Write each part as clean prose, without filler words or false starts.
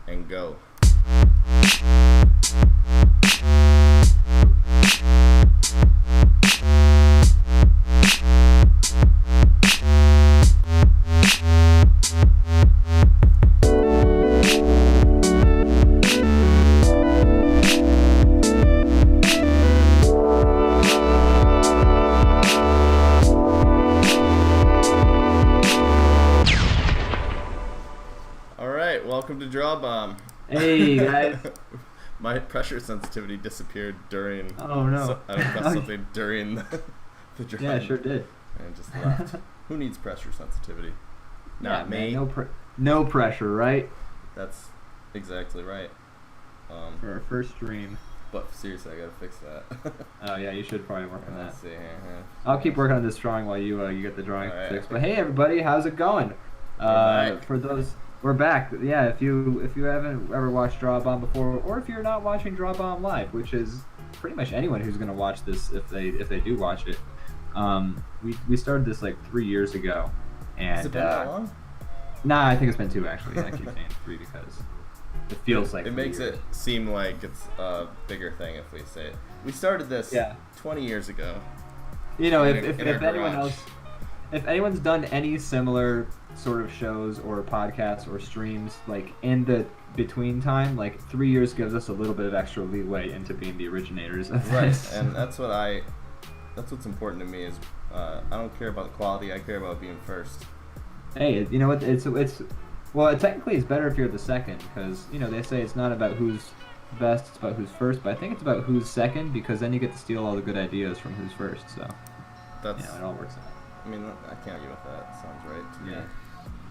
and go. Welcome to DrawBomb. Hey guys. My pressure sensitivity disappeared during. Oh no! I pressed something during the drawing. Yeah, sure did. And just left. Who needs pressure sensitivity? Not me. Man, no pressure, right? That's exactly right. For our first stream. But seriously, I gotta fix that. Oh yeah, you should probably work on that. Let's see. I'll keep working on this drawing while you get the drawing right. fixed. But hey everybody, how's it going? For those. We're back. Yeah, if you haven't ever watched DrawBomb before, or if you're not watching DrawBomb live, which is pretty much anyone who's gonna watch this if they do watch it. We started this like 3 years ago, and has it been that long? Nah, I think it's been 2 actually. I keep saying 3 because it feels like it makes years. it seem like it's a bigger thing if we say it. We started this 20 years ago. You know, if anyone else, if anyone's done any similar sort of shows or podcasts or streams like in the between time, like 3 years gives us a little bit of extra leeway into being the originators of this. Right, and that's what's important to me is I don't care about the quality, I care about being first. Hey, you know what? Well, technically it's better if you're the second because you know they say it's not about who's best, it's about who's first. But I think it's about who's second because then you get to steal all the good ideas from who's first. So that's it all works out. I mean, I can't argue with that. Sounds right to me.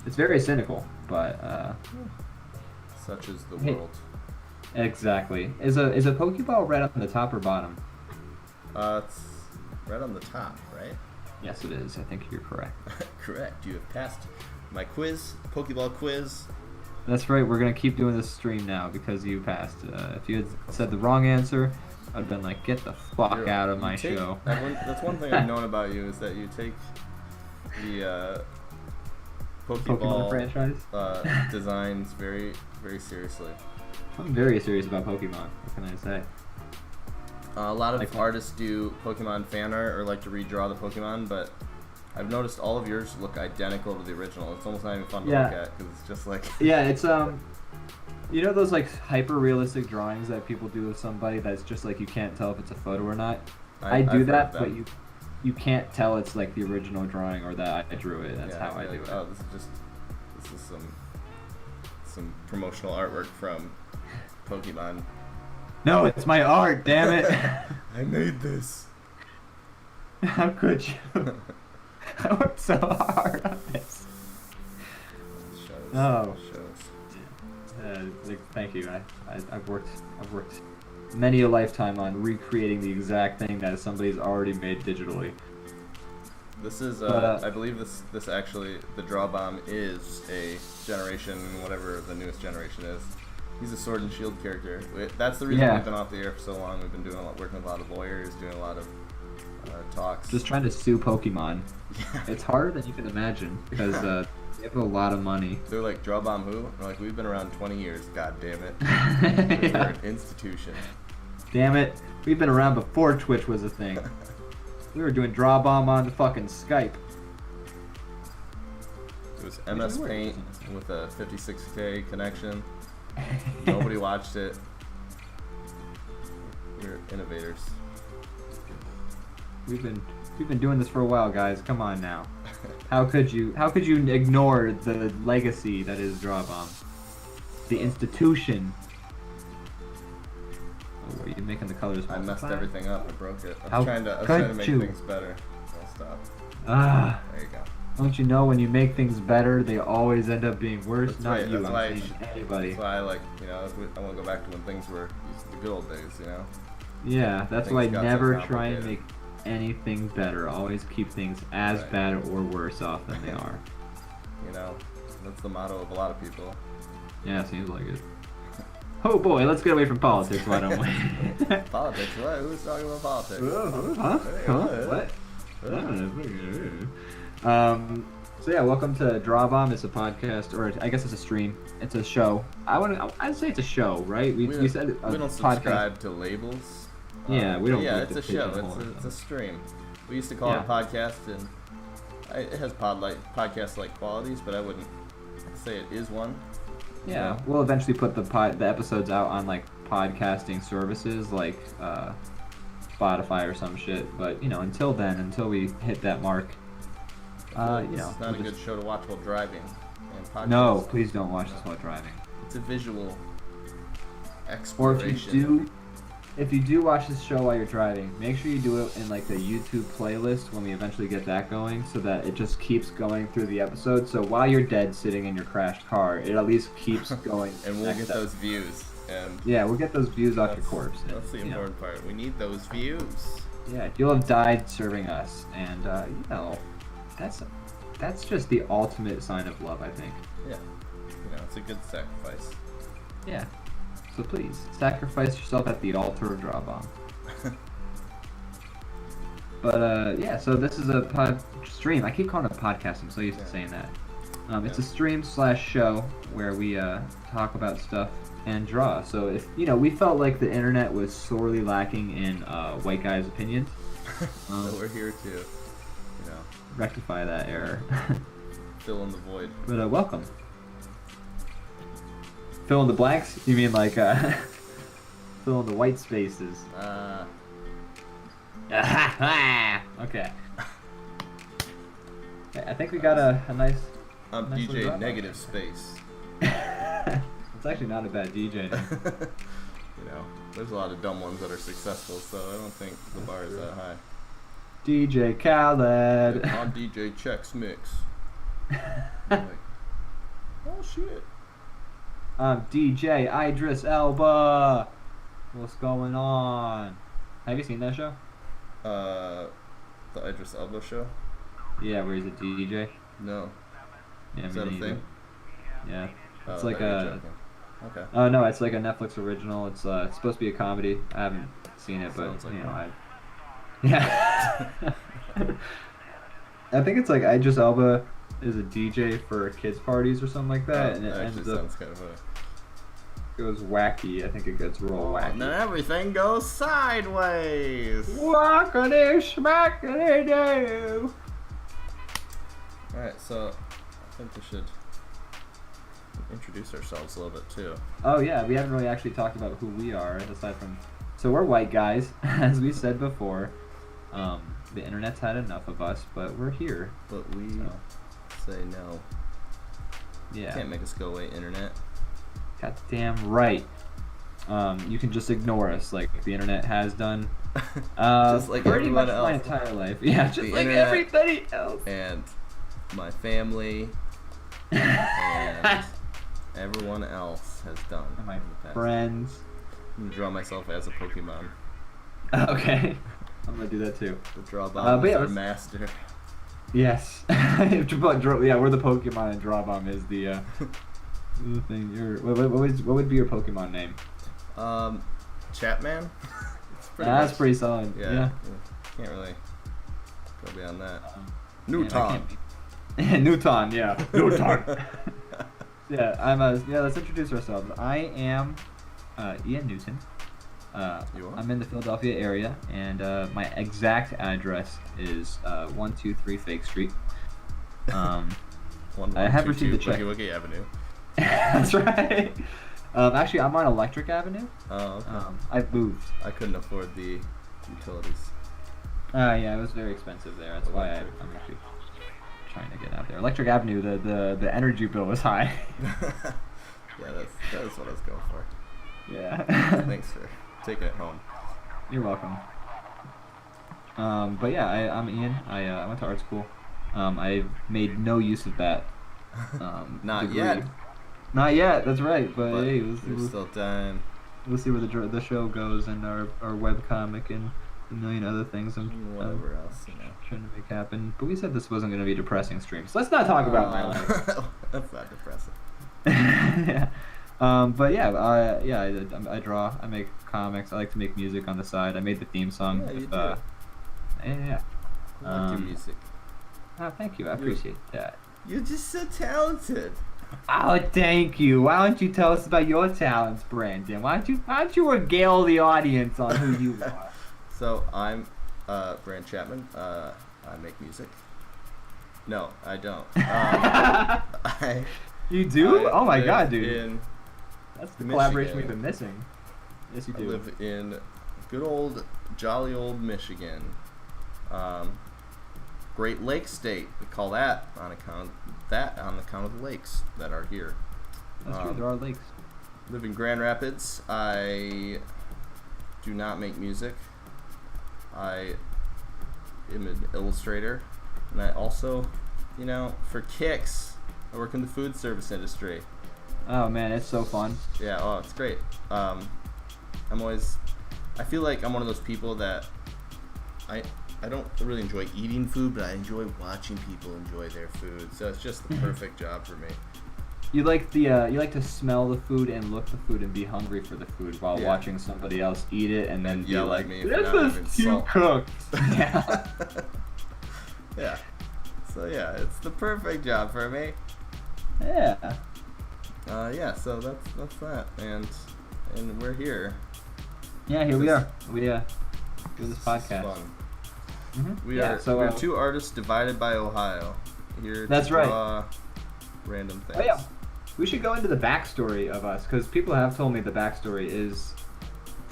It's very cynical, but such is the world. Exactly. Is a Pokeball red on the top or bottom? It's red on the top, right? Yes, it is. I think you're correct. Correct. You have passed my quiz, Pokeball quiz. That's right. We're gonna keep doing this stream now because you passed. If you had said the wrong answer, I'd been like, get the fuck out of my show. That's one thing I've known about you is that you take the Pokeball franchise designs very, very seriously. I'm very serious about Pokemon. What can I say? A lot of artists do Pokemon fan art or like to redraw the Pokemon, but I've noticed all of yours look identical to the original. It's almost not even fun to look at because it's just like it's you know those like hyper realistic drawings that people do of somebody that's just like you can't tell if it's a photo or not. I do that, but you can't tell it's like the original drawing or that I drew it. That's how I do it. Oh, this is some promotional artwork from Pokemon. No, it's my art, damn it. I made this. How could you? I worked so hard on this. Shows. Thank you. I've worked many a lifetime on recreating the exact thing that somebody's already made digitally. This is, I believe this actually, the DrawBomb is a generation, whatever the newest generation is. He's a Sword and Shield character. That's the reason we've been off the air for so long. We've been working with a lot of lawyers, doing a lot of talks. Just trying to sue Pokemon. Yeah. It's harder than you can imagine because they have a lot of money. They're like, DrawBomb who? We're like, we've been around 20 years, god damn it. We're an institution. Damn it. We've been around before Twitch was a thing. We were doing DrawBomb on the fucking Skype. It was MS Paint with a 56K connection. Nobody watched it. We're innovators. We've been doing this for a while, guys. Come on now. How could you ignore the legacy that is DrawBomb? The institution. Oh, are you making the colors multiply? I messed everything up. I broke it. I was trying to make things better. I'll stop. There you go. Don't you know when you make things better, they always end up being worse? That's Not right. you, That's I'm saying anybody. That's why I like, I want to go back to when things were the good old days, Yeah, that's why I never try and make anything better. Always keep things as bad or worse off than they are. That's the motto of a lot of people. Yeah, seems like it. Oh boy, let's get away from politics, why don't we? Politics? What? Who's talking about politics? Huh? What? So yeah, welcome to DrawBomb. It's a podcast, or I guess it's a stream. It's a show. I'd say it's a show, right? We said we don't subscribe to labels. Yeah, we don't. Yeah, it's a show. It's a stream. We used to call it a podcast, and it has podcast-like qualities, but I wouldn't say it is one. Yeah, we'll eventually put the episodes out on like podcasting services like Spotify or some shit. But until then, until we hit that mark, it's not a good show to watch while driving. And no, please don't watch this while driving. It's a visual exploration. Or if you do watch this show while you're driving, make sure you do it in like the YouTube playlist when we eventually get that going, so that it just keeps going through the episode. So while you're dead sitting in your crashed car, it at least keeps going. And we'll get those views. And yeah, we'll get those views off your corpse. That's the important part. We need those views. Yeah, you'll have died serving us, and that's just the ultimate sign of love, I think. Yeah, it's a good sacrifice. Yeah. So please, sacrifice yourself at the altar of DrawBomb. But so this is a stream. I keep calling it podcast. I'm so used to saying that. It's a stream/show where we talk about stuff and draw. So if we felt like the internet was sorely lacking in white guys' opinions, so we're here to, rectify that error. Fill in the void. But welcome. Fill in the blanks? You mean like fill in the white spaces? Okay. I think we got a nice. I'm nice DJ Negative Space. It's actually not a bad DJ name. There's a lot of dumb ones that are successful, so I don't think the bar is that high. DJ Khaled. On DJ Chex Mix. Like, oh shit. I'm DJ Idris Elba. What's going on? Have you seen that show? The Idris Elba show? Yeah, where he's a DJ? No. Yeah, is that a thing? Yeah. It's like a... Okay. Oh, no, it's like a Netflix original. It's supposed to be a comedy. I haven't seen it, but, Yeah. I think it's like Idris Elba is a DJ for kids parties or something like that, and it ends up goes wacky. I think it gets real wacky. And then everything goes sideways. Whackity schmackity do. All right, so I think we should introduce ourselves a little bit too. Oh yeah, we haven't really actually talked about who we are aside from. So we're white guys, as we said before. The internet's had enough of us, but we're here. But we say no. Yeah. You can't make us go away, internet. Goddamn right. You can just ignore us like the internet has done. Just like pretty much else. My entire life. Yeah, just the like everybody else. And my family and everyone else has done. And my friends. I'm gonna draw myself as a Pokemon. Okay. I'm gonna do that too. The DrawBomb is our master. Yes. Yeah, we're the Pokemon, and DrawBomb is the thing. What would be your Pokemon name? Chapman. That's pretty solid. Yeah. Can't really go beyond that. Newton. Newton. Yeah. Newton. Let's introduce ourselves. I am Ian Newton. You are? I'm in the Philadelphia area, and my exact address is 123 Fake Street. I have received the check. Woogie Avenue. That's right. Actually, I'm on Electric Avenue. Oh, okay. I've moved. I couldn't afford the utilities. Yeah, it was very expensive there. That's why I'm actually trying to get out there. Electric Avenue, the energy bill was high. Yeah, that's what I was going for. Yeah. Thanks for taking it home. You're welcome. But yeah, I'm Ian. I went to art school. I made no use of that. Not degree. yet. Not yet. That's right. But hey, there's still time. We'll see where the show goes, and our webcomic and a million other things. Whatever else, trying to make happen. But we said this wasn't going to be a depressing stream, so let's not talk about my life. That's not depressing. Yeah. But yeah, I draw. I make comics. I like to make music on the side. I made the theme song. Yeah, you do. Yeah. I like your music. Oh, thank you. I appreciate that. You're just so talented. Oh, thank you. Why don't you tell us about your talents, Brandon? Why don't you regale the audience on who you are? So I'm Brand Chapman. I make music. No, I don't. You do? Oh my god, dude. That's the Michigan. collaboration we've been missing. Yes, you do. I live in good old, jolly old Michigan. Great Lake State. We call that on account of the lakes that are here. That's true. There are lakes. Live in Grand Rapids. I do not make music. I am an illustrator, and I also, for kicks, I work in the food service industry. Oh man, it's so fun. Yeah, oh, it's great. I feel like I'm one of those people that I don't really enjoy eating food, but I enjoy watching people enjoy their food. So it's just the perfect job for me. You like to smell the food and look the food and be hungry for the food while watching somebody else eat it and then be like, "This is too cooked." Yeah. Yeah. So yeah, it's the perfect job for me. Yeah. Yeah. So that's that, and we're here. Yeah, here we are. We do this podcast. Fun. Mm-hmm. We're two artists divided by Ohio. Here to draw random things. Oh yeah. We should go into the backstory of us, because people have told me the backstory is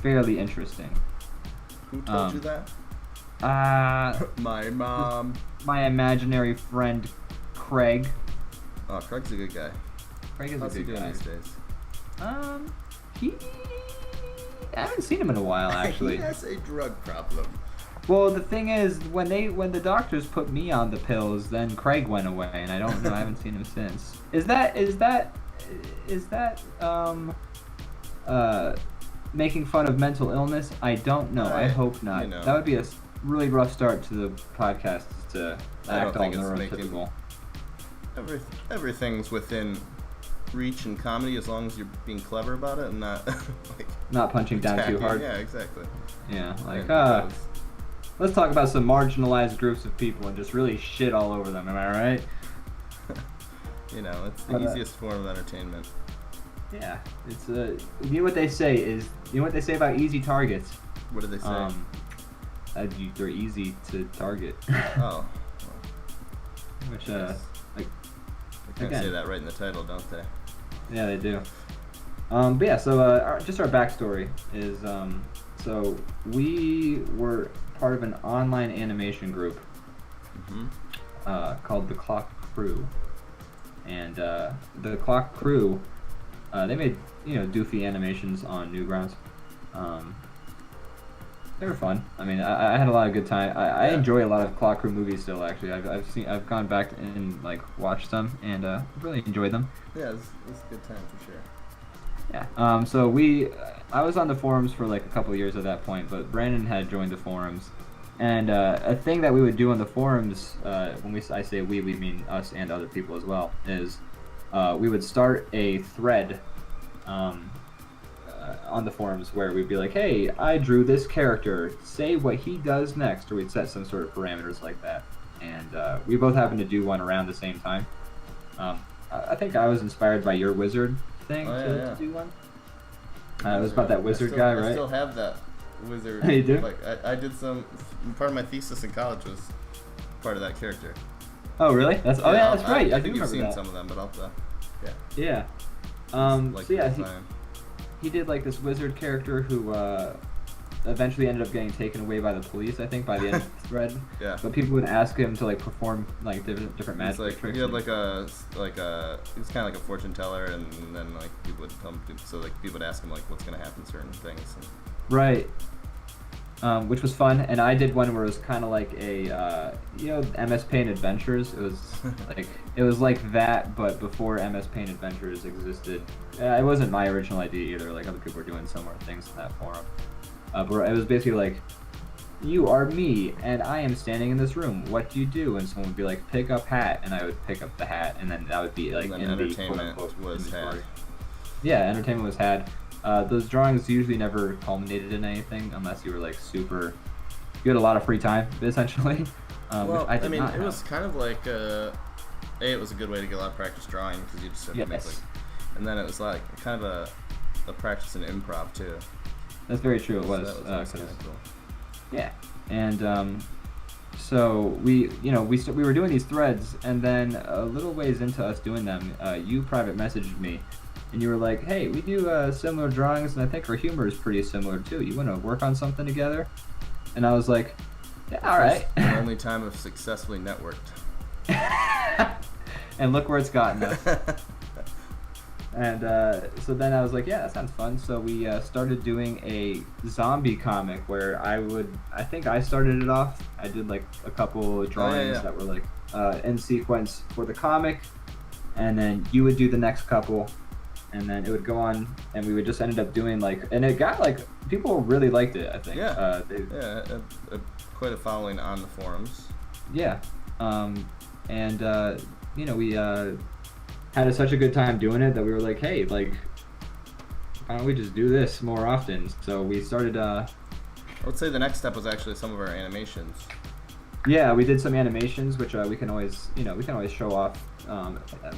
fairly interesting. Who told you that? My mom. My imaginary friend, Craig. Oh, Craig's a good guy. Craig is How's a good guy. How's he doing these days? I haven't seen him in a while, actually. He has a drug problem. Well, the thing is, when the doctors put me on the pills, then Craig went away, and I don't know. I haven't seen him since. Is that making fun of mental illness? I don't know. I hope not. That would be a really rough start to the podcast to act all neurotypical. Everything's within reach and comedy as long as you're being clever about it and not not punching down too hard. Yeah, exactly. Yeah, let's talk about some marginalized groups of people and just really shit all over them. Am I right? It's the easiest form of entertainment. Yeah, it's you know what they say about easy targets? What do they say? They're easy to target. Oh. Which they kind of say that right in the title, don't they? Yeah, they do. But yeah, so just our backstory is so we were part of an online animation group called the Clock Crew, and the Clock Crew they made doofy animations on Newgrounds. They were fun. I mean, I had a lot of good time. I enjoy a lot of Clock Crew movies still. Actually, I've gone back and watched them and really enjoyed them. Yeah, it's a good time for sure. Yeah. So I was on the forums for a couple of years at that point, but Brandon had joined the forums, and a thing that we would do on the forums, when I say we mean us and other people as well, is we would start a thread on the forums where we'd be like, hey, I drew this character, say what he does next, or we'd set some sort of parameters like that. And we both happened to do one around the same time. I think I was inspired by your wizard thing to do one. It was about that wizard guy, right? I still have that wizard. You do? I did part of my thesis in college was part of that character. Oh, really? That's right. I think you've seen some of them, but I'll yeah. He did this wizard character who eventually ended up getting taken away by the police, I think, by the end of the thread. Yeah. But people would ask him to perform different magic tricks. He had he was kind of like a fortune teller, and then people would come to, so people would ask him what's gonna happen to certain things. Right. Which was fun, and I did one where it was kind of like a MS Paint Adventures. It was like that, but before MS Paint Adventures existed. It wasn't my original idea either. Other people were doing similar things in that forum. But it was basically you are me, and I am standing in this room. What do you do? And someone would be like, pick up hat, and I would pick up the hat, and then that would be in entertainment the was had. Yeah, entertainment was had. Those drawings usually never culminated in anything unless you were super. You had a lot of free time, essentially. It was kind of like it was a good way to get a lot of practice drawing because you just have to make like, and then it was like kind of a practice in improv too. That's very true. It was. So that was kind of cool. Yeah, and so we were doing these threads, and then a little ways into us doing them, you private messaged me, and you were like, "Hey, we do similar drawings, and I think our humor is pretty similar too. You want to work on something together?" And I was like, "Yeah, all right." The only time I've successfully networked. And look where it's gotten us. And so then I was like, yeah, that sounds fun. So we started doing a zombie comic where I think I started it off. I did like a couple of drawings that were like in sequence for the comic, and then you would do the next couple, and then it would go on, and we would just ended up doing like, and it got like, people really liked it, I think. Yeah, quite a following on the forums. Yeah, and we had such a good time doing it that we were like, hey, like, why don't we just do this more often? So we started. I would say the next step was actually some of our animations. Yeah, we did some animations, which we can always show off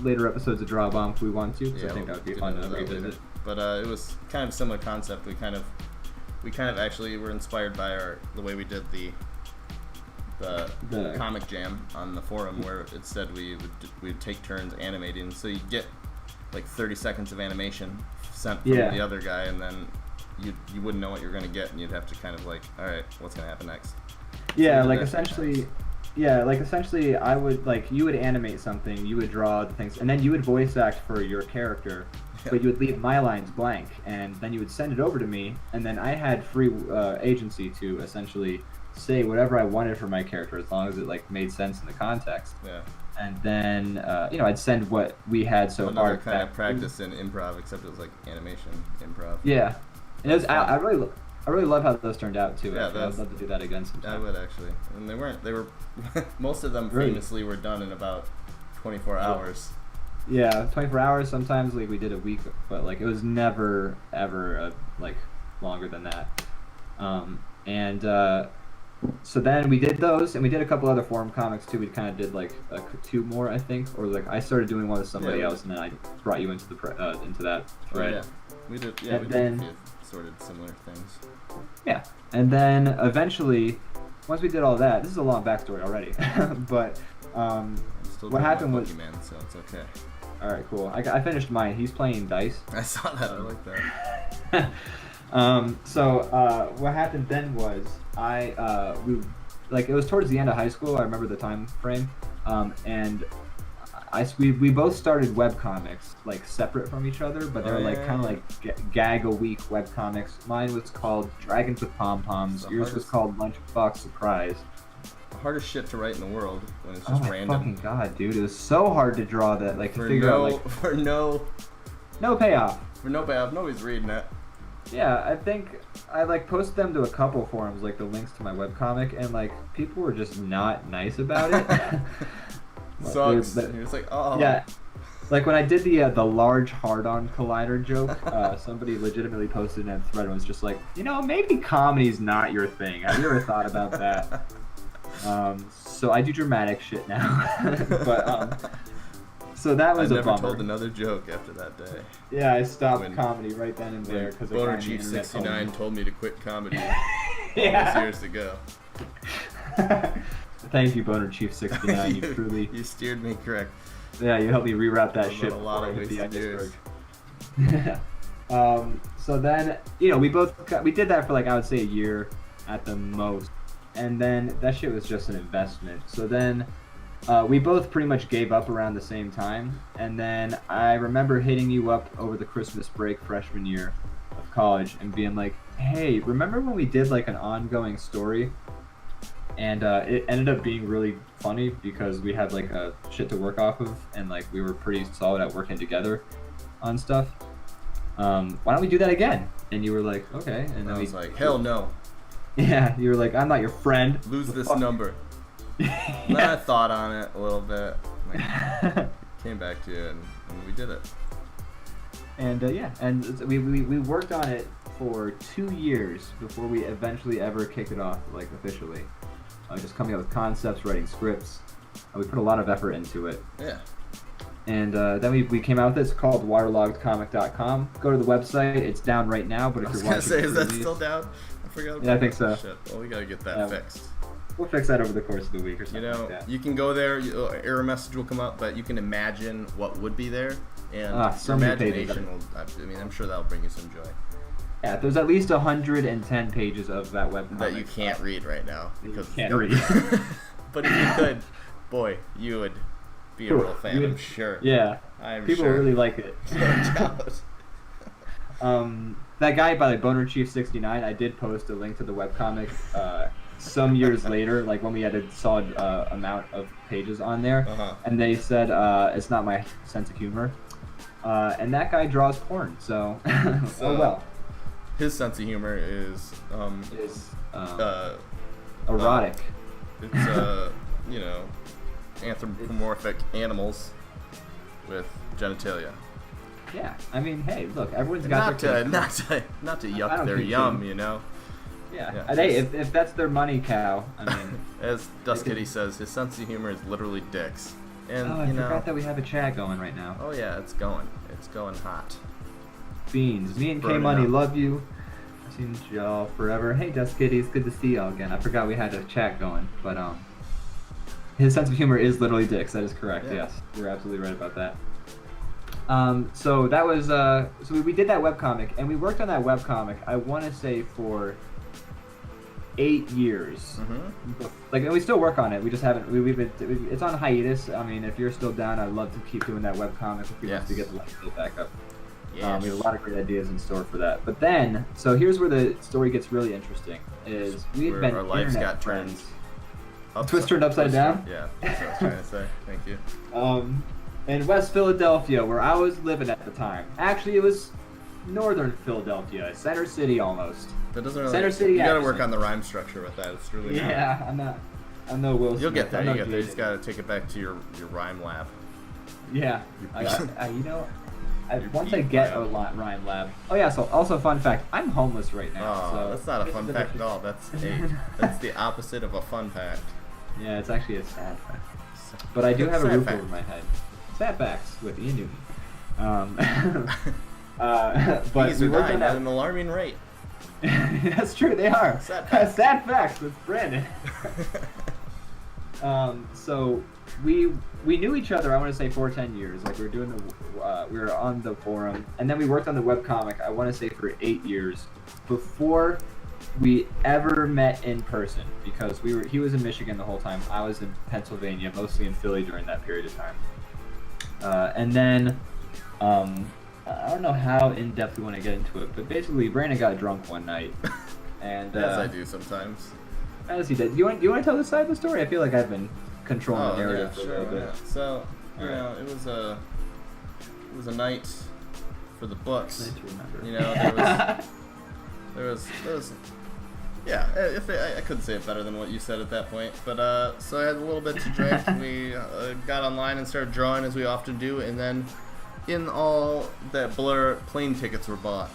later episodes of DrawBomb if we want to, because I think that would be fun to revisit. But it was kind of a similar concept. We kind of actually were inspired by the way we did the comic jam on the forum, where it said we'd take turns animating, so you get like 30 seconds of animation sent from the other guy, and then you wouldn't know what you're gonna get, and you'd have to kind of like, all right, what's gonna happen next? Yeah, like essentially, I would, like, you would animate something, you would draw the things, and then you would voice act for your character, but you would leave my lines blank, and then you would send it over to me, and then I had free agency to essentially say whatever I wanted for my character, as long as it like made sense in the context. Yeah. And then I'd send what we had so Another far. Kind of practice in improv, except it was like animation improv. Yeah, and it was. I really love how those turned out too. Yeah, I'd love to do that again sometime. I would actually. And they were most of them famously were done in about 24 hours. Yeah, 24 hours. Sometimes like we did a week, but like it was never ever like longer than that. So then we did those, and we did a couple other forum comics too. We kind of did like 2 more, I think, or like I started doing one with somebody else, and then I brought you into that thread. Yeah, we did. Yeah, and we then, did sort of similar things. Yeah, and then eventually, once we did all that, this is a long backstory already, but what happened was, man, so it's okay. All right, cool. I finished mine. He's playing dice. I saw that. I like that. So what happened then was it was towards the end of high school. I remember the time frame, and we both started webcomics like separate from each other, but they were kind of like gag a week webcomics. Mine was called Dragons with Pom Poms. Yours was called Lunchbox Surprise. The hardest shit to write in the world when it's just random. Oh my fucking god, dude! It was so hard to draw that, like, to figure out, like, for no payoff. For no payoff, nobody's reading it. Yeah, I think I like posted them to a couple forums, like the links to my webcomic, and like people were just not nice about it. Sucks. You're just like, oh. Yeah, like when I did the large hard-on collider joke, somebody legitimately posted in a thread and was just like, maybe comedy's not your thing. Have you ever thought about that? So I do dramatic shit now, but so that was a bummer. I never told another joke after that day. Yeah, I stopped comedy right then and there because Boner Chief 69 told me to quit comedy. Years ago. Thank you, Boner Chief 69. You truly. You steered me correct. Yeah, you helped me reroute that shit. A lot of wasted years. So then, we did that for like, I would say, a year at the most, and then that shit was just an investment. So then. We both pretty much gave up around the same time, and then I remember hitting you up over the Christmas break freshman year of college and being like, hey, remember when we did like an ongoing story, and it ended up being really funny because we had like a shit to work off of, and like we were pretty solid at working together on stuff. Why don't we do that again? And you were like, okay. And then I was like, hell no. Yeah, you were like, I'm not your friend. Lose this number. And then I thought on it a little bit, came back to it, and we did it. And and we worked on it for 2 years before we eventually ever kicked it off, like, officially. Just coming up with concepts, writing scripts, We put a lot of effort into it. Yeah. And then we came out with this called waterloggedcomic.com. Go to the website. It's down right now, but if you're watching is that still down? I forgot about I think so. Shit. Well, we gotta get that fixed. We'll fix that over the course of the week or something like that. You can go there, error message will come up, but you can imagine what would be there, and so your imagination will, I mean, I'm sure that'll bring you some joy. Yeah, there's at least 110 pages of that webcomic that you can't read right now. Because you can't read. But if you could, boy, you would be a real fan, I'm sure. Yeah, people really like it. That guy by Boner Chief 69, I did post a link to the webcomic some years later, like when we had a solid amount of pages on there, and they said it's not my sense of humor, and that guy draws porn, so oh well. His sense of humor is erotic. It's you know, anthropomorphic animals with genitalia. Yeah, I mean, hey, look, everyone's got their not to yuck their yum, you know. Yeah. And hey, if that's their money cow, I mean. As Dust Kitty says, his sense of humor is literally dicks. And I forgot that we have a chat going right now. Oh yeah, it's going hot. Beans, me and K Money love you. I've seen y'all forever. Hey, Dust Kitty, it's good to see y'all again. I forgot we had a chat going, but his sense of humor is literally dicks. That is correct. Yeah. Yes, you're absolutely right about that. So that was so we did that webcomic, and we worked on that webcomic, I want to say, for 8 years. Like, and we still work on it. We just haven't. It's on hiatus. I mean, if you're still down, I'd love to keep doing that webcomic if we have to get the light back up. Yes. We have a lot of great ideas in store for that. But then, so here's where the story gets really interesting. Is we've been our lives internet got friends. Twist turned upside down. Yeah, that's what I was trying to say. Thank you. In West Philadelphia, where I was living at the time. Actually, it was northern Philadelphia, Center City almost. That doesn't really. Center City. You gotta work on the rhyme structure with that. It's really. Yeah, I'm no Will Smith. You'll get there. You just gotta take it back to your rhyme lab. Yeah. Once I get a rhyme lab. Oh yeah. So also fun fact, I'm homeless right now. Oh, so that's not a fun fact at all. That's the opposite of a fun fact. Yeah, it's actually a sad fact. But I do have a roof over my head. Sad facts with Ian Newton. But these are dying at an alarming rate. That's true, they are. Sad facts with Brandon. So we knew each other, I want to say, for 10 years. Like, we were on the forum, and then we worked on the webcomic, I want to say, for 8 years before we ever met in person, because he was in Michigan the whole time. I was in Pennsylvania, mostly in Philly during that period of time. And then I don't know how in depth we want to get into it, but basically Brandon got drunk one night, and as I do sometimes. As he did. You want to tell this side of the story? I feel like I've been controlling the narrative for a little bit. Yeah. So you know, it was a night for the books. Nice to remember. You know, there was. Yeah, I couldn't say it better than what you said at that point. But so I had a little bit to drink. We got online and started drawing, as we often do, and then in all that blur, plane tickets were bought.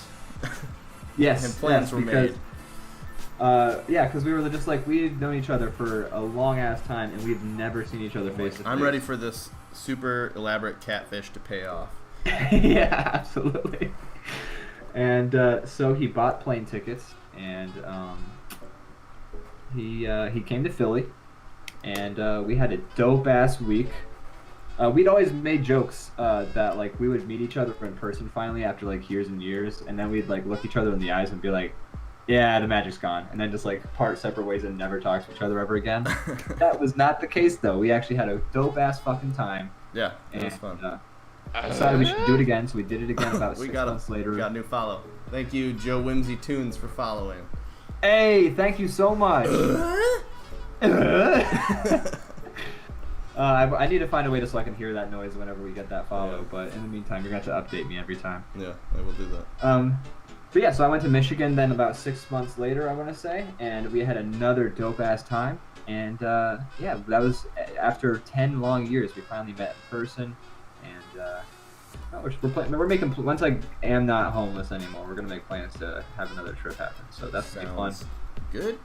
Yes, and plans were made. Because we were just like, we've known each other for a long ass time, and we've never seen each other face to face. I'm ready for this super elaborate catfish to pay off. Yeah, absolutely. And so he bought plane tickets, and he came to Philly, and we had a dope ass week. We'd always made jokes that like we would meet each other in person finally after like years and years, and then we'd like look each other in the eyes and be like, yeah, the magic's gone, and then just like part separate ways and never talk to each other ever again. That was not the case though. We actually had a dope ass fucking time. Yeah, it was fun. Decided we should do it again, so we did it again about 6 months later. We got a new follow. Thank you, Joe Whimsy Tunes, for following. Hey, thank you so much. I need to find a way so I can hear that noise whenever we get that follow, but in the meantime, you're going to have to update me every time. Yeah, I will do that. But yeah, so I went to Michigan then about 6 months later, I want to say, and we had another dope-ass time. And yeah, that was after 10 long years. We finally met in person, and we're making, once I am not homeless anymore, we're going to make plans to have another trip happen. So that's going to be fun. Good?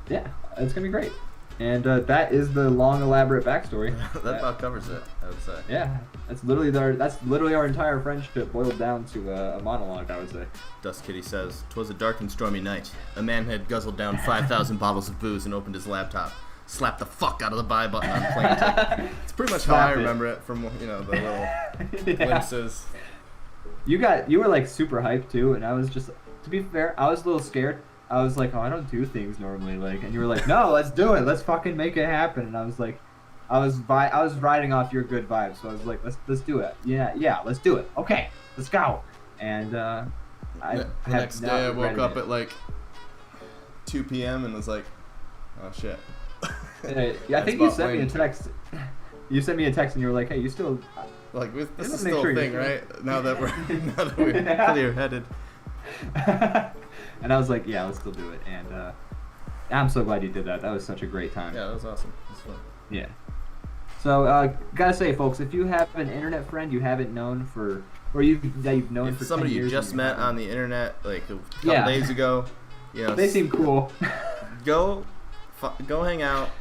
Yeah, it's going to be great. And that is the long, elaborate backstory. That about covers it, I would say. Yeah, that's literally our entire friendship boiled down to a monologue, I would say. Dust Kitty says, "'Twas a dark and stormy night. A man had guzzled down 5,000 bottles of booze and opened his laptop. Slapped the fuck out of the buy button on plane ticket." It's pretty much how I remember it from, the little glimpses. You were like super hyped too, and I was just, to be fair, I was a little scared. I was like, oh, I don't do things normally, like, and you were like, no, let's do it, let's fucking make it happen. And I was like, I was riding off your good vibes, so I was like, let's do it. Yeah, let's do it. Okay, let's go. And the next day I woke up at like 2 p.m. and was like, oh shit. Yeah, I think you sent me a text. You sent me a text and you were like, hey, you still like this is still a thing, right? Now that we're clear-headed. And I was like, yeah, let's still do it. And I'm so glad you did that. That was such a great time. Yeah, that was awesome. It was fun. Yeah. So gotta say, folks, if you have an internet friend you haven't known for, or you've known for 10 years, somebody you just met on the internet like a couple days ago, they seem cool. Go hang out.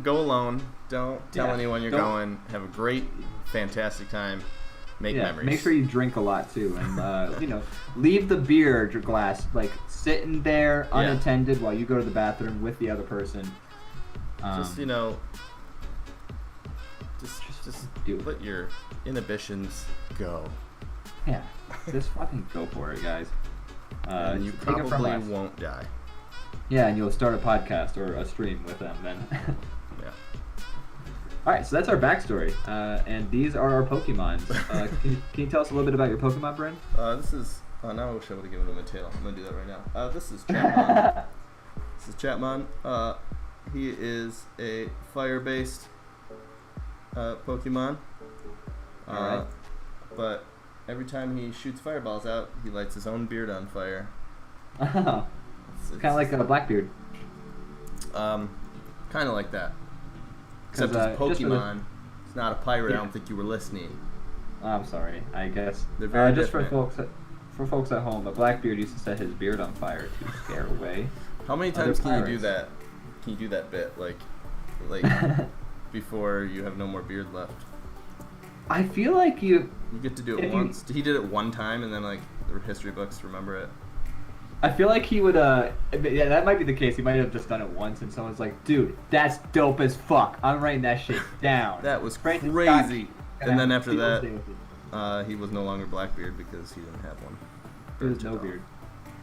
Go alone. Don't tell anyone you're going. Have a great, fantastic time. Make memories. Make sure you drink a lot too, and leave the beer glass like sitting there unattended while you go to the bathroom with the other person. Just let your inhibitions go. Yeah, just fucking go for it, guys. And you probably won't die. Yeah, and you'll start a podcast or a stream with them then. Yeah. Alright, so that's our backstory. And these are our Pokemons. Can you tell us a little bit about your Pokemon, Bryn? This is... now I wish I would have given him a tail. I'm going to do that right now. This is Chapman. This is Chapman. He is a fire-based Pokemon. Alright. But every time he shoots fireballs out, he lights his own beard on fire. Oh. It's kind of like a Blackbeard. Kind of like that. Except it's Pokemon. It's not a pirate. I don't think you were listening. I'm sorry. I guess. They're very just different. for folks at home, a Blackbeard used to set his beard on fire to scare away. How many times can you do that? Can you do that bit like before you have no more beard left? I feel like you get to do it once. He did it one time, and then like the history books remember it. I feel like he would, yeah, that might be the case. He might have just done it once, and someone's like, dude, that's dope as fuck. I'm writing that shit down. That was crazy. And then after that, he was no longer Blackbeard because he didn't have one. There was no beard.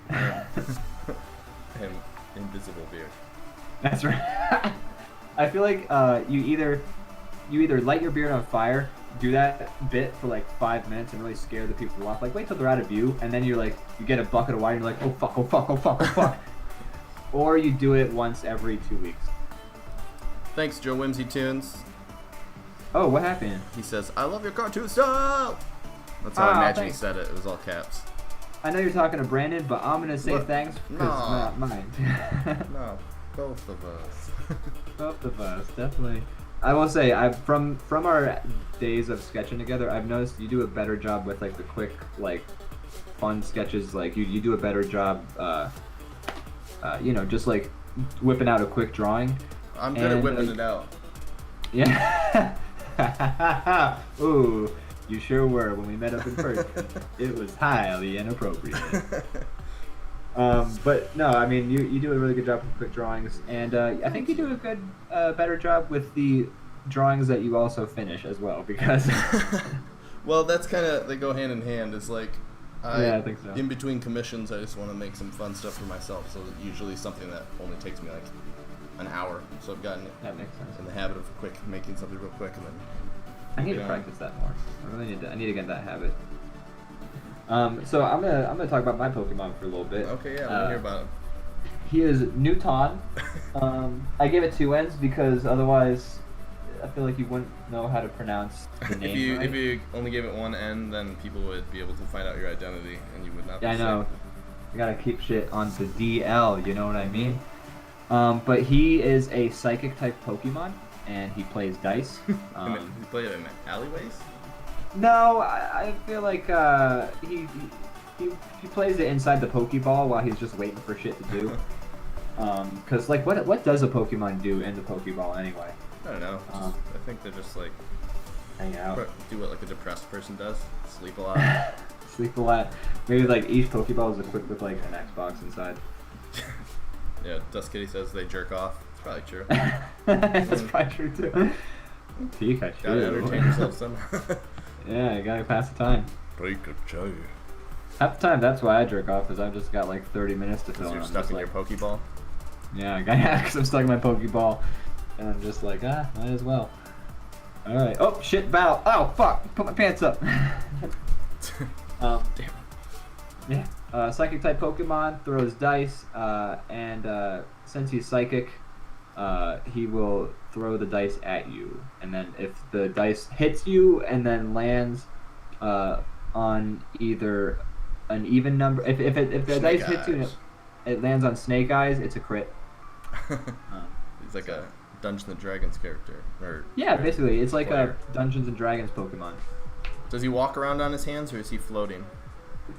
Him, invisible beard. That's right. I feel like you either light your beard on fire, do that bit for like 5 minutes and really scare the people off. Like, wait till they're out of view, and then you get a bucket of water and you're like, oh fuck, oh fuck, oh fuck, oh fuck. Or you do it once every 2 weeks. Thanks, Joe Whimsy Tunes. Oh, what happened? He says, I love your cartoon style! That's how I imagine he said it. It was all caps. I know you're talking to Brandon, but I'm going to say thanks because it's not mine. No, both of us. Both of us, definitely. I will say, from our days of sketching together, I've noticed you do a better job with like the quick, like, fun sketches. Like you do a better job, just like whipping out a quick drawing. I'm good at whipping it out. Yeah. Ooh, you sure were when we met up in person. It was highly inappropriate. But no, I mean, you do a really good job with quick drawings, and I think you do a good, better job with the drawings that you also finish as well, because... Well, that's kind of, they go hand in hand. It's like, I think so. In between commissions, I just want to make some fun stuff for myself, so usually something that only takes me like an hour, so I've gotten that makes sense. In the habit of making something real quick, and then... I need to practice that more. I need to get that habit. So I'm gonna talk about my Pokemon for a little bit. Okay, yeah, I want to hear about him. He is Newton. I gave it 2 N's because otherwise I feel like you wouldn't know how to pronounce the name. If you only gave it 1 N, then people would be able to find out your identity, and you would not. Yeah, I know. You gotta keep shit on the DL. You know what I mean? But he is a psychic type Pokemon, and he plays dice. You play it in alleyways? No, I feel like he plays it inside the Pokeball while he's just waiting for shit to do. Because like, what does a Pokemon do in the Pokeball anyway? I don't know. I think they're just like hang out, do what like a depressed person does, sleep a lot. Sleep a lot. Maybe like each Pokeball is equipped with like an Xbox inside. Yeah, Dust Kitty says they jerk off. It's probably true. That's probably true too. Pikachu. Gotta entertain yourself somehow. Yeah, you gotta pass the time. Pikachu. Half the time, that's why I jerk off, is I've just got like 30 minutes to fill. You're I'm stuck just in like, your Pokeball. yeah, because I'm stuck in my Pokeball, and I'm just like, might as well. All right. Oh shit! Battle. Oh fuck! Put my pants up. Damn. Yeah. Psychic type Pokemon throws dice, and since he's psychic, he will throw the dice at you, and then if the dice hits you and then lands on either an even number, if the dice hits you and it lands on Snake Eyes, it's a crit. He's like a Dungeons and Dragons character, or yeah, basically, it's like player. a Dungeons and Dragons Pokemon. Does he walk around on his hands, or is he floating?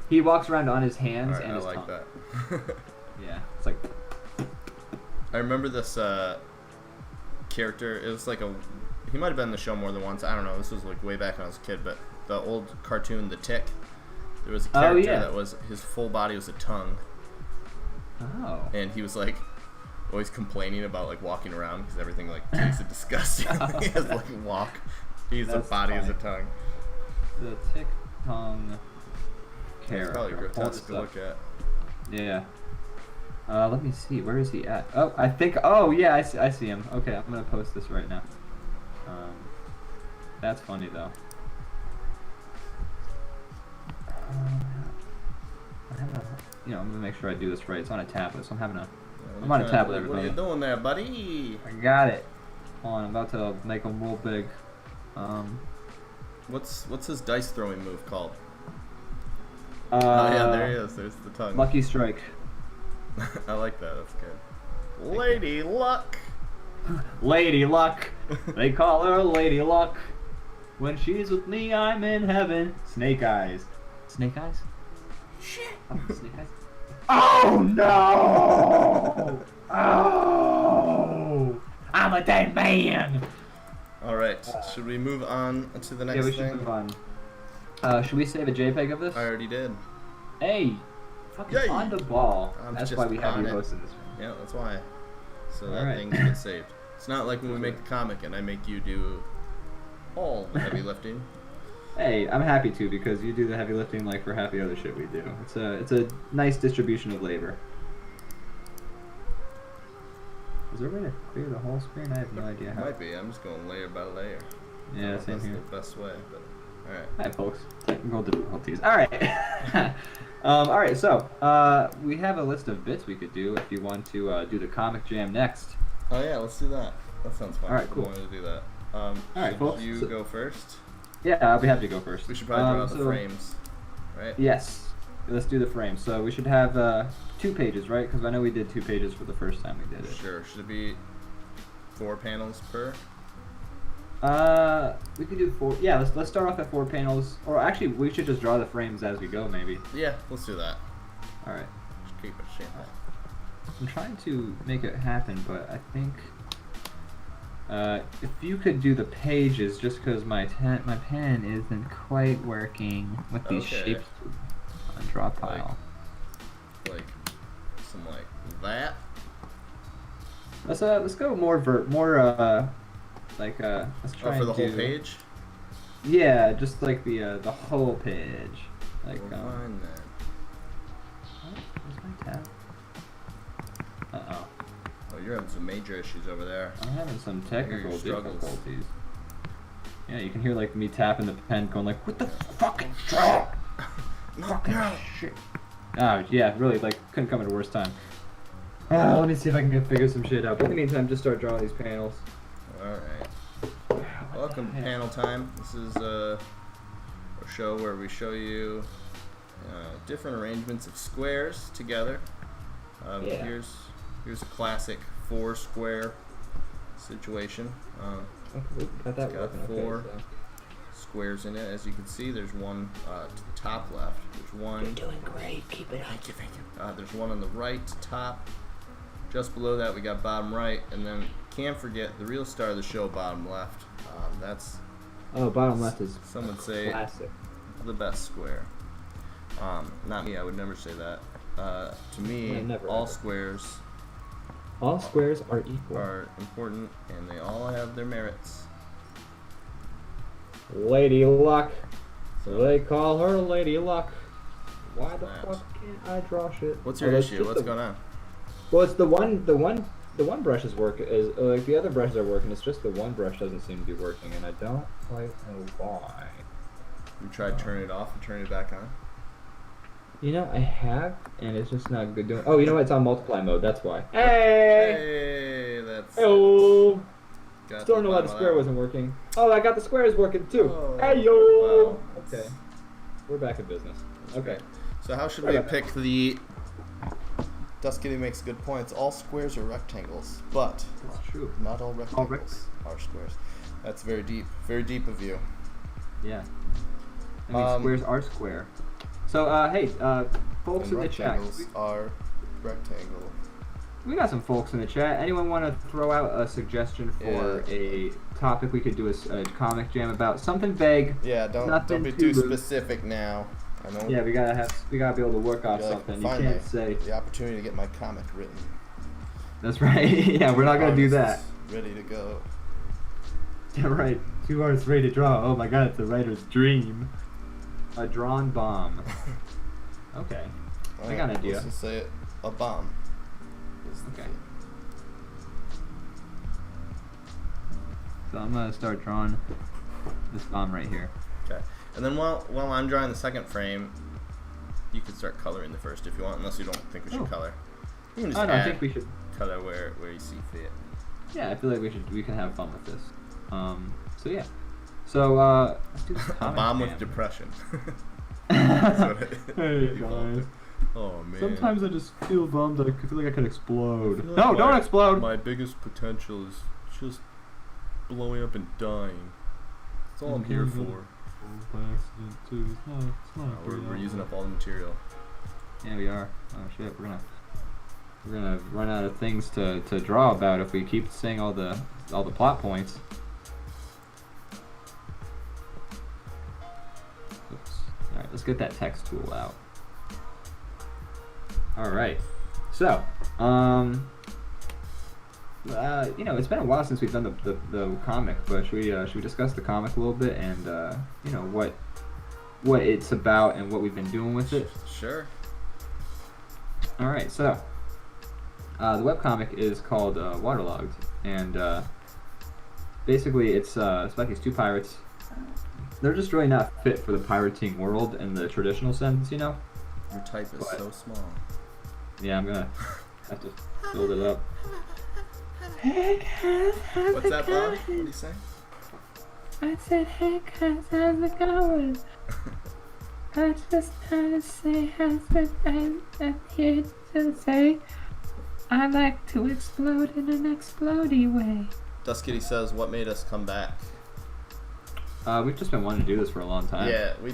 He walks around on his hands and his I like tongue. that. Yeah, it's like. I remember this character. It was like he might have been in the show more than once. I don't know. This was like way back when I was a kid, but the old cartoon, The Tick. There was a character that was his full body was a tongue. Oh. And he was like always complaining about like walking around because everything like tasted disgusting. He has like walk. He's a body as a tongue. The Tick tongue character. It's probably grotesque to look at. Yeah. Let me see. Where is he at? Oh, I think. Oh, yeah. I see him. Okay, I'm gonna post this right now. That's funny though. I'm gonna make sure I do this right. It's on a tablet, so I'm on a tablet. Everybody. What are you doing there, buddy? I got it. Hold on, I'm about to make him real big. What's his dice throwing move called? Oh yeah, there he is. There's the tongue. Lucky Strike. I like that. That's good. Lady Luck. Lady Luck. They call her Lady Luck. When she's with me, I'm in heaven. Snake Eyes. Snake Eyes? Shit. Oh, Snake Eyes. Oh no! Oh! I'm a dead man. All right. Should we move on to the next thing? Yeah, we should move on. Should we save a JPEG of this? I already did. Hey, fucking on the ball. That's why we have you hosting this. Yeah, that's why. So that thing gets saved. It's not like when we make the comic and I make you do all the heavy lifting. Hey, I'm happy to, because you do the heavy lifting like for half the other shit we do. It's a nice distribution of labor. Is there a way to clear the whole screen? I have no idea how. Might be. I'm just going layer by layer. Yeah, same here. That's the best way. But all right. Hi, folks. Technical difficulties. All right. All right. So we have a list of bits we could do if you want to do the comic jam next. Oh yeah, let's do that. That sounds fun. All right, cool. I wanted to do that. All right, folks. You go first. Yeah, I'll be happy to go first. We should probably draw the frames, right? Yes. Let's do the frames. So we should have 2 pages, right? Because I know we did 2 pages for the first time we did it. Sure. Should it be 4 panels per? We could do 4. Yeah, let's start off at 4 panels. Or actually, we should just draw the frames as we go, maybe. Yeah, let's do that. All right. Just keep it simple. I'm trying to make it happen, but I think if you could do the pages, just because my pen isn't quite working with these shapes on draw pile. Like some like that. Let's go more let's try for the and whole do, page. Yeah, just like the whole page. Like fine then. Where's my tab? Uh-oh. Oh, you're having some major issues over there. I'm having some technical struggles. difficulties. Yeah, you can hear like me tapping the pen, going like, "What the fucking draw? Fucking shit!" Oh yeah, really, like couldn't come at a worse time. Let me see if I can figure some shit out. But in the meantime, just start drawing these panels. All right. Welcome to panel time. This is a show where we show you different arrangements of squares together. Here's a classic 4 square situation. Got 4 squares in it. As you can see, there's one to the top left. There's one. You're doing great. Keep it up. Thank you. There's one on the right top, Just below that, we got bottom right, and then can't forget the real star of the show, bottom left. That's bottom left is some would say classic. The best square. Not me. I would never say that. To me, all squares are equal. Are important, and they all have their merits. Lady Luck. So they call her Lady Luck. Why the fuck can't I draw shit? What's your issue? What's going on? Well, it's the one brush's work is like the other brushes are working. It's just the one brush doesn't seem to be working, and I don't quite know why. You tried turning it off and turning it back on? You know, I have, and it's just not good doing. Oh, you know what? It's on multiply mode. That's why. Hey, that's. Hello. Still don't know why the square wasn't working. Oh, I got the squares working too. Oh, hey yo. Wow. Okay, we're back in business. Okay. So how should we pick the? Dust Kitty makes good points. All squares are rectangles, but that's true. Not all rectangles are squares. That's very deep of you. Yeah. I mean, squares are square. So, hey, folks in the chat. Rectangles are rectangle. We got some folks in the chat. Anyone want to throw out a suggestion for a topic we could do a comic jam about? Something vague. Yeah, don't be too specific now. I know. Yeah, we gotta be able to work off something. You can't say the opportunity to get my comic written. That's right. Yeah, we're not gonna do that. Ready to go. Yeah, right. 2 artists ready to draw. Oh my god, it's a writer's dream. A drawn bomb. Okay. I got an idea. Let's just say it. A bomb. Okay. So I'm gonna start drawing this bomb right here. Okay. And then while I'm drawing the second frame, you can start coloring the first if you want, unless you don't think we should color. You can just I think we should color where you see fit. Yeah, I feel like we can have fun with this. So yeah. So let's do this a bomb with depression. Hey guys. Oh man. Sometimes I just feel bummed that I feel like I could explode. No, don't explode! My biggest potential is just blowing up and dying. That's all I'm here for. By accident too. It's not we're using up all the material. Yeah, we are. Oh shit, we're gonna run out of things to draw about if we keep saying all the plot points. Oops. All right, let's get that text tool out. All right. So, you know, it's been a while since we've done the comic, but should we discuss the comic a little bit and you know what it's about and what we've been doing with it? Sure. All right. So, the webcomic is called Waterlogged, and basically it's about these two pirates. They're just really not fit for the pirating world in the traditional sense, you know. Your type is so small. Yeah, I'm gonna have to build it up. What's that, Bob? What do you say? I said, hey guys, how's it going? I just want to say, I'm here to say, I like to explode in an explodey way. Dust Kitty says, what made us come back? We've just been wanting to do this for a long time. Yeah, we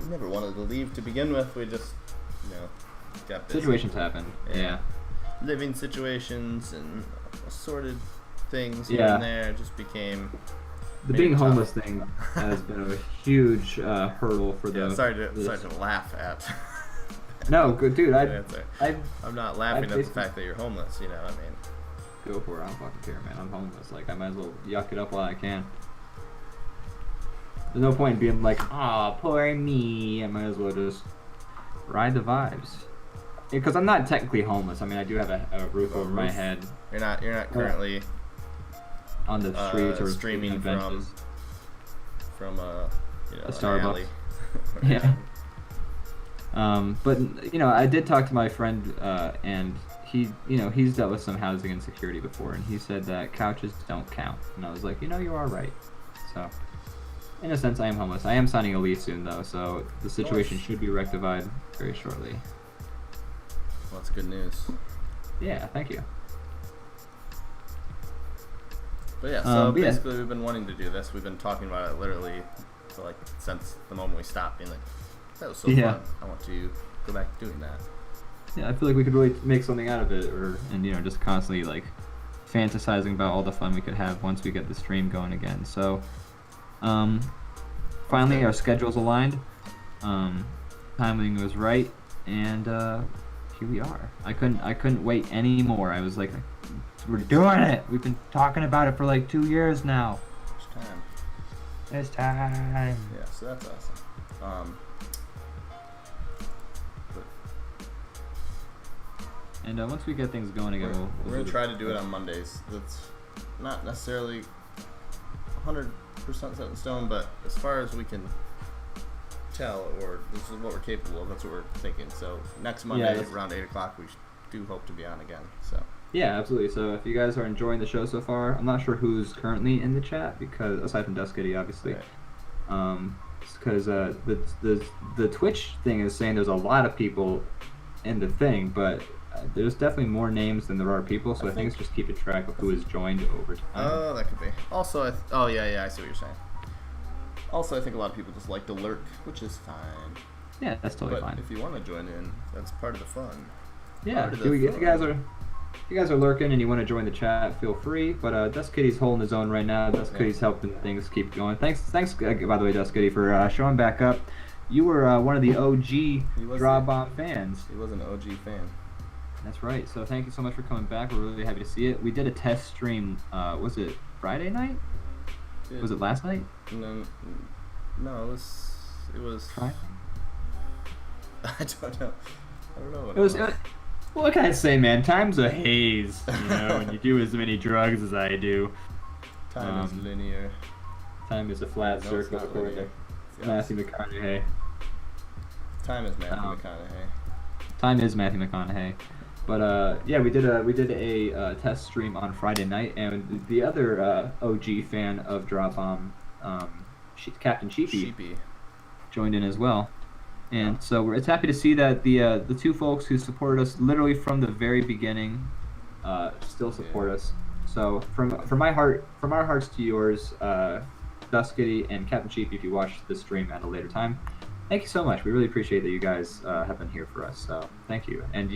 never wanted to leave to begin with. We just, you know, got busy. Situations happen. Yeah. Living situations and assorted things here and there just became. The being homeless thing has been a huge hurdle for the. Sorry to laugh at. No, good dude. I'm not laughing at the fact that you're homeless. You know, I mean. Go for it. I don't fucking care, man. I'm homeless. Like I might as well yuck it up while I can. There's no point in being like, "Aw, poor me." I might as well just ride the vibes. Because I'm not technically homeless. I mean, I do have a roof over my head. You're not currently on the streets or streaming from a Starbucks. Yeah. But you know, I did talk to my friend, and he's dealt with some housing insecurity before, and he said that couches don't count. And I was like, you are right. So, in a sense, I am homeless. I am signing a lease soon, though, so the situation should be rectified very shortly. Well, that's good news. Yeah, thank you. But yeah, so basically we've been wanting to do this. We've been talking about it literally since the moment we stopped, being like, that was so fun. I want to go back to doing that. I feel like we could really make something out of it, and just constantly like fantasizing about all the fun we could have once we get the stream going again. So, finally our schedules aligned, timing was right, and here we are. I couldn't wait anymore. I was like, we're doing it. We've been talking about it for like 2 years now. It's time. It's time. Yeah, so that's awesome. And once we get things going again, we're gonna try to do it on Mondays. That's not necessarily 100% set in stone, but as far as we can tell, or this is what we're capable of, that's what we're thinking. So next Monday around 8 o'clock, we do hope to be on again. So yeah, absolutely. So if you guys are enjoying the show so far, I'm not sure who's currently in the chat, because aside from Dust Kitty, obviously, because the Twitch thing is saying there's a lot of people in the thing, but there's definitely more names than there are people, so I think it's just keeping track of who has joined over time. Oh, that could be. Also, I see what you're saying. Also, I think a lot of people just like to lurk, which is fine. Yeah, that's totally fine. But if you want to join in, that's part of the fun. Yeah, if you guys are lurking and you want to join the chat, feel free. But Dust Kitty's holding his own right now. Dust Kitty's helping things keep going. Thanks, by the way, Dust Kitty, for showing back up. You were one of the OG DrawBomb fans. He was an OG fan. That's right. So thank you so much for coming back. We're really happy to see it. We did a test stream. Was it Friday night? Was it last night? No, it was. Friday? I don't know what it was. What can I say, man? Time's a haze. When you do as many drugs as I do. Time is linear. Time is a flat circle, according to Matthew McConaughey. Time is Matthew McConaughey. Time is Matthew McConaughey. But yeah, we did a test stream on Friday night, and the other OG fan of DrawBomb, Captain Sheepy, joined in as well. And so it's happy to see that the two folks who supported us literally from the very beginning still support us. So from our hearts to yours, Dust Kitty and Captain Sheepy, if you watch the stream at a later time, thank you so much. We really appreciate that you guys have been here for us. So thank you. And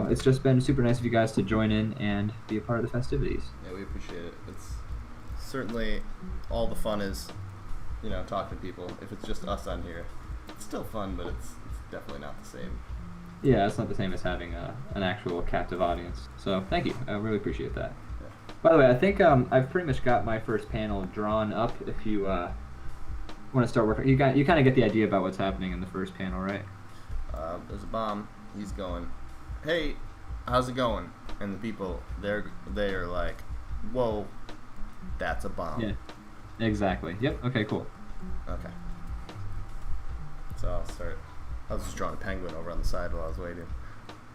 it's just been super nice of you guys to join in and be a part of the festivities. Yeah, we appreciate it. It's certainly all the fun is, talking to people. If it's just us on here, it's still fun, but it's definitely not the same. Yeah, it's not the same as having an actual captive audience. So thank you. I really appreciate that. Yeah. By the way, I think I've pretty much got my first panel drawn up. If you want to start working, you kind of get the idea about what's happening in the first panel, right? There's a bomb. He's going, hey, how's it going? And the people, they are like, whoa, that's a bomb. Yeah, exactly. Yep. Okay, cool. Okay. So I'll start. I was just drawing a penguin over on the side while I was waiting.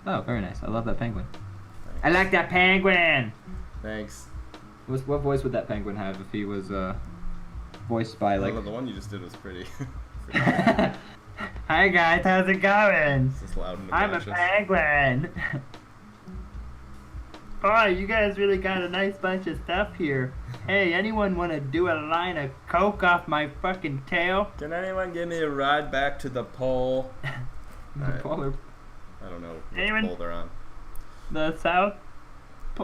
Oh, very nice. I love that penguin. Thanks. I like that penguin! Thanks. What voice would that penguin have if he was voiced by, like... the one you just did was pretty... Hi guys, how's it going? This is loud and I'm a penguin. Boy, you guys really got a nice bunch of stuff here. Hey, anyone want to do a line of coke off my fucking tail? Can anyone give me a ride back to the pole? The pole? I don't know Anyone? what pole they're on. The South,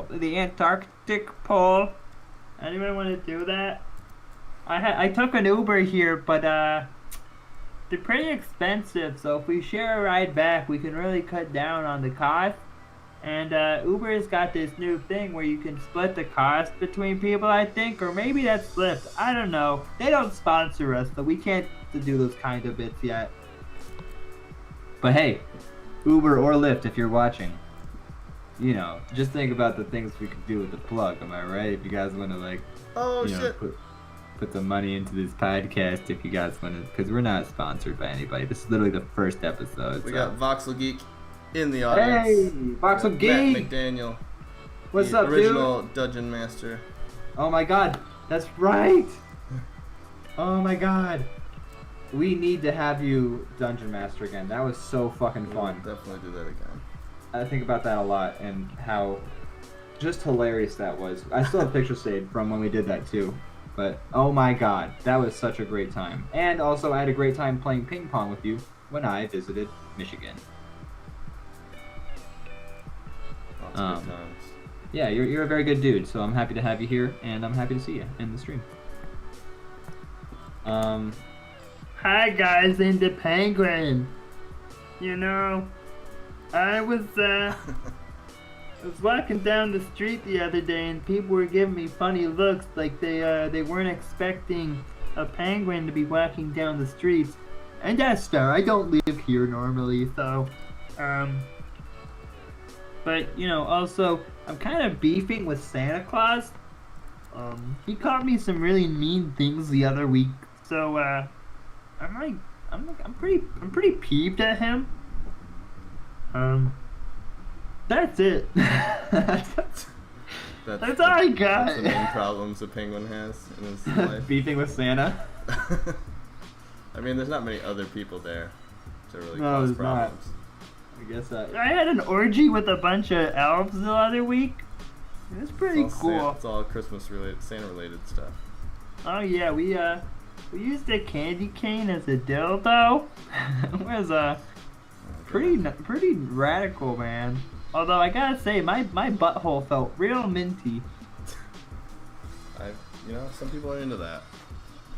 the Antarctic Pole. Anyone want to do that? I took an Uber here, but they're pretty expensive. So if we share a ride back, we can really cut down on the cost. And Uber's got this new thing where you can split the cost between people, I think, or maybe that's flipped. I don't know. They don't sponsor us, so we can't do those kind of bits yet. But hey, Uber or Lyft, if you're watching, just think about the things we could do with the plug. Am I right? If you guys want to Shit. put the money into this podcast, if you guys want to, because we're not sponsored by anybody. This is literally the first episode. We got Voxel Geek in the audience. Hey, Voxel Geek. Matt McDaniel. What's up, original Dungeon Master. Oh my God, that's right. Oh my God. We need to have you Dungeon Master again. That was so fucking fun. We'll definitely do that again. I think about that a lot and how just hilarious that was. I still have pictures saved from when we did that too. But oh my God, that was such a great time. And also I had a great time playing ping pong with you when I visited Michigan. Lots of good times. Yeah, you're a very good dude, so I'm happy to have you here, and I'm happy to see you in the stream. Hi guys, in the Penguin. I was walking down the street the other day, and people were giving me funny looks, like they weren't expecting a penguin to be walking down the streets. And that's fair. I don't live here normally, so but also I'm kind of beefing with Santa Claus. He called me some really mean things the other week, so I'm pretty peeved at him. That's it. That's all I got. That's the main problems a penguin has in his life. Beefing with Santa. I mean, there's not many other people there to really No, cause there's problems. I guess I had an orgy with a bunch of elves the other week. It was pretty cool. It's all Christmas related, Santa related stuff. Oh yeah, we used a candy cane as a dildo. It was pretty radical, man. Although I gotta say, my butthole felt real minty. Some people are into that.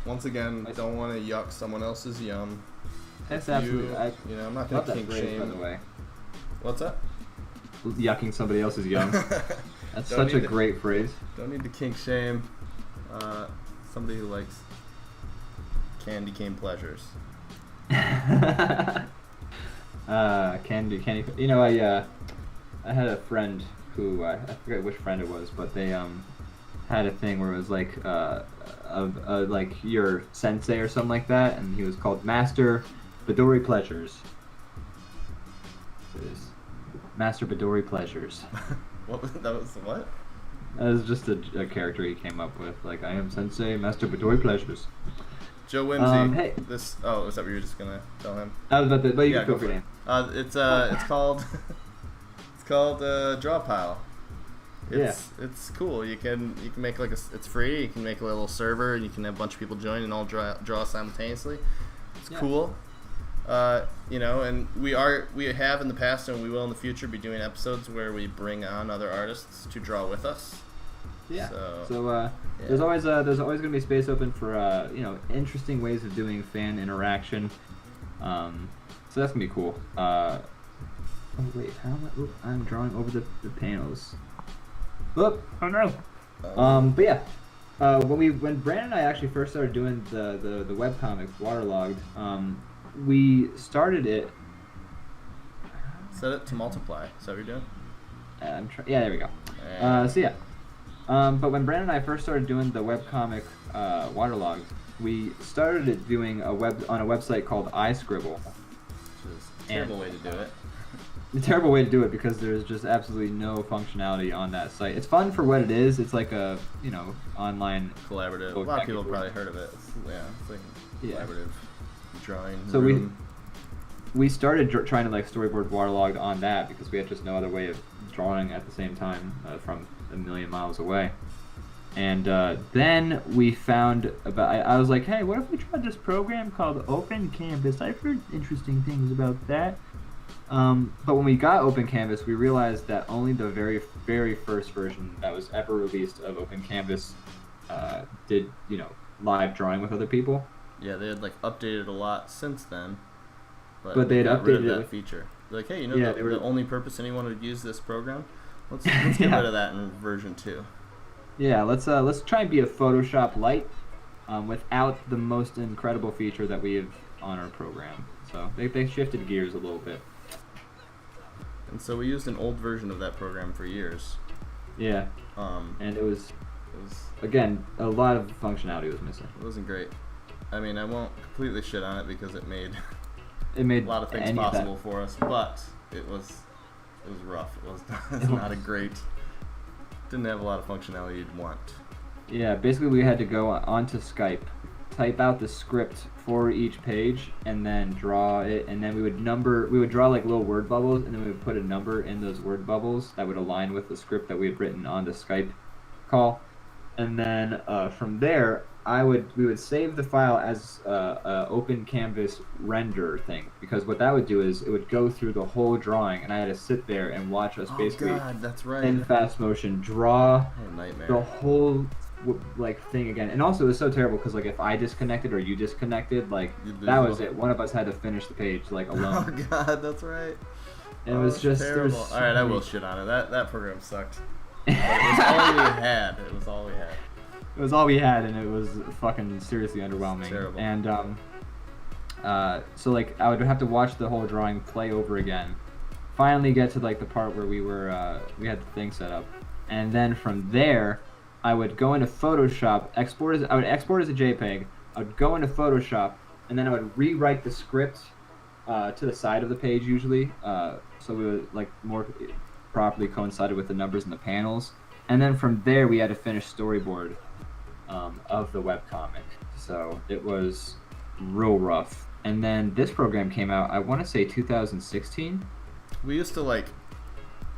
Once again, don't want to yuck someone else's yum. That's absolutely. I'm not gonna kink shame. By the way. What's that? Yucking somebody else's yum. That's such a great phrase. Don't need to kink shame somebody who likes candy cane pleasures. Candy. I had a friend who I forget which friend it was, but they had a thing where it was like like your sensei or something like that, and he was called Master Bedori Pleasures. It is Master Bedori Pleasures. That was what? That was just a character he came up with. Like, I am Sensei Master Bedori Pleasures. Joe Whimsy. Hey. Is that what you were just gonna tell him? I was about to, but you can feel free. It's called Draw Pile. It's cool. You can make it's free. You can make a little server, and you can have a bunch of people join and all draw simultaneously. It's cool. And we have in the past, and we will in the future be doing episodes where we bring on other artists to draw with us. Yeah. So there's always gonna be space open for interesting ways of doing fan interaction. So that's gonna be cool. Oh wait, how am I? Oop, I'm drawing over the panels. Oop. Oh no. But yeah. When Brandon and I actually first started doing the webcomics Waterlogged, we started it. Set it to multiply. Is that what you're doing? Yeah, there we go. But when Brandon and I first started doing the webcomic Waterlogged, we started it doing on a website called iScribble. Which is a terrible way to do it. A terrible way to do it because there's just absolutely no functionality on that site. It's fun for what it is. It's like a online collaborative. A lot of people have probably heard of it. It's like a collaborative drawing. So we started trying to storyboard Waterlogged on that because we had just no other way of drawing at the same time from a million miles away. And then we found I was like, hey, what if we tried this program called Open Canvas? I've heard interesting things about that. But when we got Open Canvas, we realized that only the very, very first version that was ever released of Open Canvas did, live drawing with other people. Yeah, they had updated a lot since then, but they had got rid of updated that feature. They're like, hey, they were the only purpose anyone would use this program? Let's get rid of that in version 2. Yeah, let's try and be a Photoshop light, without the most incredible feature that we have on our program. So they shifted gears a little bit. And so we used an old version of that program for years. Yeah. And it was again, a lot of functionality was missing. It wasn't great. I mean, I won't completely shit on it because it made a lot of things possible for us, but it was rough. It was not a great. Didn't have a lot of functionality you'd want. Yeah, basically we had to go onto Skype, type out the script for each page, and then draw it, and then we would draw little word bubbles, and then we would put a number in those word bubbles that would align with the script that we had written on the Skype call. And then from there, we would save the file as a open canvas render thing, because what that would do is it would go through the whole drawing, and I had to sit there and watch us basically that's right. in fast motion draw nightmare. the whole like thing again. And also it was so terrible because like if I disconnected or you disconnected, like that was it. One of us had to finish the page like alone. Oh god, that's right. And it was just terrible. so All right, I will shit on it. That program sucked. But it was all we had. It was all we had. It was all we had, and it was fucking seriously underwhelming. Terrible. And so like I would have to watch the whole drawing play over again. Finally get to like the part where we had the thing set up, and then from there, I would go into Photoshop, I would export as a JPEG. I would go into Photoshop, and then I would rewrite the script to the side of the page usually, so we would like more properly coincided with the numbers in the panels. And then from there, we had to finish storyboard of the webcomic. So it was real rough. And then this program came out, I want to say 2016. We used to like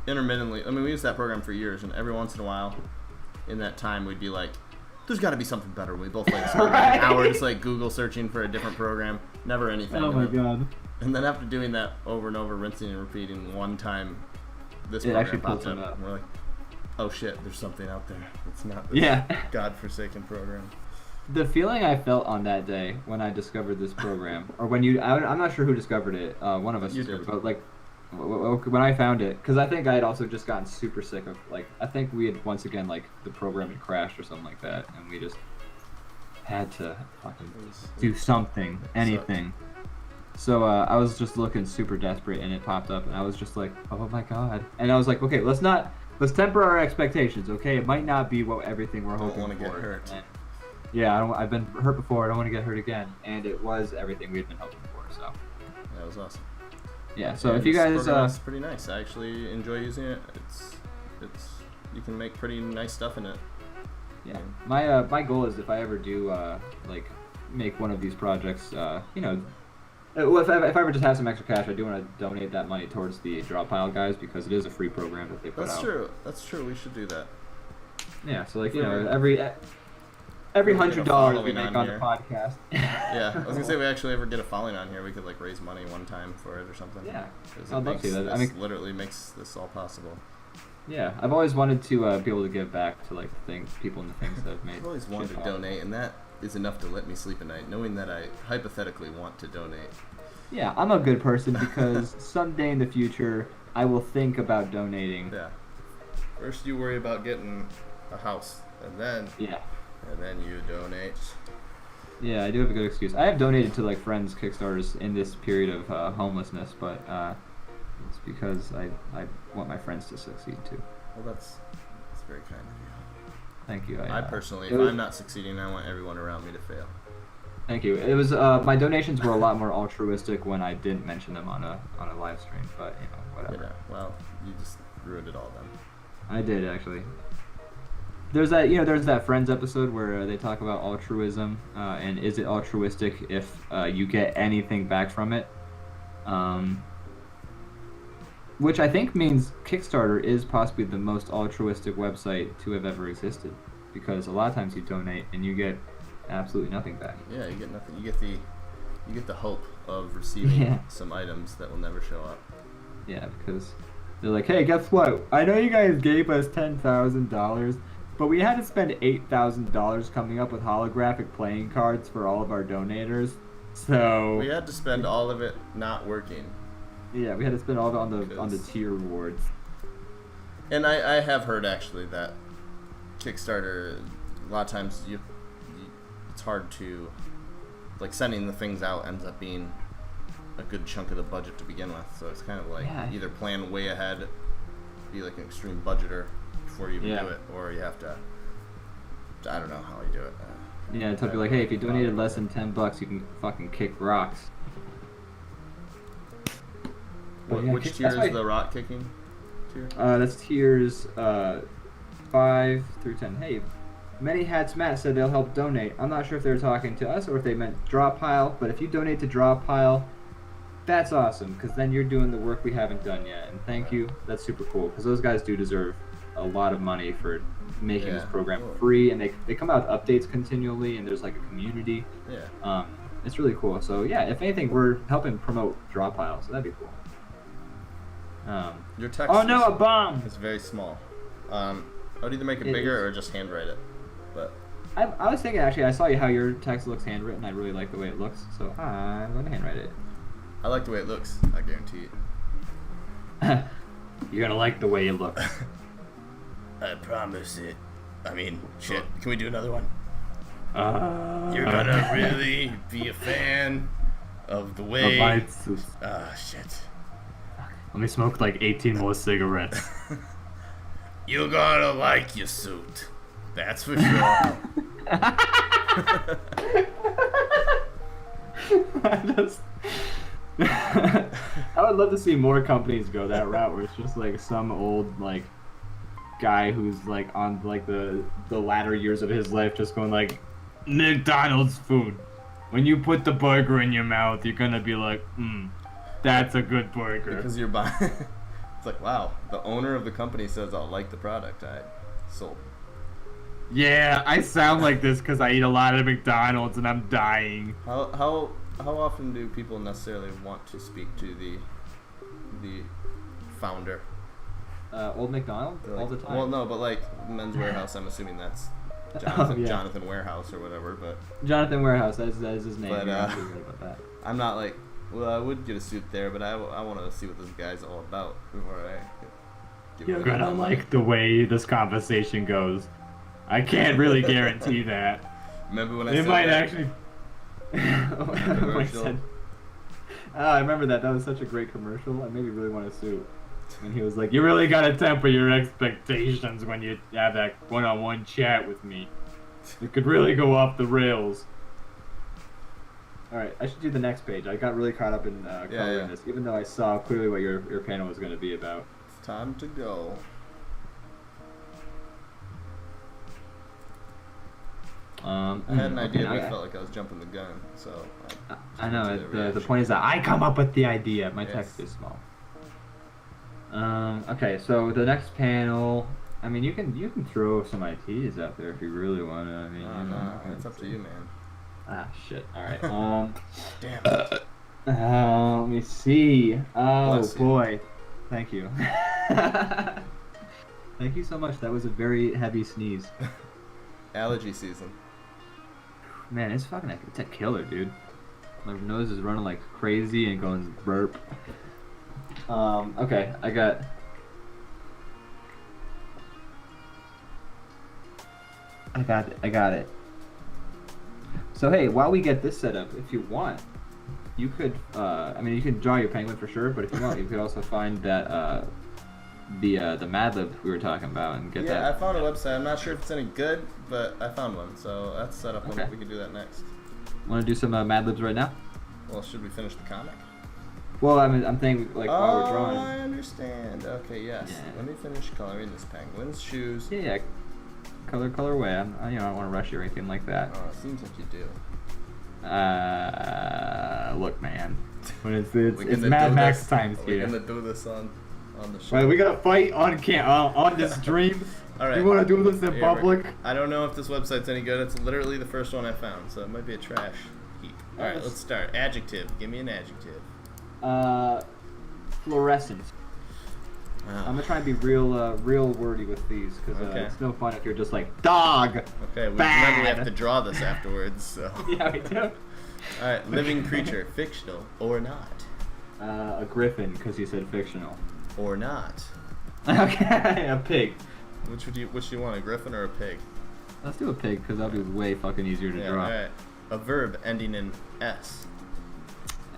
intermittently, I mean, we used that program for years, and every once in a while in that time we'd be like, there's got to be something better. We both like spent an hour just like Google searching for a different program, never anything. Oh my god. And then after doing that over and over, rinsing and repeating, one time this It actually program pulled popped up, and we're like, oh shit, there's something out there. It's not this godforsaken program. The feeling I felt on that day when I discovered this program, or when I'm not sure who discovered it, one of us You discovered, did. but like when I found it, because I think I had also just gotten super sick of like, I think we had once again like the program had crashed or something like that, and we just had to fucking do something, anything. So I was just looking super desperate, and it popped up, and I was just like, oh my god. And I was like, okay, let's temper our expectations, okay? It might not be what everything we're hoping for. I don't want to get hurt. And, yeah, I've been hurt before. I don't want to get hurt again. And it was everything we had been hoping for. So That was awesome. yeah. So if you guys, it's pretty nice. I actually enjoy using it. It's you can make pretty nice stuff in it. yeah, my goal is if I ever do like make one of these projects, you know. Well, if I ever just have some extra cash, I do want to donate that money towards the DrawPile guys, because it is a free program that they put out. That's true. We should do that. Yeah, so like, you know, every $100 we make on the podcast. Yeah, I was gonna say, we actually ever get a following on here, we could like raise money one time for it or something. Yeah, I'd love to. I mean, literally makes this all possible. Yeah, I've always wanted to be able to give back to like people and the things that I've made. I've always wanted to donate, and that is enough to let me sleep at night, knowing that I hypothetically want to donate. Yeah, I'm a good person because someday in the future I will think about donating. Yeah. First you worry about getting a house, and then you donate. Yeah, I do have a good excuse. I have donated to like friends' Kickstarters in this period of homelessness, but it's because I want my friends to succeed too. Well, that's very kind of you. Thank you. I personally, if I'm not succeeding, I want everyone around me to fail. Thank you. It was my donations were a lot more altruistic when I didn't mention them on a live stream, but you know, whatever. Yeah, well, you just ruined it all then. I did actually. There's that Friends episode where they talk about altruism and is it altruistic if you get anything back from it, which I think means Kickstarter is possibly the most altruistic website to have ever existed, because a lot of times you donate and you get absolutely nothing back. Yeah, you get nothing. You get the hope of receiving some items that will never show up. Yeah, because they're like, hey, guess what? I know you guys gave us $10,000, but we had to spend $8,000 coming up with holographic playing cards for all of our donators. So we had to spend all of it not working. Yeah, we had to spend all of it on the tier rewards. And I have heard actually that Kickstarter, a lot of times it's hard to, like, sending the things out ends up being a good chunk of the budget to begin with. So it's kind of like either plan way ahead, be like an extreme budgeter before you even do it, or you have to, I don't know how you do it. Yeah, it's be like, hey, if you donated less than $10, you can fucking kick rocks. Which tier is the rock kicking tier? That's tiers 5 through 10. Hey, Many Hats Matt said they'll help donate. I'm not sure if they were talking to us or if they meant DrawPile, but if you donate to DrawPile, that's awesome, because then you're doing the work we haven't done yet. And thank you. That's super cool, because those guys do deserve a lot of money for making this program free, and they come out with updates continually, and there's like a community. Yeah. It's really cool. So yeah, if anything, we're helping promote DrawPile, so that'd be cool. Your text. Oh no, a bomb! It's very small. I would either make it bigger or just handwrite it. But I was thinking actually, I saw how your text looks handwritten. I really like the way it looks, so I'm going to handwrite it. I like the way it looks. I guarantee it. You're gonna like the way it looks. I promise it. I mean, shit. Can we do another one? You're You're gonna really be a fan of the way. Shit. Let me smoke like 18 more cigarettes. You're gonna like your suit. That's for sure. I would love to see more companies go that route where it's just like some old like guy who's like on like the latter years of his life just going like, McDonald's food. When you put the burger in your mouth, you're gonna be like, that's a good burger. Because you're buying. It's like, wow, the owner of the company says I'll like the product. I sold. Yeah, I sound like this because I eat a lot of McDonald's and I'm dying. How often do people necessarily want to speak to the founder? Old McDonald? Like, all the time? Well, no, but like Men's Warehouse, I'm assuming that's Jonathan Warehouse or whatever. But Jonathan Warehouse, that is his name. But, You're absolutely right about that. I'm not like, well, I would get a suit there, but I want to see what this guy's all about before I give You're away gonna my money. like the way this conversation goes. I can't really guarantee that. Remember when I It said might that? actually. Commercial. I remember that. That was such a great commercial. I made me really want to sue. And he was like, "You really gotta temper your expectations when you have that one-on-one chat with me. It could really go off the rails." All right, I should do the next page. I got really caught up in coloring this, even though I saw clearly what your panel was going to be about. It's time to go. I had an idea, but I felt like I was jumping the gun, so I know. The point is that I come up with the idea. My text is small. Okay, so the next panel. I mean, you can throw some ideas out there if you really want to. I mean, no, it's up to you, man. Ah, shit. All right. Damn. Let me see. Oh Bless you. boy. Thank you. Thank you so much. That was a very heavy sneeze. Allergy season. Man, it's a killer, dude. My nose is running like crazy and going burp. Okay, I got it. So hey, while we get this set up, if you want, you could, I mean, you can draw your penguin for sure, but if you want, you could also find that, the Mad Libs we were talking about and get that. Yeah, I found a website. I'm not sure if it's any good, but I found one, so that's set up. Okay. We can do that next. Want to do some Mad Libs right now? Well, should we finish the comic? Well, I'm thinking like while we're drawing. I understand. Okay, yes. Yeah. Let me finish coloring this penguin's shoes. Yeah. Color away. I don't want to rush you or anything like that. Oh, it seems like you do. Look, man. When it's We're Mad gonna do Max this- times We're here. gonna do this on the show. Right, we gotta fight on on this stream. All right. You want to do this in Here, public? I don't know if this website's any good. It's literally the first one I found, so it might be a trash heap. All right, let's start. Adjective. Give me an adjective. Fluorescent. Wow. I'm gonna try and be real wordy with these because Okay. it's no fun if you're just like dog. Okay, remember we Bad. have to draw this afterwards, so. Yeah, we do. All right, living creature, fictional or not, A griffin because you said fictional. or not. Okay, a pig. Which do you want, a griffin or a pig? Let's do a pig because that'll be way fucking easier to Yeah, draw. all right. A verb ending in s.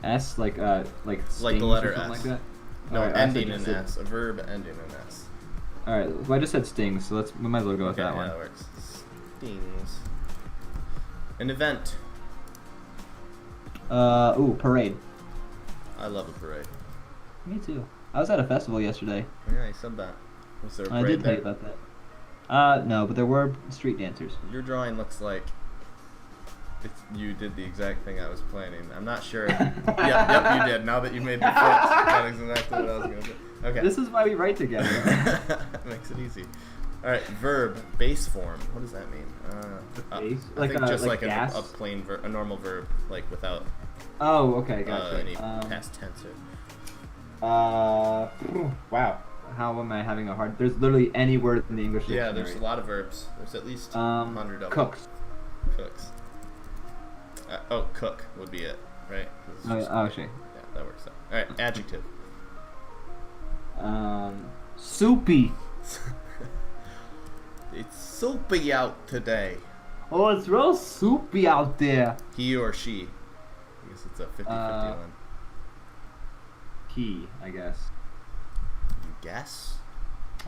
S like stings the letter or something S. like that. No, Alright, ending I in said- s. A verb ending in s. All right, well, I just said stings, so we might as well go with Okay, that yeah, one. that works. Stings. An event. Parade. I love a parade. Me too. I was at a festival yesterday. Yeah, you said that. Was there a I parade did tell there? you about that. No, but there were street dancers. Your drawing looks like you did the exact thing I was planning. I'm not sure. Yep, you did. Now that you made the foot, that is exactly what I was going to do. Okay. This is why we write together. Makes it easy. right, verb, base form. What does that mean? Base? I think just like gas? a plain a normal verb, like without Oh, okay, gotcha. any past tense. Wow. How am I having a hard... There's literally any word in the English dictionary. Yeah, there's a lot of verbs. There's at least 100 of cooks. them. Cooks. Cook would be it, right? Okay. Yeah, that works out. All right, adjective. Soupy. It's soupy out today. Oh, it's real soupy out there. He or she. I guess it's a 50-50 one. He, I guess. You guess?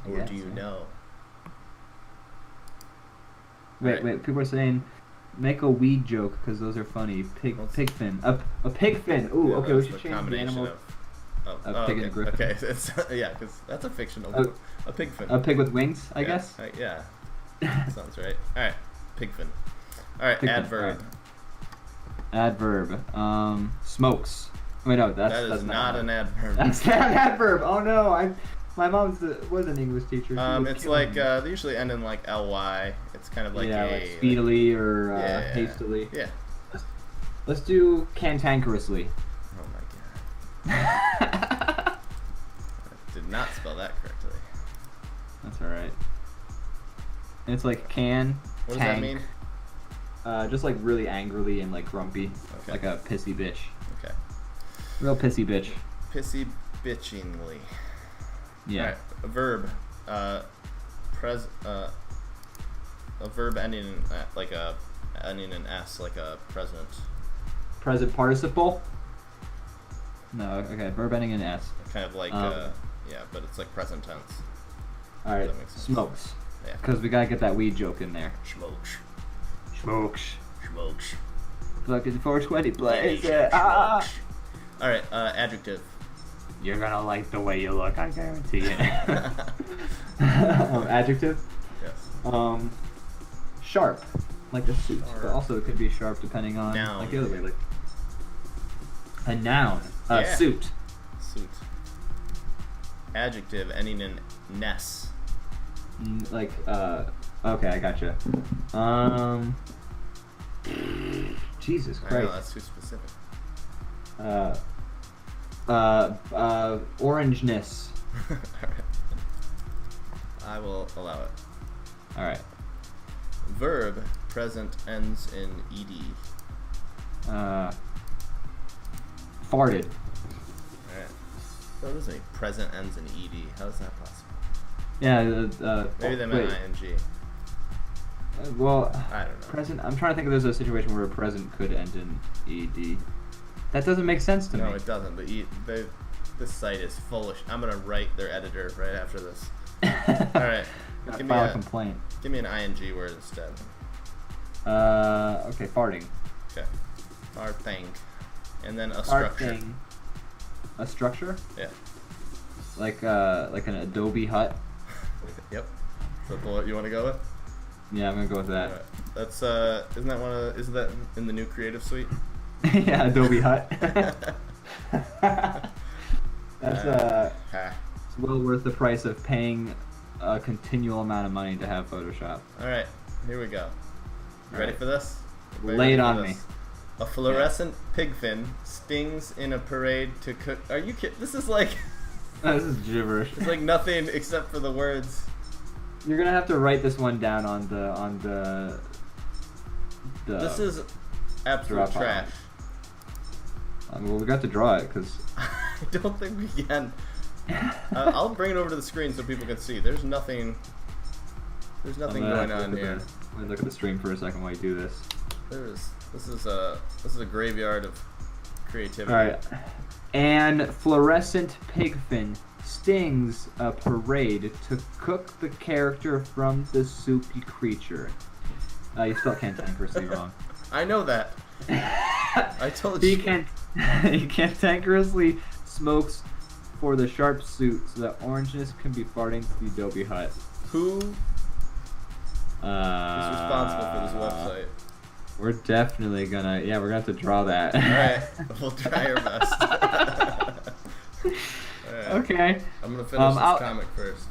Or do you know? Wait, people are saying make a weed joke because those are funny. Pig fin. A pig fin. Ooh, okay, we should change the animal. Pig and griffin. Okay, yeah, because that's a fictional. A pig fin. A pig with wings, I guess. Yeah, sounds right. All right, pig fin. All right, adverb. Adverb. Smokes. Wait, no, that's not an adverb. That's not an adverb. Oh no, my mom was an English teacher. It's like they usually end in like ly. It's kind of like like speedily or hastily. Yeah. Let's do cantankerously. Oh my god. I did not spell that correctly. That's all right. And it's like can. What tank, does that mean? Just like really angrily and like grumpy, like a pissy bitch. Okay. Real pissy bitch. Pissy bitchingly. Yeah. All right. A verb. A verb ending in ending in s, like a present. Present participle. No. Okay. Verb ending in s. Kind of like but it's like present tense. All right. Smokes. Yeah. Because we gotta get that weed joke in there. Smokes. Fucking 420 plays. All right. Adjective. You're gonna like the way you look, I guarantee it. Adjective? Yes. Sharp. Like a suit. Sharp. But also it could be sharp depending on noun. Like the other way. Like a noun. Suit. Suit. Adjective ending in ness. Okay, I gotcha. Jesus Christ. I know, that's too specific. Orangeness. Alright. I will allow it. Alright. Verb, present ends in ed. Farted. Alright. What does it mean? Present ends in ed. How is that possible? Yeah, maybe they meant ing. Well, I don't know. Present. I'm trying to think if there's a situation where a present could end in ed. That doesn't make sense to me. No, it doesn't. But this site is full of. I'm gonna write their editor right after this. All right. File a complaint. Give me an ing word instead. Okay, farting. Okay. Farting. And then a structure. A structure? Yeah. Like an Adobe hut. Yep. Is that what you want to go with? Yeah, I'm gonna go with that. Right. That's isn't that in the new Creative Suite? Yeah, Adobe Hut. That's it's well worth the price of paying a continual amount of money to have Photoshop. All right, here we go. You ready for this? Lay it on me. A fluorescent pigfin stings in a parade to cook. Are you kidding? This is like. This is gibberish. It's like nothing except for the words. You're gonna have to write this one down on the This is absolute trash. Well, we got to draw it because I don't think we can. I'll bring it over to the screen so people can see. There's nothing. There's nothing going on here. Let me look at the stream for a second while you do this. This is a graveyard of creativity. All right. And fluorescent pigfin stings a parade to cook the character from the soupy creature. You spelled cantankerously wrong. I know that. I told you. He cantankerously smokes for the sharp suit so that orangeness can be farting to the Adobe Hut. Who is responsible for this website? We're definitely gonna, we're gonna have to draw that. Alright, we'll try our best. Right. Okay. I'm gonna finish this comic first.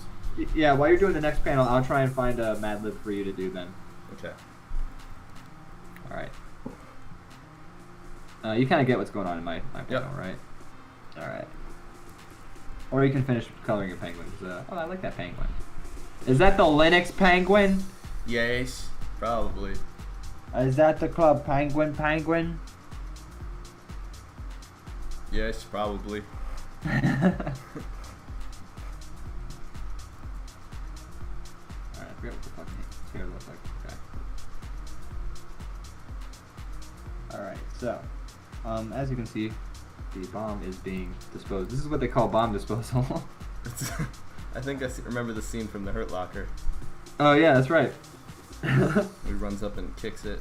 Yeah, while you're doing the next panel, I'll try and find a Mad Lib for you to do then. Okay. All right. You kind of get what's going on in my panel, Yep. right? All right. Or you can finish coloring your penguins. Oh, I like that penguin. Is that the Linux penguin? Yes, probably. Is that the Club Penguin? Yes, probably. Alright, I forget what the fucking chair looks like. Okay. Alright, so, as you can see, the bomb is being disposed. This is what they call bomb disposal. I think I remember the scene from The Hurt Locker. Oh yeah, that's right. He runs up and kicks it.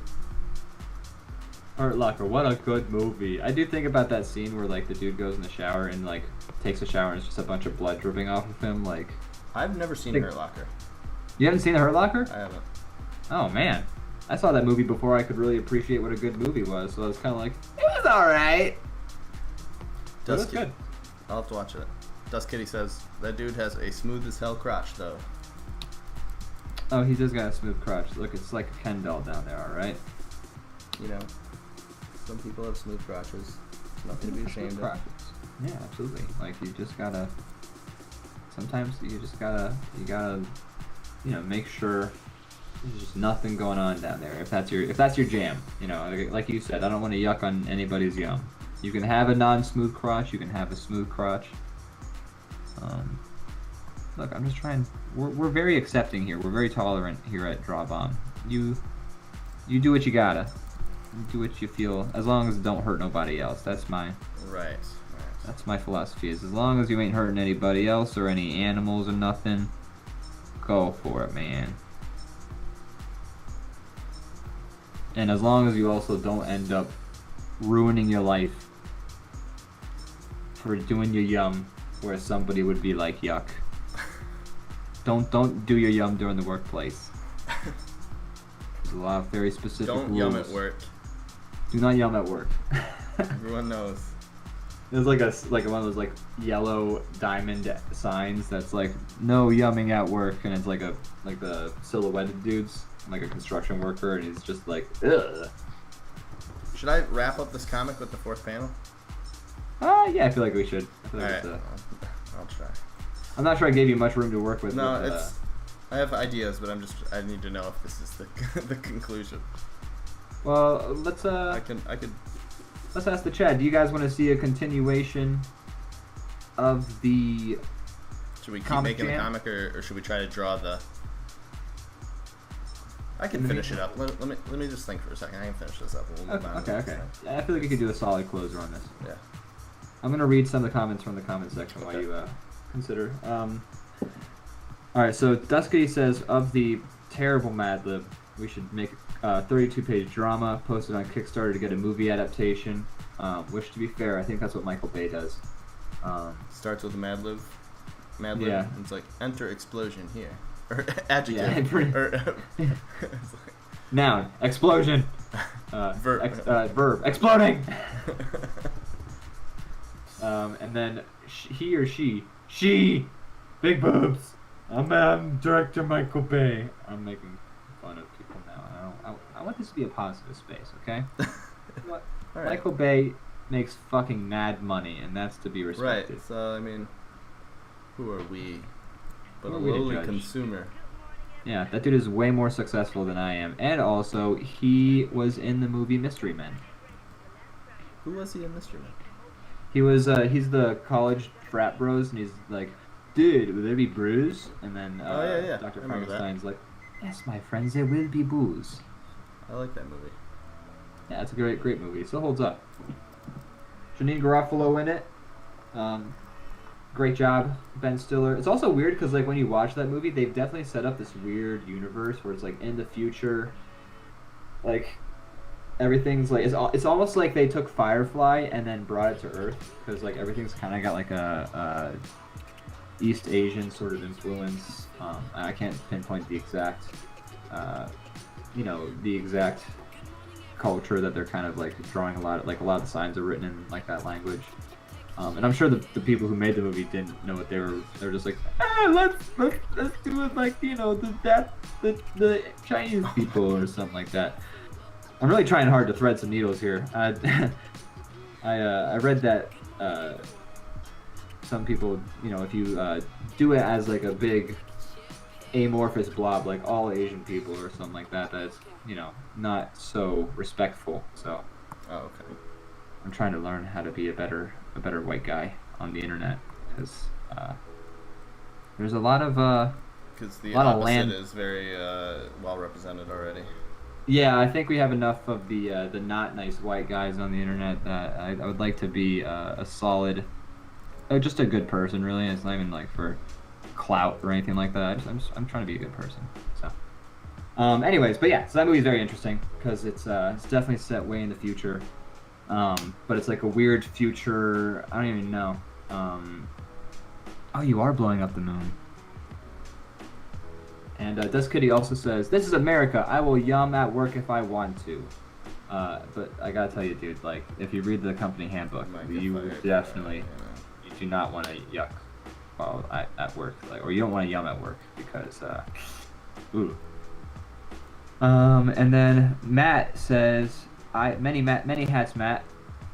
Hurt Locker, what a good movie. I do think about that scene where like the dude goes in the shower and like takes a shower and it's just a bunch of blood dripping off of him. Like, I've never seen Hurt Locker. You haven't seen The Hurt Locker? I haven't. Oh man, I saw that movie before I could really appreciate what a good movie was. So I was kind of like, it was all right. It was good. I'll have to watch it. Dust Kitty says that dude has a smooth as hell crotch though. Oh, he does got a smooth crotch. Look, it's like a Ken doll down there. All right. You know, some people have smooth crotches. Nothing to be ashamed of. Yeah, absolutely. Like you just gotta. Sometimes you just gotta. You know, make sure there's just nothing going on down there. If that's your jam, you know, like you said, I don't want to yuck on anybody's yum. You can have a non-smooth crotch. You can have a smooth crotch. Look, I'm just trying. We're very accepting here. We're very tolerant here at DrawBomb. You do what you gotta. You do what you feel, as long as it don't hurt nobody else. That's my. Right. That's my philosophy. Is as long as you ain't hurting anybody else or any animals or nothing, go for it, man. And as long as you also don't end up ruining your life for doing your yum where somebody would be like, yuck. Don't do your yum during the workplace. There's a lot of very specific rules. Don't yum at work. Do not yum at work. Everyone knows. There's like one of those like yellow diamond signs that's like no yumming at work, and it's like the silhouetted dudes, like a construction worker, and he's just like ugh. Should I wrap up this comic with the fourth panel? Yeah, I feel like we should. I feel like Alright, I'll try. I'm not sure I gave you much room to work with. No, I have ideas, but I need to know if this is the conclusion. Well, let's let's ask the chat. Do you guys want to see a continuation of the? Should we keep making the comic, or should we try to draw the? I can finish it up. Let me just think for a second. I can finish this up. We'll move on to the next thing. I feel like we could do a solid closer on this. Yeah. I'm gonna read some of the comments from the comment section while you consider. All right. So Dusky says, of the terrible Mad Lib, we should make a 32-page drama posted on Kickstarter to get a movie adaptation. Which, to be fair, I think that's what Michael Bay does. Starts with a Mad Lib. Yeah. And it's like enter explosion here, or adjective. Yeah, noun, explosion. Verb, exploding. And then he or she, big boobs. I'm director Michael Bay. I'm making fun of people now. I want this to be a positive space, okay? Right. Michael Bay makes fucking mad money, and that's to be respected. Right. So I mean, who are we? But Who a are we to lowly judge? Consumer. Yeah, that dude is way more successful than I am, and also he was in the movie Mystery Men. Who was he in Mystery Man? He was he's the college frat bros, and he's like, dude, will there be booze? And then yeah. Dr. I remember Frankenstein's like, yes, my friends, there will be booze. I like that movie. Yeah, it's a great movie. It still holds up. Janine Garofalo in it. Great job, Ben Stiller. It's also weird because like when you watch that movie, they've definitely set up this weird universe where it's like in the future, like everything's like it's almost like they took Firefly and then brought it to Earth because like everything's kind of got like a East Asian sort of influence. I can't pinpoint the exact, the exact culture that they're kind of like drawing a lot of the signs are written in like that language. And I'm sure the people who made the movie didn't know what they were just like, let's do it like, you know, the Chinese people or something like that. I'm really trying hard to thread some needles here. I read that some people, you know, if you do it as like a big amorphous blob, like all Asian people or something like that, that's, you know, not so respectful. So Oh, okay. I'm trying to learn how to be a better white guy on the internet, because there's a lot of Because the lot of opposite land. is very well represented already. Yeah, I think we have enough of the not nice white guys on the internet that I would like to be a solid, just a good person. Really, it's not even like for clout or anything like that. I'm trying to be a good person. So, anyways, but yeah, so that movie's very interesting because it's definitely set way in the future, but it's like a weird future. I don't even know. Oh, you are blowing up the moon. And Dust Kitty also says, "This is America. I will yum at work if I want to." But I gotta tell you, dude, like if you read the company handbook, you definitely you do not want to yuck while at work, like, or you don't want to yum at work because, ooh. And then Matt says, many hats. Matt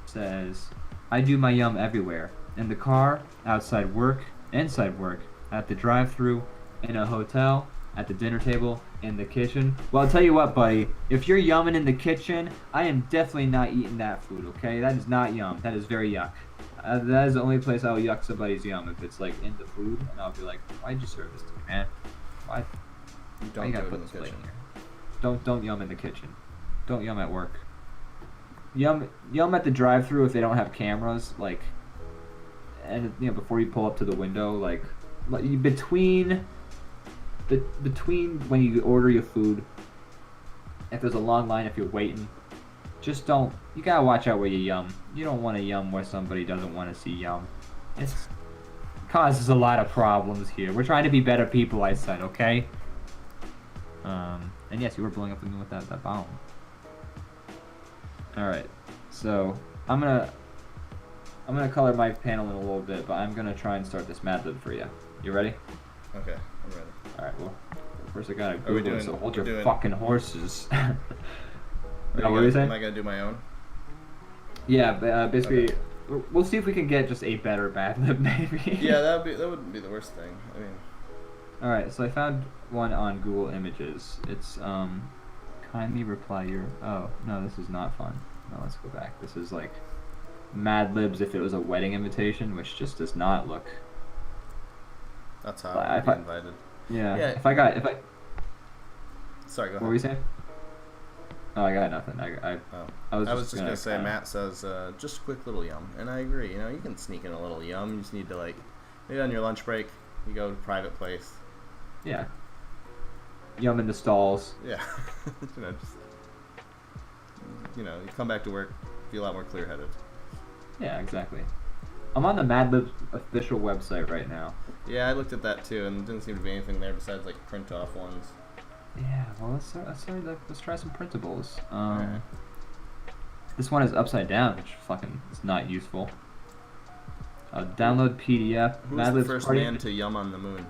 says, "I do my yum everywhere, in the car, outside work, inside work, at the drive-thru, in a hotel." At the dinner table, in the kitchen. Well, I'll tell you what, buddy. If you're yumming in the kitchen, I am definitely not eating that food, okay? That is not yum. That is very yuck. That is the only place I'll yuck somebody's yum, if it's like in the food, and I'll be like, why'd you serve this to me, man? Why Don't you gotta do it put in this the plate in kitchen. here? Don't yum in the kitchen. Don't yum at work. Yum at the drive-thru if they don't have cameras, like, and you know, before you pull up to the window, like between when you order your food, if there's a long line, if you're waiting, just don't. You gotta watch out where you yum. You don't want to yum where somebody doesn't want to see yum. It causes a lot of problems here. We're trying to be better people, I said, okay? And yes, you were blowing up the moon with that bomb. All right, so I'm gonna color my panel in a little bit, but I'm gonna try and start this Mad Lib for you. You ready? Okay, I'm ready. Alright, well, first I gotta we Google it, doing- so hold we're your doing- fucking horses. Are No, what were you saying? Am I gonna do my own? Yeah, basically, we'll see if we can get just a better Mad Lib, maybe. Yeah, that wouldn't be the worst thing. I mean, Alright, so I found one on Google Images. It's, kindly reply your... Oh, no, this is not fun. No, let's go back. This is like Mad Libs if it was a wedding invitation, which just does not look... that's how But I if would I- be invited. Yeah, Yeah. if I... Sorry, go What ahead. were you saying? Oh, I got nothing. Oh. I was I just gonna say, kinda- Matt says, just a quick little yum, and I agree. You know, you can sneak in a little yum. You just need to like, maybe on your lunch break, you go to a private place. Yeah. Yum in the stalls. Yeah, you know, you come back to work, be a lot more clear-headed. Yeah, exactly. I'm on the Mad Libs official website right now. Yeah, I looked at that too, and there didn't seem to be anything there besides like print-off ones. Yeah, well, let's try some printables. Alright. This one is upside down, which fucking is not useful. Download PDF. Who's Mad the Libs first party- man to yum on the moon?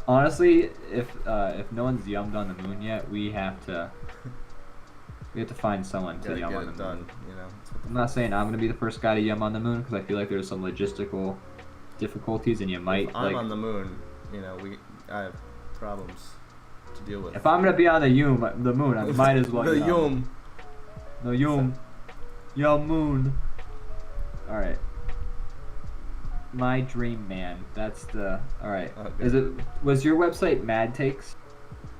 Honestly, if no one's yummed on the moon yet, we have to find someone to Gotta yum get on the it moon. done. You know. That's what the I'm not saying I'm gonna be the first guy to yum on the moon because I feel like there's some logistical difficulties, and you might If I'm like. on the moon, you know, I have problems to deal with. If I'm gonna be on the moon, I might as well. the yum. yum. No yum. Yum moon. All right. My Dream Man. That's the. All right. Okay. Was your website Mad Takes?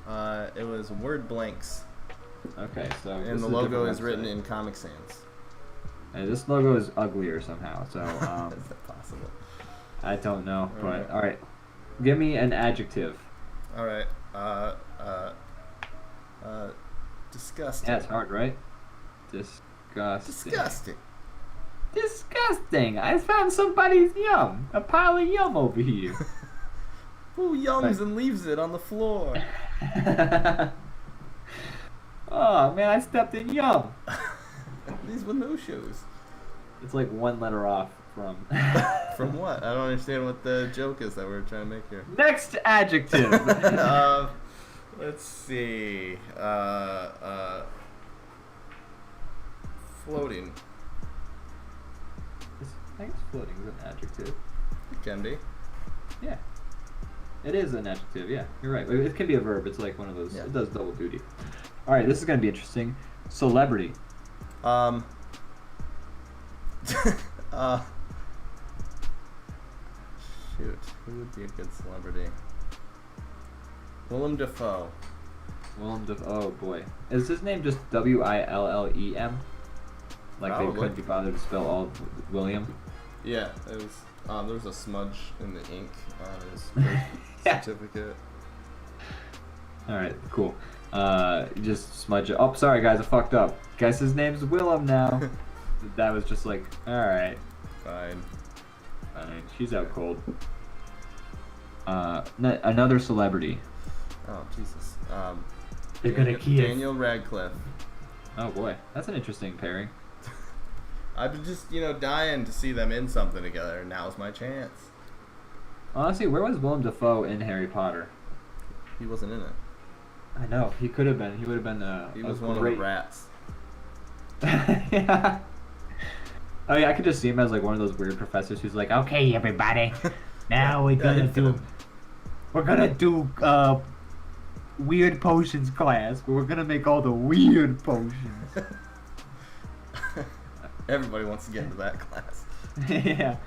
It was word blanks, Okay, so. and the logo is written in Comic Sans. This logo is uglier somehow, so Is that possible? I don't know, but Alright. all right. Give me an adjective. All right. Disgusting. Yeah, it's hard, right? Disgusting. Disgusting. Disgusting! I found somebody's yum. A pile of yum over here. Who yums Right. and leaves it on the floor? Oh man, I stepped in yum. These were no shoes. It's like one letter off from. From what? I don't understand what the joke is that we're trying to make here. Next adjective. Let's see. Floating. I guess floating is an adjective. It can be. Yeah. It is an adjective, yeah. You're right. It can be a verb. It's like one of those. Yeah. It does double duty. All right, this is going to be interesting. Celebrity. Shoot. Who would be a good celebrity? Willem Dafoe. Willem Dafoe. Oh, boy. Is his name just Willem? Like Probably. they couldn't be bothered to spell all William? Yeah, it was. There was a smudge in the ink on his birth certificate. All right, cool. Just smudge it. Oh, sorry guys, I fucked up. Guess his name's Willem now. That was just like, all right. Fine. She's out cold. Another celebrity. Oh Jesus. They're gonna kiss. Daniel Radcliffe. Oh boy, that's an interesting pairing. I've been just dying to see them in something together. Now's my chance. Honestly, where was Willem Dafoe in Harry Potter? He wasn't in it. I know he could have been. He would have been. He was one of the rats. Yeah. Oh yeah, I could just see him as like one of those weird professors who's like, okay, everybody, now we're gonna do weird potions class, but we're gonna make all the weird potions. Everybody wants to get into that class. Yeah.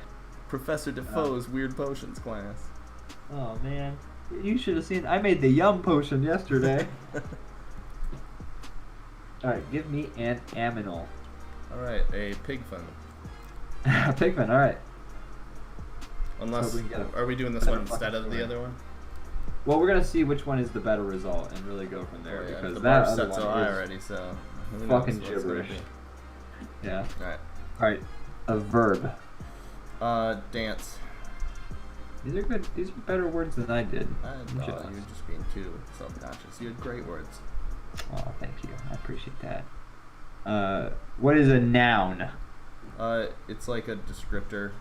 Professor Defoe's Weird Potions class. Oh man, you should have seen. I made the yum potion yesterday. All right, give me an aminal. All right, a pigfin. Pigman. All right. Unless, are we doing this one instead of the other one? Well, we're gonna see which one is the better result and really go from there, Yeah, because the that bar's other set so one high is already, so who knows fucking what it's gonna gibberish. be. Yeah. All right. All right. A verb. Dance. These are good. These are better words than I did. You were just being too self-conscious. You had great words. Oh, thank you. I appreciate that. What is a noun? It's like a descriptor.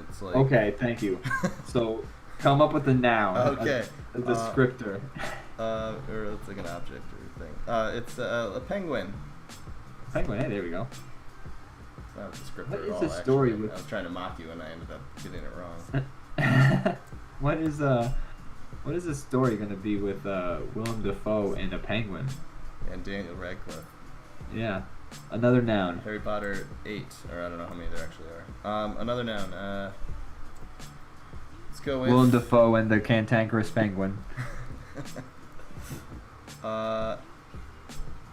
It's like. Okay, thank you. So, come up with a noun. Okay. A descriptor. Or it's like an object or thing. It's a penguin. Penguin. Hey, there we go. It's not a descriptor What at is all, the story actually. with? I was trying to mock you and I ended up getting it wrong. What is the story gonna be with Willem Dafoe and a penguin? And Daniel Radcliffe. Yeah. Another noun. Harry Potter 8, or I don't know how many there actually are. Another noun. Let's go with Willem Dafoe and the cantankerous penguin.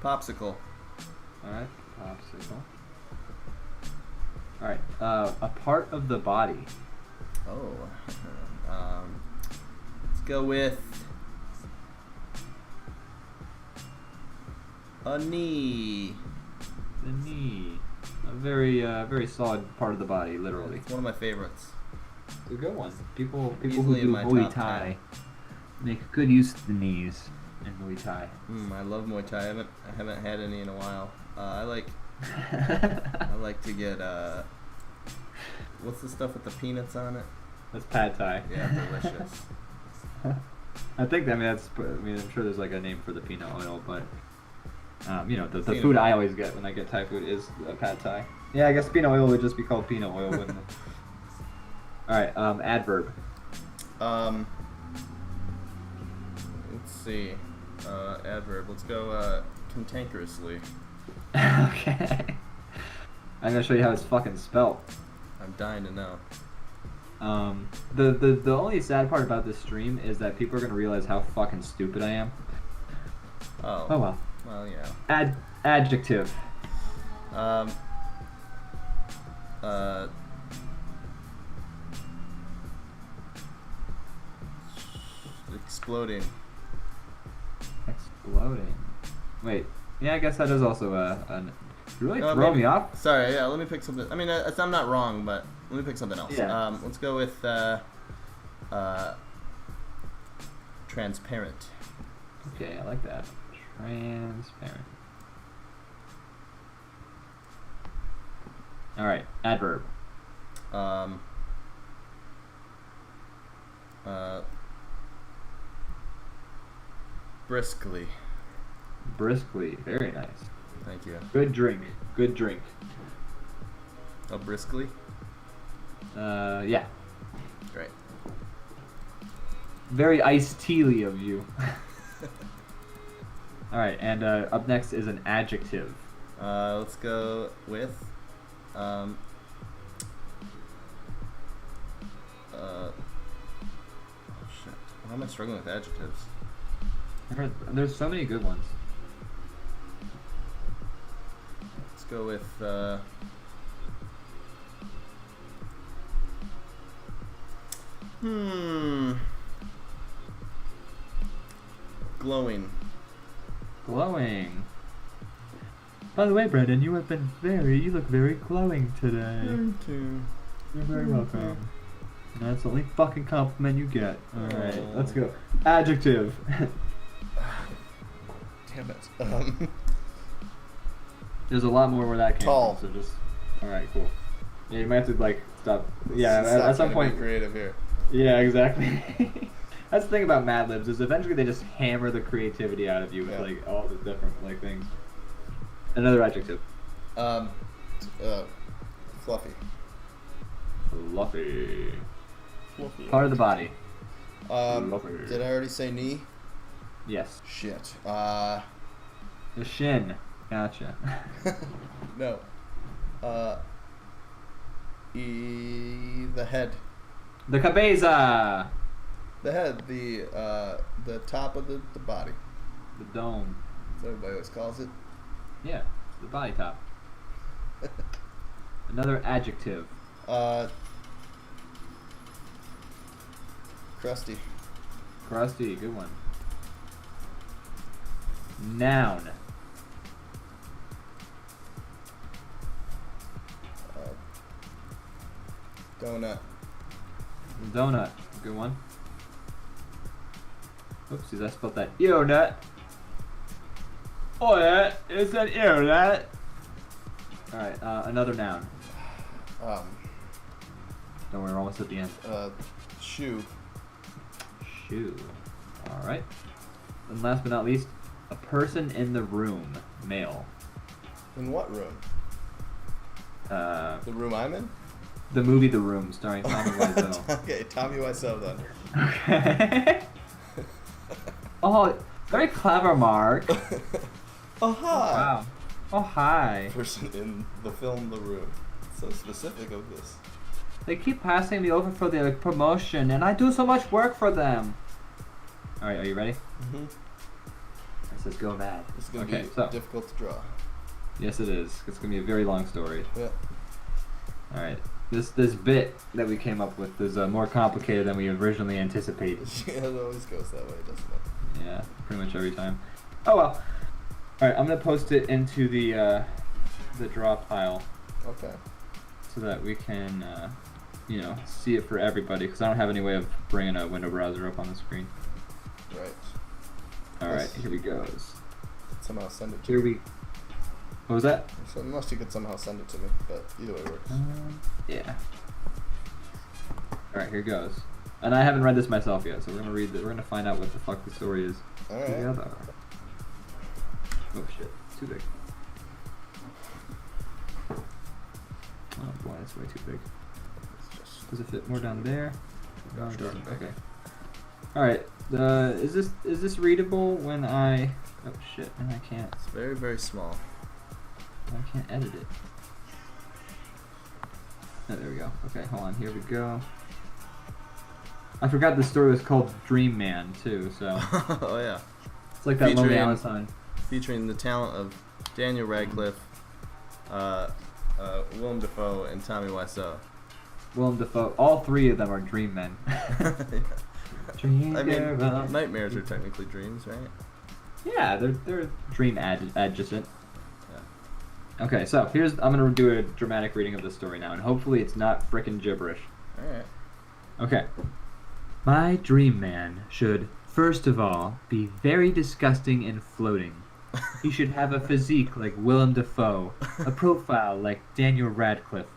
Popsicle. Alright, popsicle. Alright, a part of the body. Oh. Let's go with a knee. The knee. A very solid part of the body, literally. It's one of my favorites. It's a good one. People who Easily in do my Muay top Thai make good use of the knees in Muay Thai. I love Muay Thai. I haven't had any in a while. I like to get what's the stuff with the peanuts on it? That's pad Thai. Yeah, delicious. I'm sure there's like a name for the peanut oil, but the Peanut food oil. I always get when I get Thai food is pad Thai. Yeah, I guess peanut oil would just be called peanut oil, wouldn't it? All right, adverb. Let's see. Adverb. Let's go cantankerously. Okay. I'm gonna show you how it's fucking spelt. I'm dying to know. The only sad part about this stream is that people are gonna realize how fucking stupid I am. Oh. Oh well. Well, yeah. Adjective. Exploding. Exploding. Wait. Yeah, I guess that is also you really throw maybe- me off. Sorry, yeah, let me pick something. I mean, I'm not wrong, but let me pick something else. Yeah. Let's go with transparent. Okay, I like that. Transparent. All right, adverb. Um. Briskly. Briskly. Very nice. Thank you. Good drink. Good drink. Oh, briskly? Yeah. Great. Very iced tea-ly of you. All right, and up next is an adjective. Let's go with oh shit. Why am I struggling with adjectives? There's so many good ones. Let's go with glowing. Glowing. By the way, Brendan, you look very glowing today. Thank you. You're very welcome. That's the only fucking compliment you get. Alright, let's go. Adjective. Damn it. There's a lot more where that came Tall. from, so just... Alright, cool. Yeah, you might have to, like, stop. Yeah, Stop at some trying to point... be creative here. Yeah, exactly. That's the thing about Mad Libs, is eventually they just hammer the creativity out of you with, like, all the different, like, things. Another adjective. Fluffy. Fluffy. Fluffy. Part of the body. Did I already say knee? Yes. Shit. The shin. Gotcha. No. The head. The cabeza. The head. The top of the body. The dome. That's what everybody always calls it. Yeah, the body top. Another adjective. Crusty. Crusty, good one. Noun. Donut. Donut, good one. Oopsies, I spelled that. Donut. Oh yeah, it's an donut. Alright, another noun. Don't worry, we're almost at the end. Shoe. Shoe. Alright. And last but not least, a person in the room. Male. In what room? The room I'm in? The movie The Room, starring Tommy Wiseau. Okay, Tommy Wiseau then. Okay. Oh, very clever, Mark. Oh, hi. Oh, wow. Oh, hi. Person in the film The Room. So specific of this. They keep passing me over for the promotion, and I do so much work for them. Alright, are you ready? Mm-hmm. This is Go Mad. It's going to be difficult to draw. Yes, it is. It's going to be a very long story. Yeah. Alright. This bit that we came up with is more complicated than we originally anticipated. Yeah, it always goes that way, doesn't it? Yeah, pretty much every time. Oh well. Alright, I'm going to post it into the draw pile. Okay. So that we can, you know, see it for everybody, because I don't have any way of bringing a window browser up on the screen. Right. Alright, here we go. Somehow send it to Here me. we... What was that? So unless you could somehow send it to me, but either way works. Yeah. Alright, here goes. And I haven't read this myself yet, so we're gonna read it. We're gonna find out what the fuck the story is. Alright. Together. Oh shit, it's too big. Oh boy, that's way too big. Does it fit more down there? No, it doesn't. Okay. Alright, is this readable when I... Oh shit, and I can't... It's very, very small. I can't edit it. Oh, there we go. Okay, hold on. Here we go. I forgot the story was called Dream Man, too, so... Oh, yeah. It's like that Lonely Island song. Featuring the talent of Daniel Radcliffe, Willem Dafoe, and Tommy Wiseau. Willem Dafoe. All three of them are dream men. Yeah. Dream I mean, girl. nightmares are technically dreams, right? Yeah, they're dream adjacent. Yeah. Okay, so I'm gonna do a dramatic reading of the story now, and hopefully it's not frickin' gibberish. Alright. Okay. My dream man should, first of all, be very disgusting and floating. He should have a physique like Willem Dafoe, a profile like Daniel Radcliffe,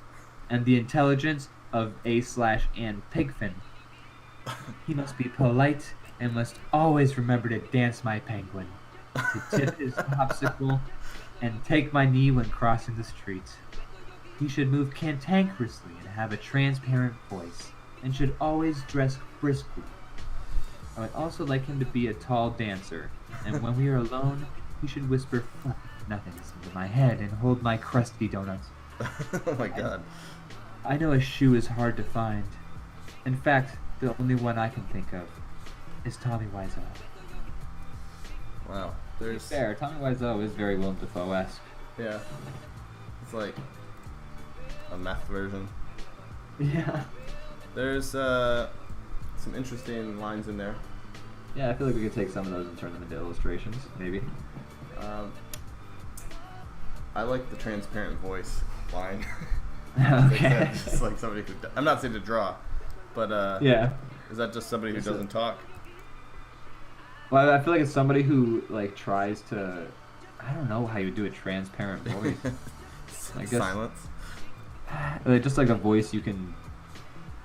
and the intelligence of A/Ann Pigfin. He must be polite and must always remember to dance my penguin, to tip his popsicle, and take my knee when crossing the street. He should move cantankerously and have a transparent voice, and should always dress briskly. I would also like him to be a tall dancer, and when we are alone, he should whisper "fuck nothings" into my head and hold my crusty donuts. Oh my god. I know a shoe is hard to find. In fact, the only one I can think of is Tommy Wiseau. Wow. To be fair, Tommy Wiseau is very Willem Dafoe-esque. Yeah. It's like a meth version. Yeah. There's some interesting lines in there. Yeah, I feel like we could take some of those and turn them into illustrations, maybe. I like the transparent voice line. Okay. Just like somebody who. I'm not saying to draw, but Yeah. is that just somebody who doesn't talk? Well, I feel like it's somebody who like tries to. I don't know how you do a transparent voice. I guess, Silence. like, just like a voice you can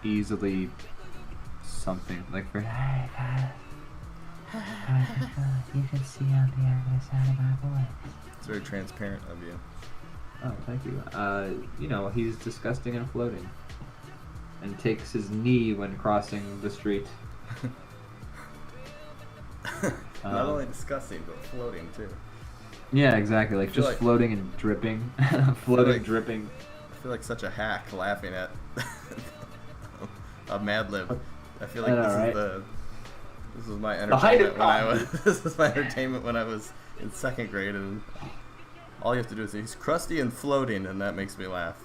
easily something like for. Hey guys, you can see on the other side of my voice. It's very transparent of you. Oh, thank you. You know, he's disgusting and floating, and takes his knee when crossing the street. Not only disgusting, but floating too. Yeah, exactly. Like just like- floating and dripping, floating, dripping. I feel like such a hack laughing at a Mad Lib. I feel like I know, right? This was my height entertainment of when I comedy. was this was my entertainment when I was in 2nd grade, and all you have to do is say he's crusty and floating, and that makes me laugh.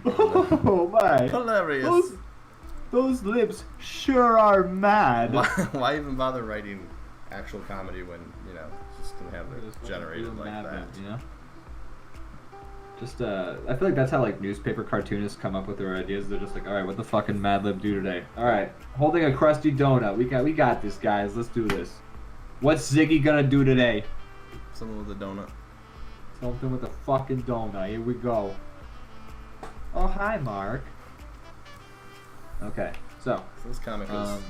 Oh my! Hilarious. Those lips sure are mad. Why even bother writing actual comedy when just gonna have it generated like that? You know? Just I feel like that's how like newspaper cartoonists come up with their ideas. They're just like, all right, what the fucking Mad Lib do today? All right, holding a crusty donut. We got this, guys. Let's do this. What's Ziggy gonna do today? Someone with a donut. Something with a fucking donut. Here we go. Oh, hi, Mark. Okay, so. So this comic is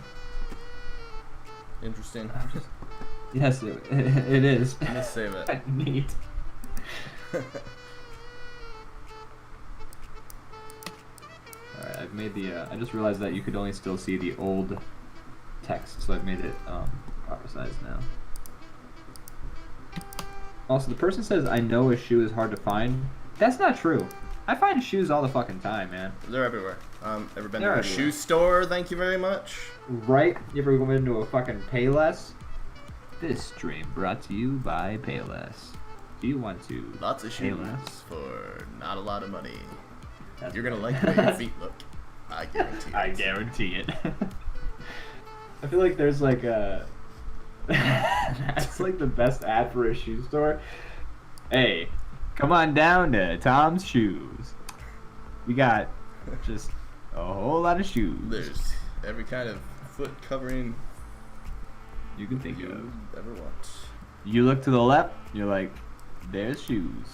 interesting. Yes, it is. Let me save it. Neat. Alright, I've made the, I just realized that you could only still see the old text, so I've made it, proper size now. Also, the person says, I know a shoe is hard to find. That's not true. I find shoes all the fucking time, man. They're everywhere. Ever been They're to a everywhere. shoe store? Thank you very much. Right? You ever go into a fucking Payless? This stream brought to you by Payless. Do you want to? Lots of shoes Payless? for not a lot of money. That's You're gonna right. like the way your feet look. I guarantee it. I guarantee it. I feel like there's like a. That's like the best ad for a shoe store. Hey, come on down to Tom's Shoes. We got just a whole lot of shoes. There's every kind of foot covering you can think you of. ever want. You look to the left, you're like, there's shoes.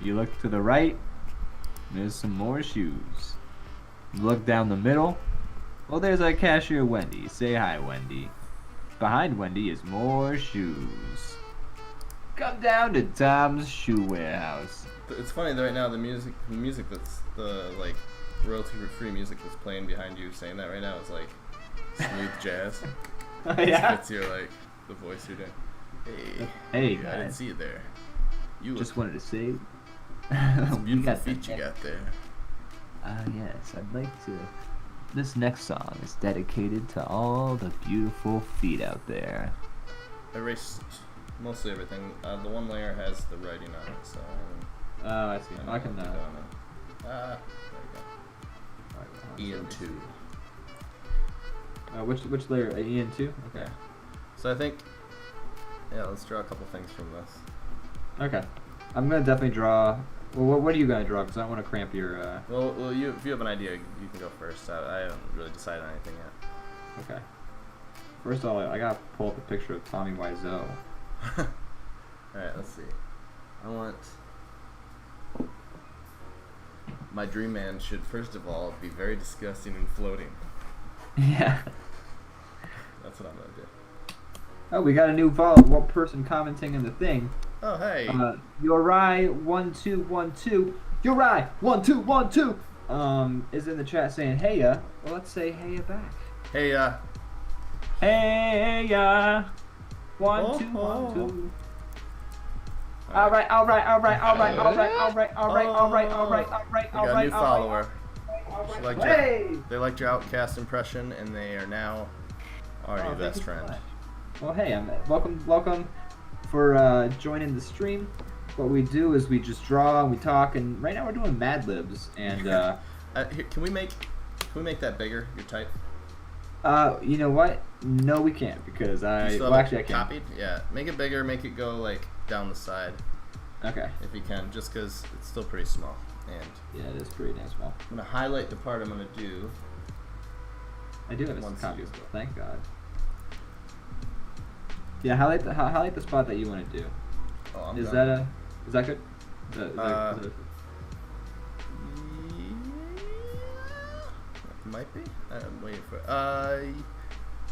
You look to the right, there's some more shoes. You look down the middle, well, there's our cashier Wendy. Say hi, Wendy. Behind Wendy is more shoes. Come down to Tom's Shoe Warehouse. But it's funny that right now the music that's the like royalty-free music that's playing behind you saying that right now is like smooth jazz. Yeah. It's your like the voice you're doing. Hey, I didn't guys. see you there. You Just look wanted to say, some we beautiful got feet the you got there. yes, I'd like to. This next song is dedicated to all the beautiful feet out there. I erased mostly everything. The one layer has the writing on it, so. Oh, I see. I can. there you go. Ian 2. Which layer? Ian 2? Okay. Yeah. So I think, let's draw a couple things from this. Okay. I'm gonna definitely draw. Well, what are you gonna draw? Because I don't want to cramp your. Well, if you have an idea, you can go first. I haven't really decided on anything yet. Okay. First of all, I gotta pull up a picture of Tommy Wiseau. Alright, let's see. I want... My dream man should, first of all, be very disgusting and floating. Yeah. That's what I'm gonna do. Oh, we got a new person commenting in the thing. Oh, hey. Yorai1212. Yorai1212. Is in the chat saying hey ya. Well, let's say hey ya back. Hey, Hey ya. 1212. All right. We got a new follower. They liked your Outcast impression, and they are now our new best friend. Well, hey, welcome for joining the stream. What we do is we just draw and we talk, and right now we're doing Mad Libs. And here, can we make that bigger? Your type? You know what? No, we can't because I can't. Copied? Yeah, make it bigger. Make it go like down the side. Okay. If you can, just because it's still pretty small. And yeah, it is pretty damn small. I'm gonna highlight the part I'm gonna do. I do have a copy still. Thank God. Yeah, highlight the spot that you want to do. Oh, I'm is done. Is that good? Might be. I'm waiting for.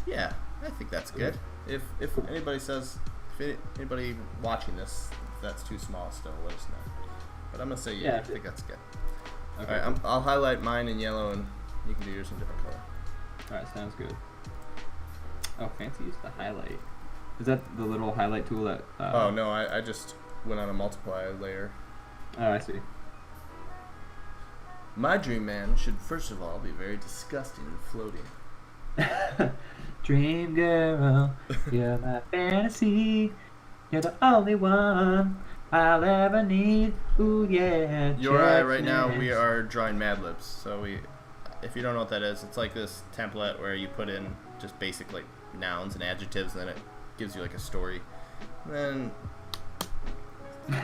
Yeah, I think that's good. If anybody says, if anybody watching this, if that's too small, still let us know. But I'm gonna say yeah. I think that's good. Okay. All right, I'll highlight mine in yellow, and you can do yours in different color. All right, sounds good. Oh, fancy use the highlight. Is that the little highlight tool that? Oh no, I just went on a multiply layer. Oh, I see. My dream man should first of all be very disgusting and floating. Dream girl, you're my fantasy. You're the only one I'll ever need. Ooh yeah. You're right now. We are drawing Mad Libs. So if you don't know what that is, it's like this template where you put in just basic like nouns and adjectives, and then it gives you like a story. And then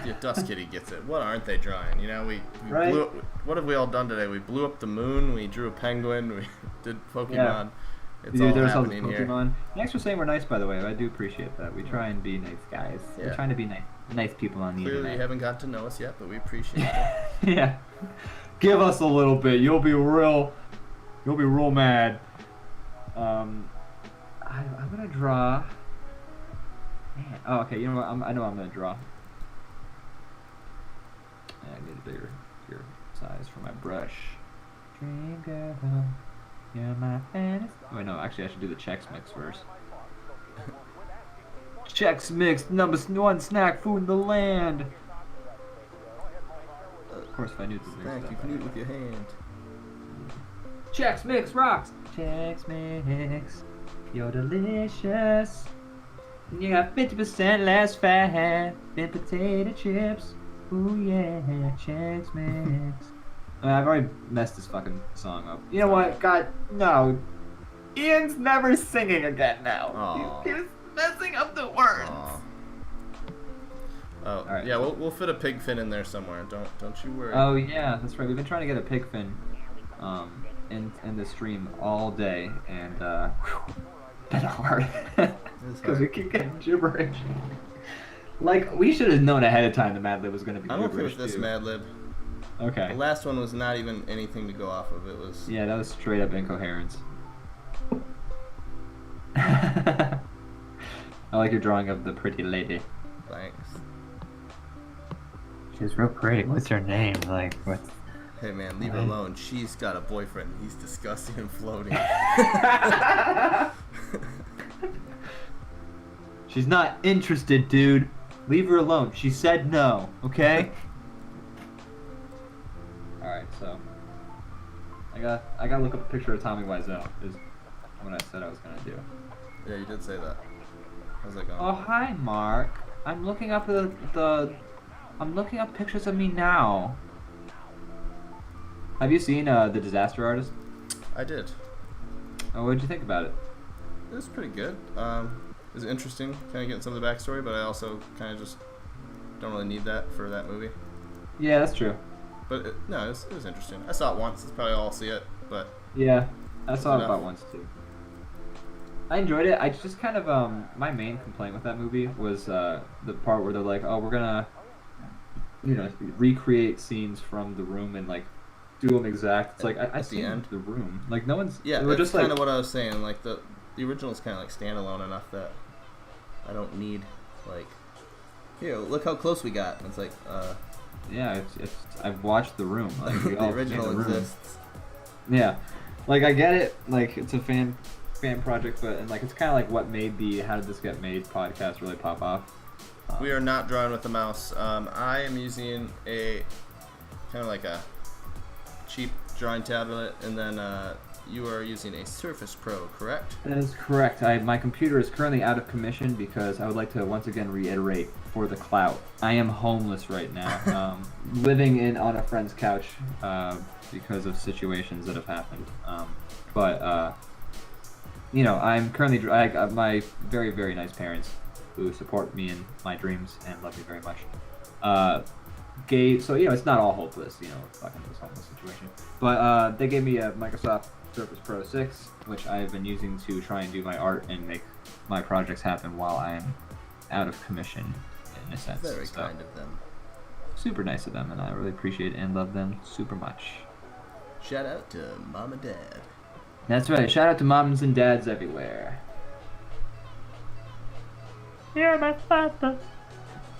the Dust Kitty gets it. What aren't they drawing? You know, we right? What have we all done today? We blew up the moon. We drew a penguin. We did Pokemon. Yeah. It's all happening here. Thanks for saying we're nice, by the way. I do appreciate that. We try and be nice guys. Yeah. We're trying to be nice people on the internet. Clearly, you haven't got to know us yet, but we appreciate it. Yeah. Give us a little bit. You'll be real mad. I'm gonna draw. Man. Oh, okay. You know what? I know I'm gonna draw. I need a bigger size for my brush. Dream girl, you're my fantasy. Oh, wait, no, actually, I should do the Chex Mix first. Chex Mix, #1 snack food in the land. Of course, if I knew the Snack, you can eat with your hand. Chex Mix rocks. Chex Mix, you're delicious. You got 50% less fat than potato chips. Ooh yeah, Chex Mix. I've already messed this fucking song up. You know what? God, no. Ian's never singing again now. Aww. He's messing up the words. Aww. Oh, right. Yeah, we'll fit a pig fin in there somewhere. Don't you worry. Oh yeah, that's right. We've been trying to get a pig fin, in the stream all day, and been hard because we keep getting gibberish. Like we should have known ahead of time the Mad Lib was going to be. I'm okay with this Mad Lib. Okay. The last one was not even anything to go off of. It was. Yeah, that was straight up incoherence. I like your drawing of the pretty lady. Thanks. She's real pretty. What's her name? Like, what's... Hey man, leave her alone. She's got a boyfriend. He's disgusting and floating. She's not interested, dude. Leave her alone. She said no, okay? Alright, so... I gotta look up a picture of Tommy Wiseau, is what I said I was gonna do. Yeah, you did say that. How's that going? Oh, hi, Mark. I'm looking up I'm looking up pictures of me now. Have you seen The Disaster Artist? I did. Oh, what did you think about it? It was pretty good. It was interesting, kind of getting some of the backstory, but I also kind of just don't really need that for that movie. Yeah, that's true. But it was interesting. I saw it once. It's probably all I'll see it, but yeah, I saw it about once too. I enjoyed it. I just kind of my main complaint with that movie was the part where they're like, oh, we're gonna, recreate scenes from The Room and like do them exact. It's like I see The Room. Like no one's. Yeah, that's just kind of what I was saying. Like the original is kind of like standalone enough that I don't need like, here, look how close we got. And it's like, yeah, it's I've watched The Room. Like, the original exists. Yeah, like I get it. Like it's a fan project, but and like it's kind of like what made the How Did This Get Made podcast really pop off. We are not drawing with the mouse. I am using a kind of like a cheap drawing tablet, and then you are using a Surface Pro, correct? That is correct. My computer is currently out of commission because I would like to once again reiterate for the clout. I am homeless right now, living on a friend's couch because of situations that have happened. But I'm currently I got my very, very nice parents who support me in my dreams and love me very much. So it's not all hopeless, fucking this homeless situation. But they gave me a Microsoft Surface Pro 6, which I've been using to try and do my art and make my projects happen while I am out of commission, in a sense. Very kind of them. Super nice of them, and I really appreciate and love them super much. Shout out to Mom and Dad. That's right. Shout out to moms and dads everywhere. You're my father,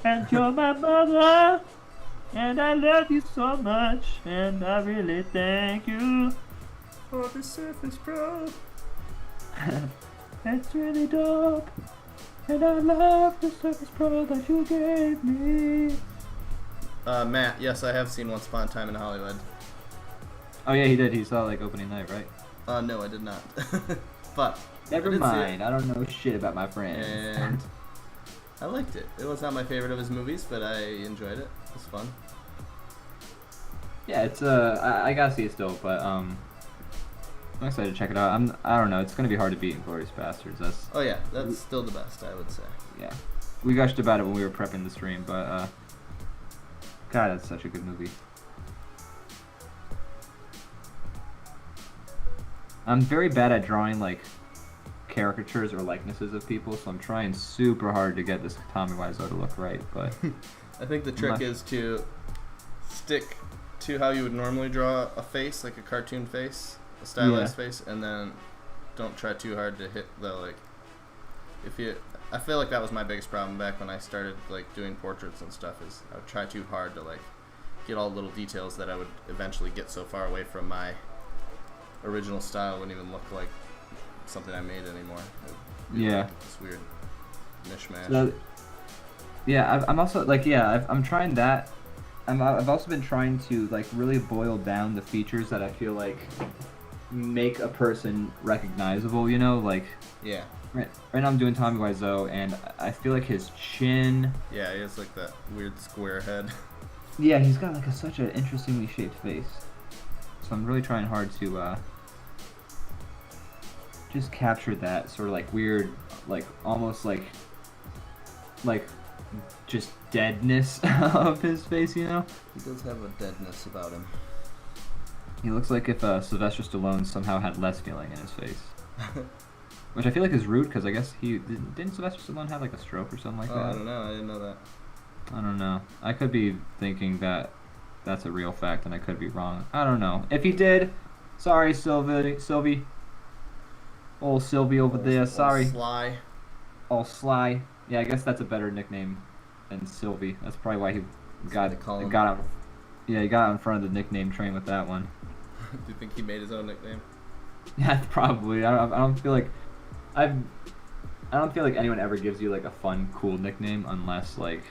and you're my mother, and I love you so much, and I really thank you for the Surface Pro. That's really dope, and I love the Surface Pro that you gave me. Matt, yes, I have seen Once Upon a Time in Hollywood. Oh yeah, he did. He saw like opening night, right? No, I did not. But never mind. I don't know shit about my friends. And I liked it. It was not my favorite of his movies, but I enjoyed it. It was fun. Yeah, it's I gotta see it still, but I'm excited to check it out. I don't know. It's gonna be hard to beat Inglourious Bastards. That's still the best, I would say. Yeah, we gushed about it when we were prepping the stream, but God, that's such a good movie. I'm very bad at drawing like caricatures or likenesses of people, so I'm trying super hard to get this Tommy Wiseau to look right. But I think the trick is to stick to how you would normally draw a face, like a cartoon face, a stylized face, and then don't try too hard to hit the like. I feel like that was my biggest problem back when I started like doing portraits and stuff. Is I would try too hard to like get all the little details that I would eventually get so far away from my original style wouldn't even look like something I made anymore. Yeah. Like this weird mishmash. So, yeah, I'm also like I'm trying that. I've also been trying to like really boil down the features that I feel like make a person recognizable. Like yeah. Right now I'm doing Tommy Wiseau, and I feel like his chin. Yeah, he has like that weird square head. Yeah, he's got like such an interestingly shaped face. So I'm really trying hard to just capture that sort of like weird, like almost like just deadness of his face, He does have a deadness about him. He looks like if Sylvester Stallone somehow had less feeling in his face. Which I feel like is rude, because I guess didn't Sylvester Stallone have like a stroke or something like that? I don't know. I didn't know that. I don't know. I could be thinking that that's a real fact, and I could be wrong. I don't know. If he did, sorry, Sylvie. Old Sylvie over there, sorry. Sly. All Sly. Yeah, I guess that's a better nickname than Sylvie. That's probably why he got out. Yeah, he got out in front of the nickname train with that one. Do you think he made his own nickname? Yeah, probably. I don't feel like anyone ever gives you like a fun, cool nickname unless like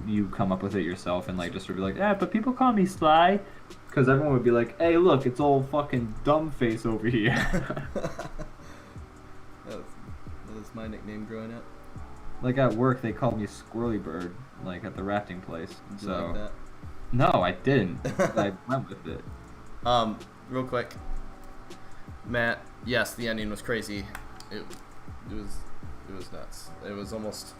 you come up with it yourself and like just sort of be like, yeah, but people call me Sly, because everyone would be like, hey, look, it's old fucking dumb face over here. that was my nickname growing up. Like at work, they called me Squirrely Bird, like at the rafting place. Did you like that? No, I didn't. I went with it. Real quick, Matt. Yes, the ending was crazy. It was nuts. It was almost.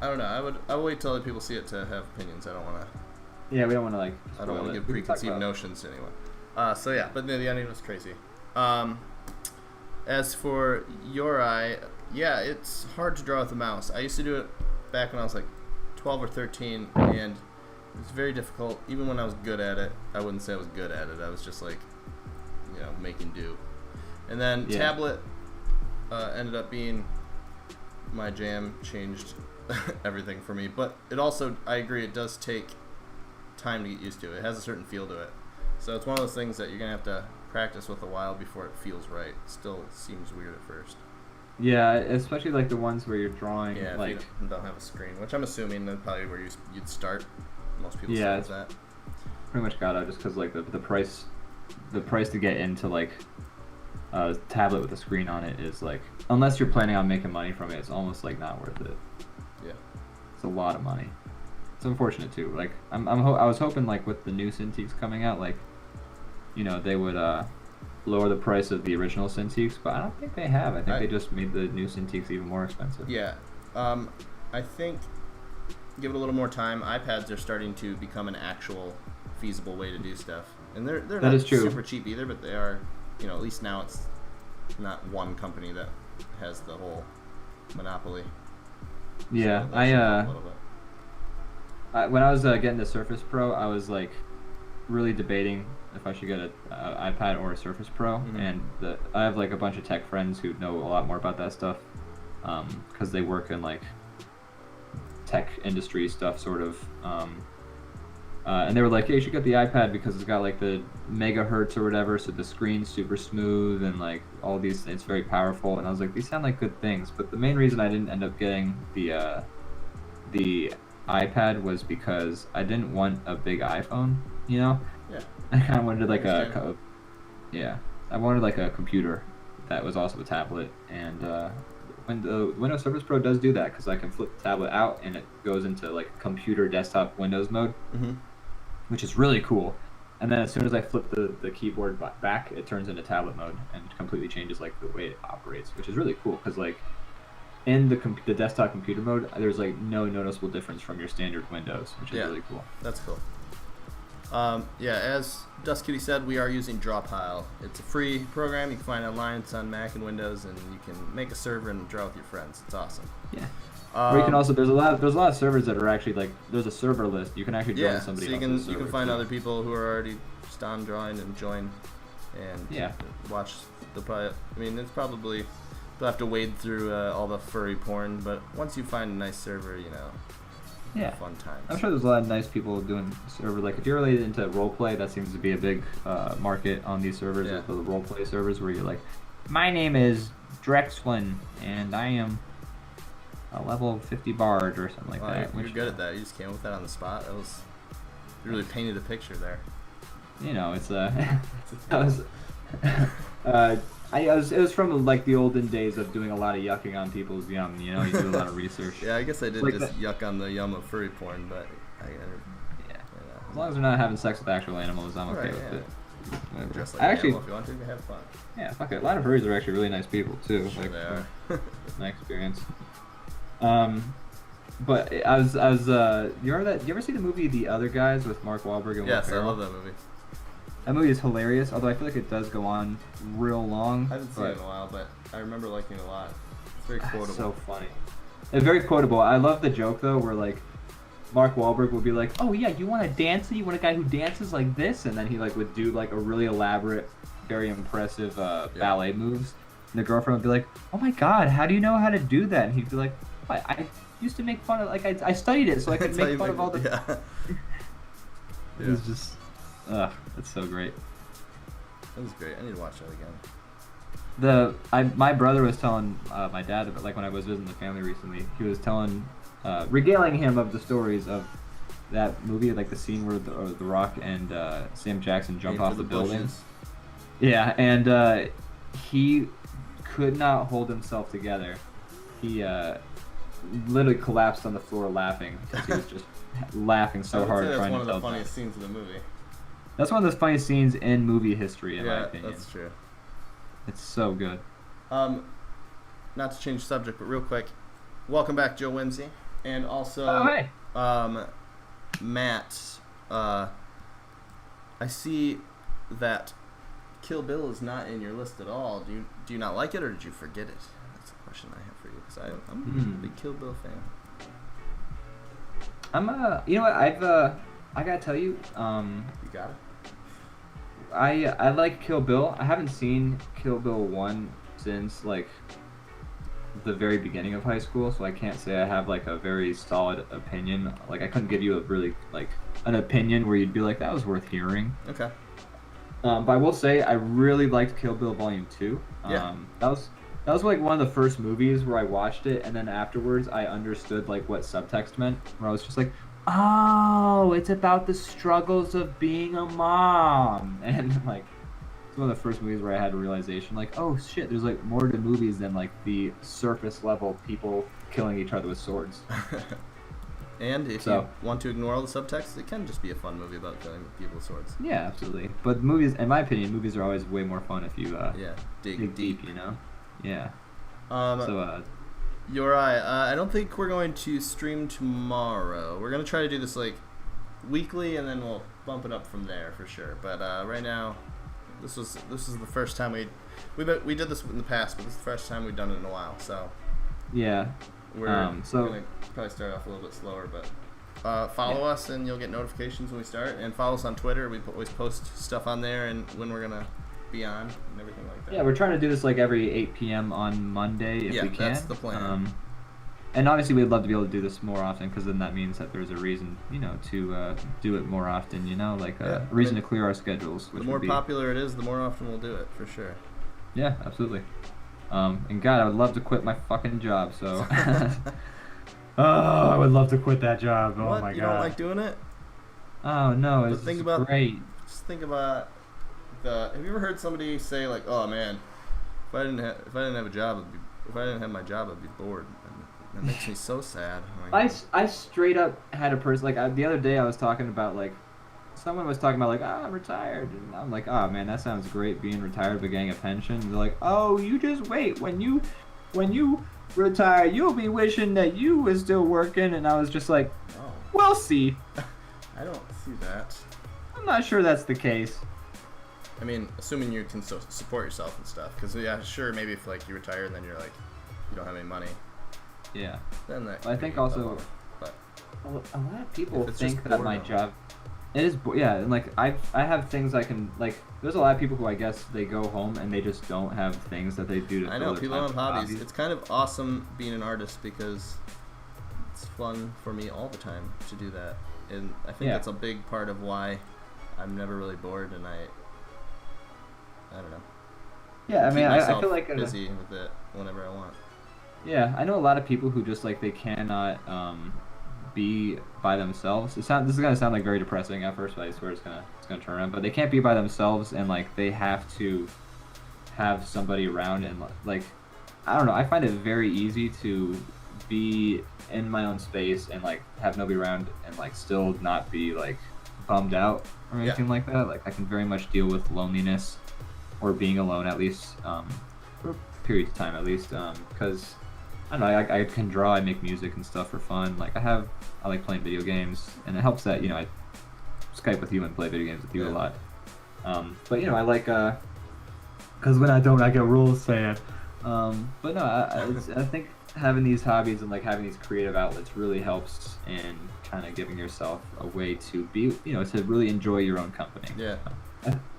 I don't know. I would wait till other people see it to have opinions. I don't want to. Yeah, we don't want to like. I don't want to give preconceived notions to anyone. So yeah, but the ending was crazy. As for your eye, yeah, it's hard to draw with a mouse. I used to do it back when I was like 12 or 13, and it was very difficult. Even when I was good at it, I wouldn't say I was good at it. I was just like, making do. And then tablet ended up being my jam, changed everything for me. But it also, I agree, it does take time to get used to. It has a certain feel to it. So it's one of those things that you're going to have to practice with a while before it feels right. It still seems weird at first. Yeah, especially like the ones where you're drawing. Yeah, like if you don't have a screen, which I'm assuming that's probably where you'd start. Most people start with that. Pretty much got out just because like the price to get into like a tablet with a screen on it is like, unless you're planning on making money from it, it's almost like not worth it. Yeah, it's a lot of money. It's unfortunate too. Like I was hoping like with the new Cintiqs coming out, like they would lower the price of the original Cintiqs, but I don't think they have. I think they just made the new Cintiqs even more expensive. Yeah, I think give it a little more time. iPads are starting to become an actual feasible way to do stuff, and they're not super cheap either, but they are. At least now it's not one company that has the whole monopoly. Yeah, so when I was getting the Surface Pro, I was like really debating if I should get an iPad or a Surface Pro, and I have like a bunch of tech friends who know a lot more about that stuff because they work in like tech industry stuff sort of, and they were like, hey, you should get the iPad because it's got like the megahertz or whatever, so the screen's super smooth and like all these, it's very powerful. And I was like, these sound like good things, but the main reason I didn't end up getting the iPad was because I didn't want a big iPhone, Yeah. I kind of wanted like I wanted like a computer that was also a tablet, and when the Windows Surface Pro does do that, because I can flip the tablet out and it goes into like computer desktop Windows mode, which is really cool. And then as soon as I flip the keyboard back, it turns into tablet mode and completely changes like the way it operates, which is really cool because like in the desktop computer mode, there's like no noticeable difference from your standard Windows, which is really cool. That's cool. As Dust Kitty said, we are using DrawPile. It's a free program you can find online. It's on Mac and Windows, and you can make a server and draw with your friends. It's awesome. Yeah. Or you can also there's a lot of servers that are actually like there's a server list. You can actually join somebody. So you can find other people who are already on drawing and join, and watch the probably. I mean, it's probably you'll have to wade through all the furry porn, but once you find a nice server, fun times. I'm sure there's a lot of nice people doing server. Like if you're really into roleplay, that seems to be a big market on these servers. The roleplay servers where you're like, my name is Drexlin and I am a level 50 bard or something like that. You're good at that. You just came up with that on the spot. You really painted a picture there. It's it was from like the olden days of doing a lot of yucking on people's yum. You do a lot of research. Yeah, I guess I did yuck on the yum of furry porn, but as long as they're not having sex with actual animals, I'm okay with it. Just like if you want to, have fun. Yeah, fuck it. A lot of furries are actually really nice people too. Sure, they are. My experience. But I was you ever see the movie The Other Guys with Mark Wahlberg and Will Ferrell? Yes, I love that movie. That movie is hilarious, although I feel like it does go on real long. I haven't seen it in a while, but I remember liking it a lot. It's very quotable. So funny. It's very quotable. I love the joke though, where like Mark Wahlberg would be like, "Oh yeah, you want a dancer? You want a guy who dances like this?" And then he like would do like a really elaborate, very impressive ballet moves. And the girlfriend would be like, "Oh my god, how do you know how to do that?" And he'd be like, "I used to make fun of I studied it so I could make fun of all the." It was just. That's so great. That was great. I need to watch that again. My brother was telling my dad about, like when I was visiting the family recently, he was regaling him of the stories of that movie, like the scene where the Rock and Sam Jackson jump off the building. Yeah, and he could not hold himself together. He literally collapsed on the floor laughing because he was just laughing so hard trying to tell. That's one of the funniest scenes of the movie. That's one of the funniest scenes in movie history, in my opinion. That's true. It's so good. Not to change subject, but real quick, welcome back, Joe Whimsy, and also Matt. I see that Kill Bill is not in your list at all, do you not like it, or did you forget it? That's a question I have for you, because I'm a big Kill Bill fan. You know what, I gotta tell you, You got it? I like Kill Bill. I haven't seen Kill Bill 1 since, like, the very beginning of high school, so I can't say I have, like, a very solid opinion. Like, I couldn't give you a really, like, an opinion where you'd be like, that was worth hearing. Okay. But I will say, I really liked Kill Bill Volume 2. Yeah. That was, like, one of the first movies where I watched it, and then afterwards I understood, like, what subtext meant, where I was just like, oh, it's about the struggles of being a mom. And, like, it's one of the first movies where I had a realization, like, oh, shit, there's, like, more to movies than, like, the surface level people killing each other with swords. And if you want to ignore all the subtext, it can just be a fun movie about killing people with swords. Yeah, absolutely. But movies, in my opinion, movies are always way more fun if you dig deep, you know? Yeah. Uri, I don't think we're going to stream tomorrow. We're going to try to do this, like, weekly, and then we'll bump it up from there for sure. But right now, this is the first time we did this in the past, but this is the first time we've done it in a while. So yeah, we're gonna probably start off a little bit slower, but follow us and you'll get notifications when we start, and follow us on Twitter. We always post stuff on there and when we're gonna be on and everything like that. Yeah, we're trying to do this like every 8 p.m. on Monday if we can. Yeah, that's the plan. And obviously we'd love to be able to do this more often, because then that means that there's a reason, you know, to do it more often, you know, like a reason to clear our schedules. Which the more popular it is, the more often we'll do it, for sure. Yeah, absolutely. And God, I would love to quit my fucking job, so... Oh, I would love to quit that job. Oh, what? My God. You don't like doing it? Oh, no, it's great. Just think about have you ever heard somebody say, like, oh, man, if I didn't have a job, if I didn't have my job, I'd be bored. That makes me so sad. I straight up had a person, like, the other day I was talking about, like, someone was talking about, like, I'm retired, and I'm like, oh man, that sounds great, being retired but getting a pension. And they're like, oh, you just wait, when you retire, you'll be wishing that you was still working. And I was just like, oh. We'll see. I don't see that. I'm not sure that's the case. I mean, assuming you can support yourself and stuff, because yeah, sure, maybe if like you retire and then you're like, you don't have any money. Yeah. Then that. I think also, but a lot of people think that my job, it is, and like I have things I can, like, there's a lot of people who I guess they go home and they just don't have things that they do to. I know people don't have hobbies. It's kind of awesome being an artist because it's fun for me all the time to do that, and I think that's a big part of why I'm never really bored, and I don't know. Yeah, I mean, I feel like busy with it whenever I want. Yeah, I know a lot of people who just like they cannot be by themselves. This is gonna sound like very depressing at first, but I swear it's gonna turn around. But they can't be by themselves, and like they have to have somebody around, and like I don't know. I find it very easy to be in my own space and like have nobody around, and like still not be like bummed out or anything like that. Like I can very much deal with loneliness or being alone, at least for periods of time, at least, because I don't know, I can draw, I make music and stuff for fun. Like I like playing video games, and it helps that, you know, I Skype with you and play video games with you a lot. But you know, I like, because when I don't, I get real sad. But no, I think having these hobbies and like having these creative outlets really helps in kind of giving yourself a way to be, you know, to really enjoy your own company. Yeah.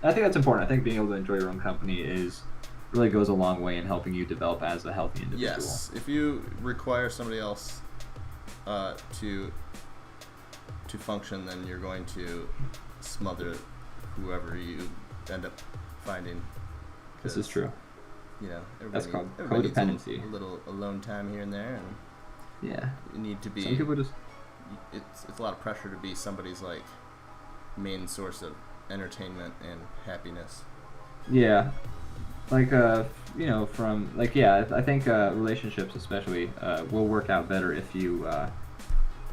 I think that's important. I think being able to enjoy your own company really goes a long way in helping you develop as a healthy individual. Yes, if you require somebody else to function, then you're going to smother whoever you end up finding. This is true. You know, that's called codependency. Needs a little alone time here and there, and you need to be. Some people just. It's a lot of pressure to be somebody's like main source of entertainment and happiness. Yeah. Like, you know, from, like, I think relationships especially will work out better if you,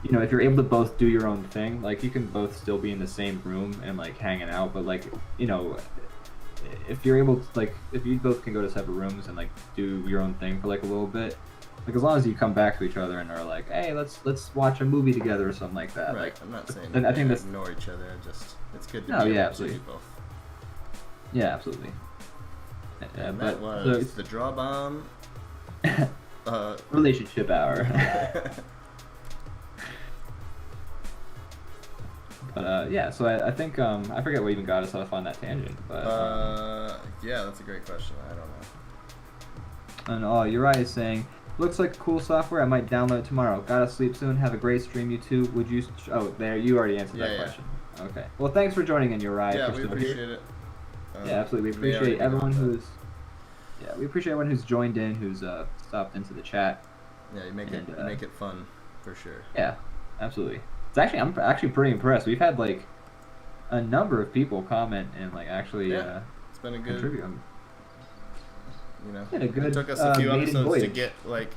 you know, if you're able to both do your own thing. Like, you can both still be in the same room and, like, hanging out, but, like, you know, if you're able to, like, if you both can go to separate rooms and, like, do your own thing for, like, a little bit, like, as long as you come back to each other and are like, hey, let's watch a movie together or something like that. Right, like, I'm not saying I think that's ignore each other, just, it's good to be able to do both. Yeah, absolutely. And but that was the DrawBomb relationship hour. But yeah, so I think I forget what even got us off on that tangent. But yeah, that's a great question. I don't know. and Uriah is saying, looks like cool software. I might download it tomorrow. Gotta sleep soon. Have a great stream, you two. Would you? Oh, there. You already answered that question. Okay. Well, thanks for joining in, Uriah. Yeah, we appreciate it. Yeah, absolutely. We appreciate everyone who's. Yeah, we appreciate everyone who's joined in, who's stopped into the chat. Yeah, you make it fun, for sure. Yeah, absolutely. I'm actually pretty impressed. We've had like a number of people comment and like actually it's been a good contribute. You know, it took us a few episodes voyage to get like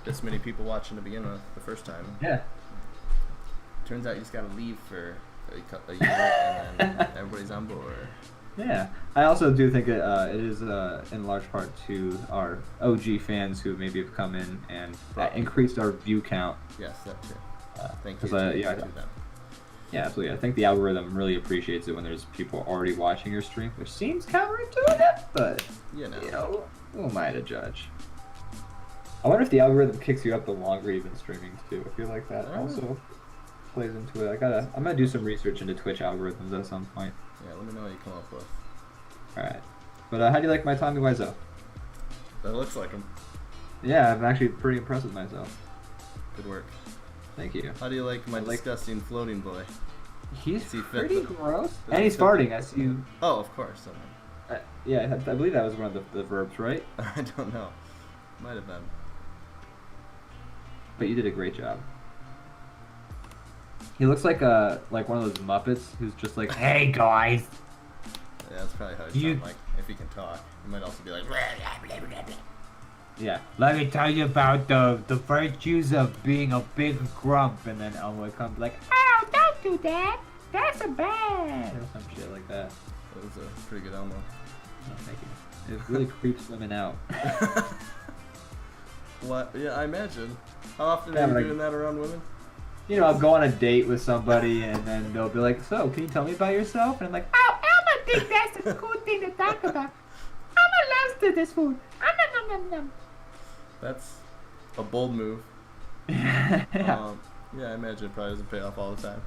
this many people watching to begin with the first time. Yeah. Turns out you just gotta leave for a year and then everybody's on board. Yeah, I also do think it is in large part to our OG fans who maybe have come in and increased our view count. Yes, that too. Thank you. Yeah, absolutely. I think the algorithm really appreciates it when there's people already watching your stream, which seems counterintuitive, but you know, who am I to judge? I wonder if the algorithm kicks you up the longer you've been streaming too. I feel like that also plays into it. I'm gonna do some research into Twitch algorithms at some point. Yeah, let me know what you come up with. All right, but how do you like my Tommy Wiseau? That looks like him. Yeah, I'm actually pretty impressed with myself. Good work. Thank you. How do you like my disgusting floating boy? He's pretty gross. And he's farting, I see you. Oh, of course. Yeah, I believe that was one of the verbs, right? I don't know. Might have been. But you did a great job. He looks like one of those Muppets who's just like, hey guys. Yeah, that's probably how he sounds like if he can talk. He might also be like, blah, blah, blah, blah. Yeah. Let me tell you about the virtues of being a big grump, and then Elmo comes like, oh, don't do that. That's a bad. Or some shit like that. That was a pretty good Elmo. Oh, thank you. It really creeps women out. What? Yeah, I imagine. How often are you doing that around women? You know, I'll go on a date with somebody, and then they'll be like, so, can you tell me about yourself? And I'm like, oh, Elma thinks that's a cool thing to talk about. Elma loves this food. Nom, nom, nom, nom. That's a bold move. Yeah. Yeah, I imagine it probably doesn't pay off all the time.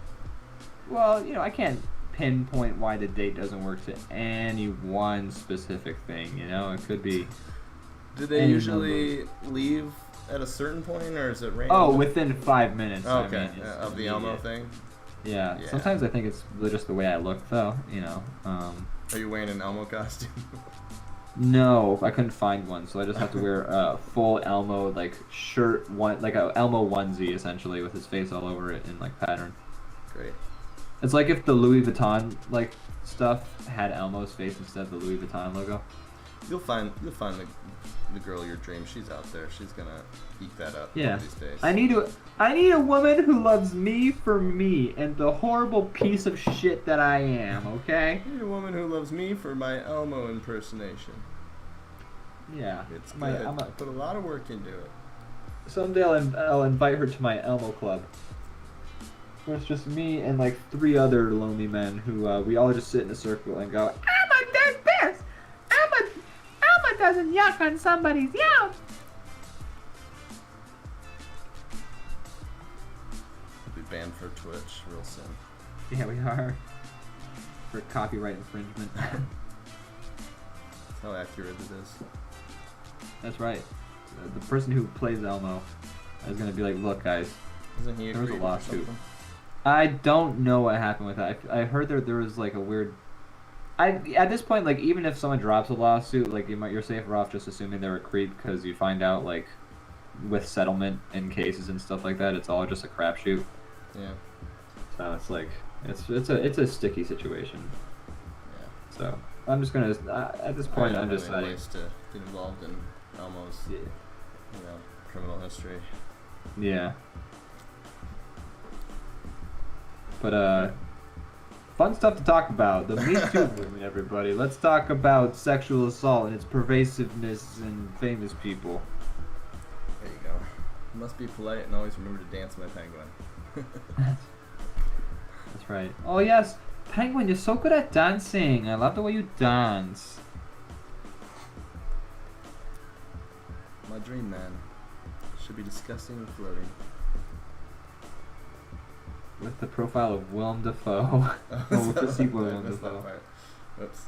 Well, you know, I can't pinpoint why the date doesn't work to any one specific thing, you know? It could be... Do they usually leave at a certain point, or is it random? Oh, within 5 minutes. Oh, okay, I mean, of the Elmo thing? Yeah. Sometimes I think it's just the way I look, though, you know. Are you wearing an Elmo costume? No, I couldn't find one, so I just have to wear a full Elmo like shirt, like a Elmo onesie essentially, with his face all over it in like pattern. Great. It's like if the Louis Vuitton like stuff had Elmo's face instead of the Louis Vuitton logo. You'll find the girl of your dreams. She's out there. She's gonna eke that up. Yeah. One of these days. I need a woman who loves me for me and the horrible piece of shit that I am. Okay. I need a woman who loves me for my Elmo impersonation. Yeah. It's good. I put a lot of work into it. Someday I'll invite her to my Elmo club. Where it's just me and like 3 other lonely men who we all just sit in a circle and go, Elmo does this! Elmo doesn't yuck on somebody's yum! We'll be banned for Twitch real soon. Yeah, we are. For copyright infringement. That's how accurate it is. That's right. The person who plays Elmo is going to be like, look guys, Isn't he there was a agreed lawsuit. or something? I don't know what happened with that. I heard there was like a weird... at this point, like, even if someone drops a lawsuit, like, you're safer off just assuming they're a creep, because you find out, like, with settlement in cases and stuff like that, it's all just a crapshoot. Yeah. So it's like, it's a sticky situation. Yeah. So I'm just gonna at this point I'm just ways to get involved in Elmo's criminal history. Yeah. But fun stuff to talk about. The Me Too movement, everybody. Let's talk about sexual assault and its pervasiveness in famous people. There you go. You must be polite and always remember to dance my penguin. That's right. Oh yes, Penguin, you're so good at dancing. I love the way you dance. My dream man. Should be disgusting and floating. With the profile of Willem Dafoe. Oh, with the sequel of Willem Dafoe. Oops.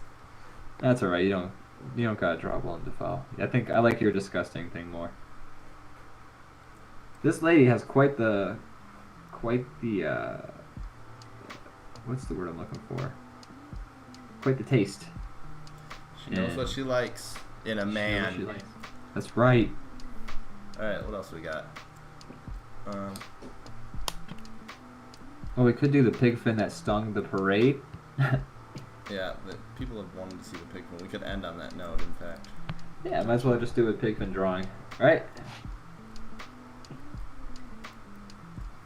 That's alright, you don't gotta draw Willem Dafoe. I think I like your disgusting thing more. This lady has quite the what's the word I'm looking for? Quite the taste. She knows what she likes in a man. She knows what she likes. That's right. Alright, what else we got? Oh, we could do the pig fin that stung the parade. Yeah, people have wanted to see the pig fin. We could end on that note, in fact. Yeah, might as well just do a pig fin drawing. Right?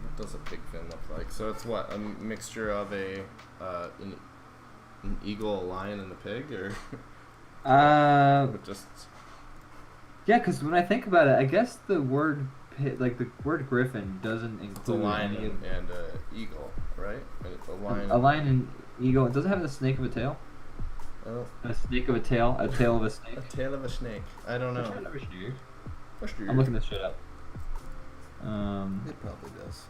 What does a pig fin look like? So it's what? A mixture of an eagle, a lion, and a pig? Or just... Yeah, because when I think about it, I guess the word the word griffin doesn't include it's a lion and an eagle, right? A lion and eagle. Does it have a snake of a tail? Oh. A snake of a tail of a snake. A tail of a snake. I don't know. I'm looking this shit up. It probably does.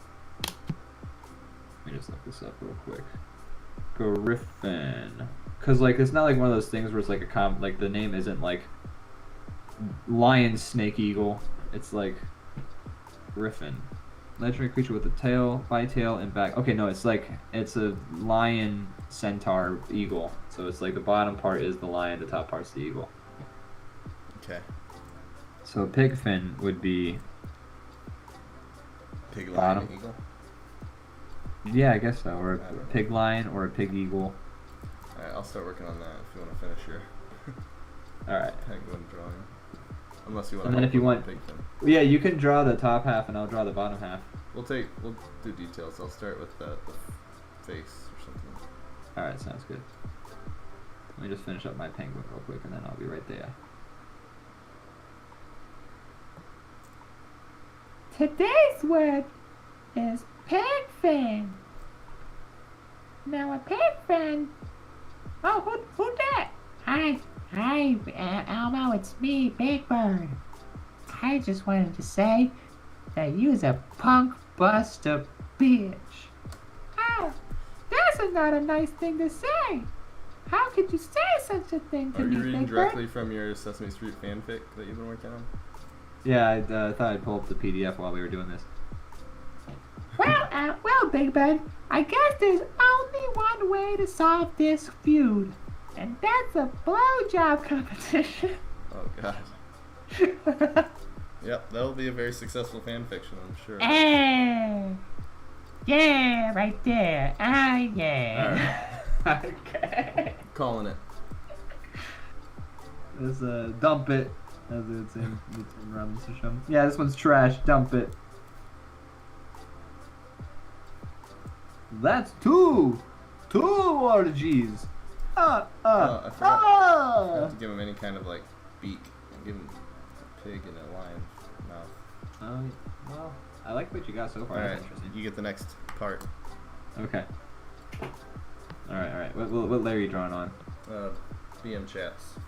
Let me just look this up real quick. Griffin, because like it's not like one of those things where it's like like the name isn't like lion, snake, eagle. It's like griffin, legendary creature with a tail, bi-tail, and back. Okay, no, it's a lion, centaur, eagle. So it's like the bottom part is the lion, the top part's the eagle. Okay. So pig fin would be pig, lion, bottom. eagle. Yeah, I guess so. Or a pig lion or a pig eagle. Alright, I'll start working on that if you want to finish your Alright. penguin drawing. Unless you want And then if you want, pig fin. yeah, you can draw the top half and I'll draw the bottom half. We'll do details. I'll start with the face or something. Alright, sounds good. Let me just finish up my penguin real quick and then I'll be right there. Today's word is pig fin. Now a pig fin. Oh, who that? Hi, Elmo, it's me, Big Bird. I just wanted to say that you's a punk buster bitch. Oh, that's not a nice thing to say. How could you say such a thing to me, Are you reading Big directly Bird? from your Sesame Street fanfic that you've been working on? Yeah, I thought I'd pull up the PDF while we were doing this. Well, Big Bird, I guess there's only one way to solve this feud, and that's a blowjob competition. Oh god. Yep, that'll be a very successful fan fiction, I'm sure. Yeah, right there. Ah, yeah. Alright. Okay. Calling it. Let's dump it, as it's in Robinson show. Yeah, this one's trash. Dump it. That's two orgies. I forgot. I have to give him any kind of like beak. Give him a pig and a lion mouth. Well, I like what you got so far. Alright, That's interesting. you get the next part. Okay. Alright. What layer are you drawing on? BM chats.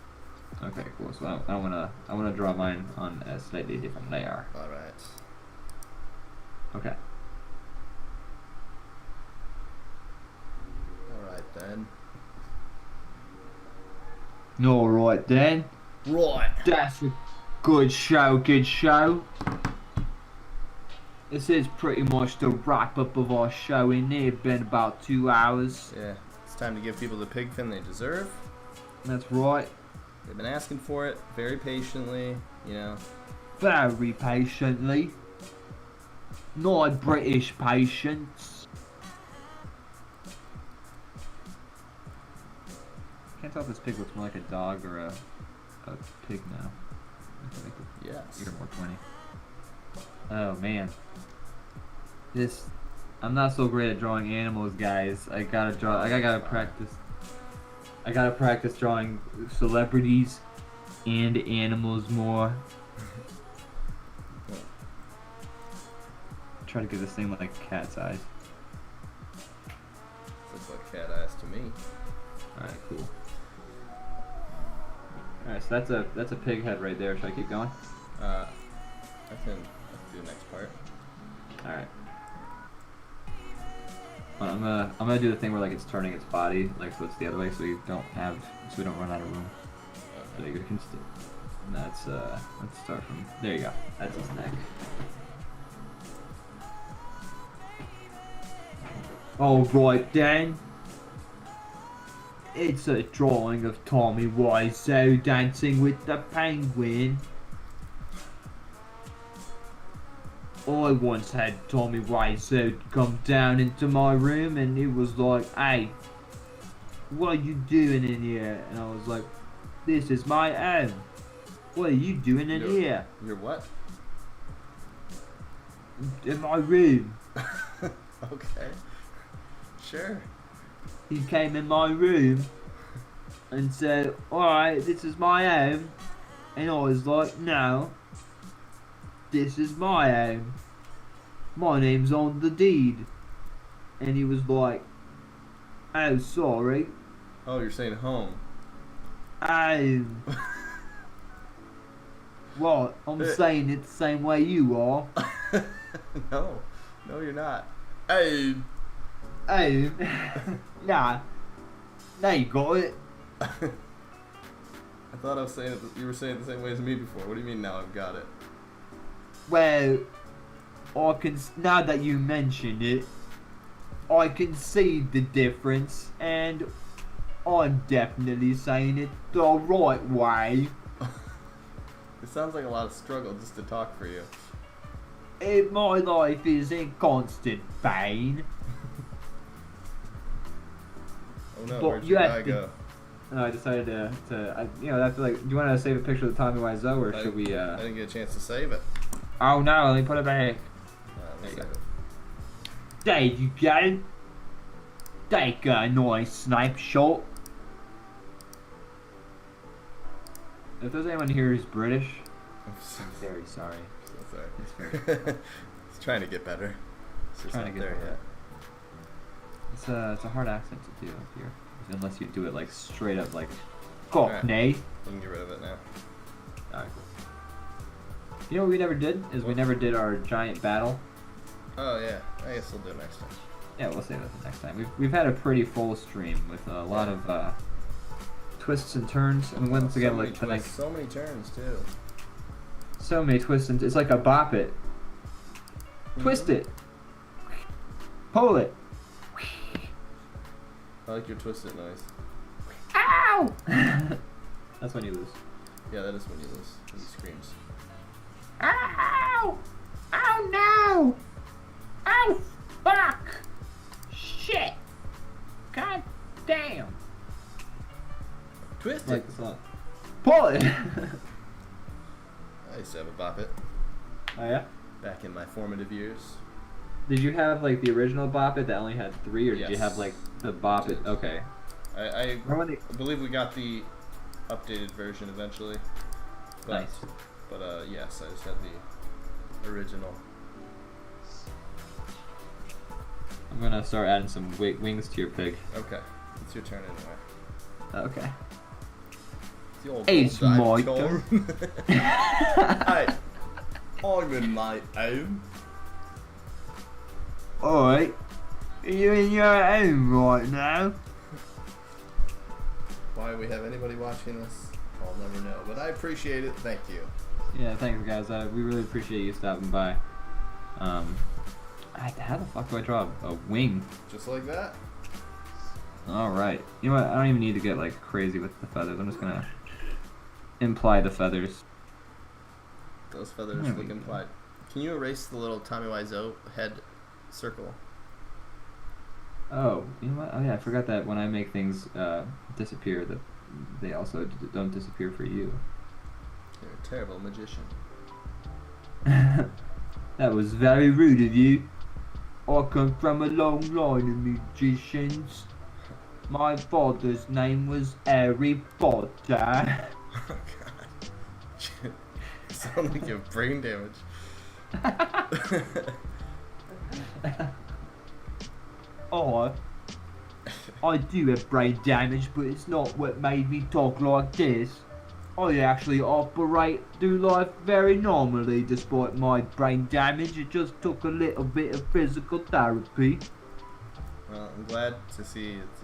Okay, cool. So I wanna draw mine on a slightly different layer. Alright. Okay. Alright then. Alright then. Right. That's a good show. This is pretty much the wrap up of our show in there. It's been about 2 hours. Yeah. It's time to give people the pig fin they deserve. That's right. They've been asking for it very patiently, you know. Very patiently. Not British patience. Can't tell if this pig looks more like a dog or a pig now. Yes. You're more 20. Oh man. I'm not so great at drawing animals, guys. I gotta practice. I gotta practice drawing celebrities and animals more. Try to get this thing like cat's eyes. Looks like cat eyes to me. Alright, cool. Alright, so that's a pig head right there. Should I keep going? I can do the next part. All right. Well, I'm gonna do the thing where like it's turning its body, like so it's the other way, so we don't run out of room. So you can let's start from there. You go. That's his neck. All right then. It's a drawing of Tommy Wiseau dancing with the penguin. I once had Tommy Wiseau come down into my room and he was like, "Hey, what are you doing in here?" And I was like, "This is my home. What are you doing in here?" Your what? In my room. Okay. Sure. He came in my room and said, "Alright, this is my home." And I was like, "No, this is my home. My name's on the deed." And he was like, "Oh, sorry. Oh, you're saying home. Home." What? I'm saying it the same way you are. No, you're not. Hey. Home? Nah. Now you got it. I thought I was saying it. You were saying it the same way as me before. What do you mean now I've got it? Well, I can, now that you mention it, I can see the difference, and I'm definitely saying it the right way. It sounds like a lot of struggle just to talk for you. My life is in constant pain. Oh no, But where'd you your had guy to- go? I decided to after like, do you want to save a picture of the Tommy Wiseau, or should we, I didn't get a chance to save it. Oh no, let me put it back. There you There go. There you go. Take a nice snapshot. If there's anyone here who's British, I'm so I'm very sorry. sorry. It's very It's trying to get better. It's just Trying to not get there better. yet. it's a hard accent to do here, unless you do it like straight up like Cockney. You can get rid of it now. Alright, cool. You know what we never did is we What? never did our giant battle. Oh yeah, I guess we'll do it next time. Yeah, we'll save that for next time. We've had a pretty full stream with a lot of twists and turns. And once again, so many like tonight, twists, so many turns too. so many twists and it's like a bop it, twist it, pull it. I like your twisted noise. Ow! That's when you lose. Yeah, that is when you lose. When he screams. Ow! Oh no! Oh fuck! Shit! God damn! Twist Like it. the song. Pull it. I used to have a bop it Oh yeah. back in my formative years. Did you have like the original Bop It that only had 3, or did you Yes. have like the Bop It? Okay. I Remember when they- believe we got the updated version eventually. But, Nice. But yes, I just had the original. I'm gonna start adding some wings to your pig. Okay, it's your turn anyway. Okay. The old It's dive my tour. Hey, I'm in my home. Alright. Are you in your home right now? Why we have anybody watching this, I'll never know. But I appreciate it. Thank you. Yeah, thanks guys. We really appreciate you stopping by. How the fuck do I draw a wing? Just like that. Alright. You know what? I don't even need to get like crazy with the feathers. I'm just gonna imply the feathers. Those feathers There we look go. implied. Can you erase the little Tommy Wiseau head circle? Oh, you know what? Oh yeah, I forgot that when I make things disappear, that they also don't disappear for you. You're a terrible magician. That was very rude of you. I come from a long line of magicians. My father's name was Harry Potter. Oh god. You sound like you have brain damage. I do have brain damage, but it's not what made me talk like this. I actually operate through life very normally despite my brain damage. It just took a little bit of physical therapy. Well, I'm glad to see it's,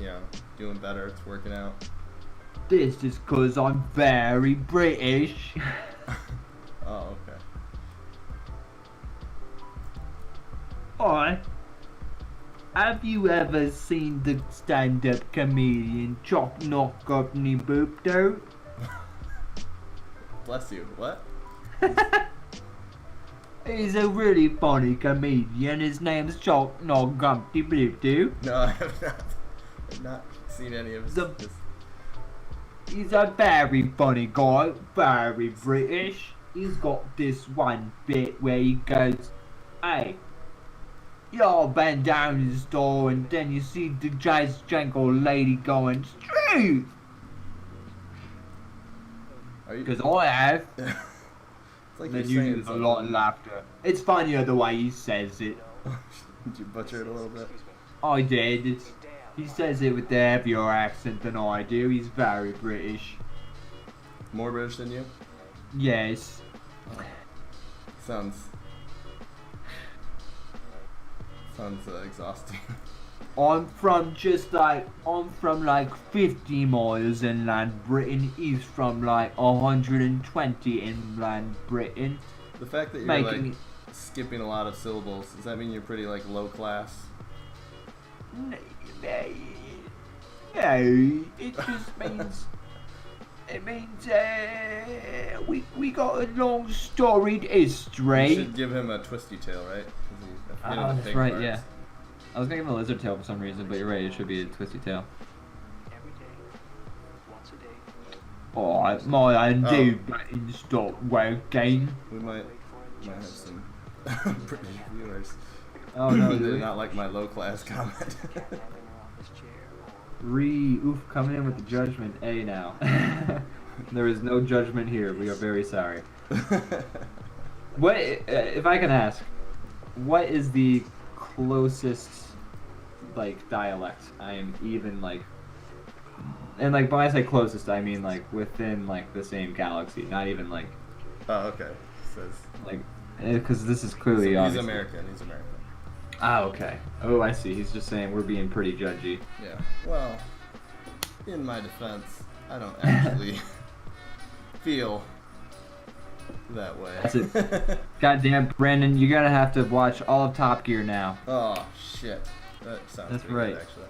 doing better. It's working out. This is 'cause I'm very British. Oh, okay. Alright. Have you ever seen the stand-up comedian Chop Knock Up Me Boop Dope? Bless you. What? He's a really funny comedian. His name's Chop Knock Up Me Boop Dope. No, I have not. I've not seen any of his. He's a very funny guy, very British. He's got this one bit where he goes, "Hey, y'all bend down to the store and then you see the giant jangle lady going, Street! Because I have." It's like And then you're usually saying there's a lot of laughter. It's funnier the way he says it. Did you butcher it a little bit? I did. He says it with the heavier accent than I do. He's very British. More British than you? Yes. Sounds exhausting. I'm from like 50 miles inland Britain. He's from like 120 inland Britain. The fact that you're Making like skipping a lot of syllables, does that mean you're pretty like low class? No, it just means we got a long storied You history. should give him a twisty tail, right? 'Cause he's Oh, forgetting the that's pig right, parts. yeah. I was gonna give him a lizard tail for some reason, but you're right, it should be a twisty tail. Oh, my undo button stopped working. We might have some British viewers. Oh no, They do did we? not like my low class comment. Oof, coming in with the judgment A now. There is no judgment here, we are very sorry. What, if I can ask, what is the closest, like, dialect I am even, like, and, like, when I say closest, I mean, like, within, like, the same galaxy, not even, like, Oh, okay. Says like, because this is clearly he's obviously. American. He's American. Ah, okay. Oh, I see. He's just saying we're being pretty judgy. Yeah. Well, in my defense, I don't actually feel that way. That's it. Goddamn, Brandon, you're gonna have to watch all of Top Gear now. Oh shit. That sounds That's pretty right. good, actually.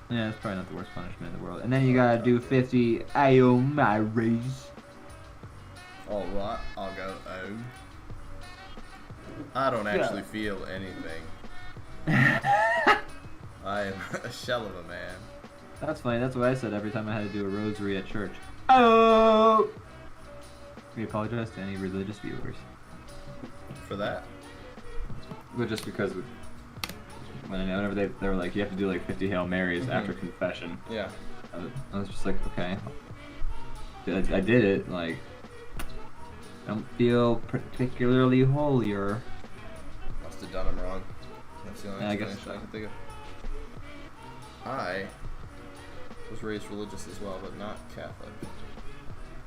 Yeah, that's probably not the worst punishment in the world. And then you gotta do 50 Hail Marys. All right, I'll go. Oh. I don't actually feel anything. I am a shell of a man. That's funny. That's what I said every time I had to do a rosary at church. Oh! We apologize to any religious viewers. For that? But just because whenever they were like, you have to do like 50 Hail Marys after confession. Yeah. I was just like, okay. I did it. Like, I don't feel particularly holier. Must have done him wrong. That's the only Yeah, I guess explanation I so. can think of. I was raised religious as well, but not Catholic.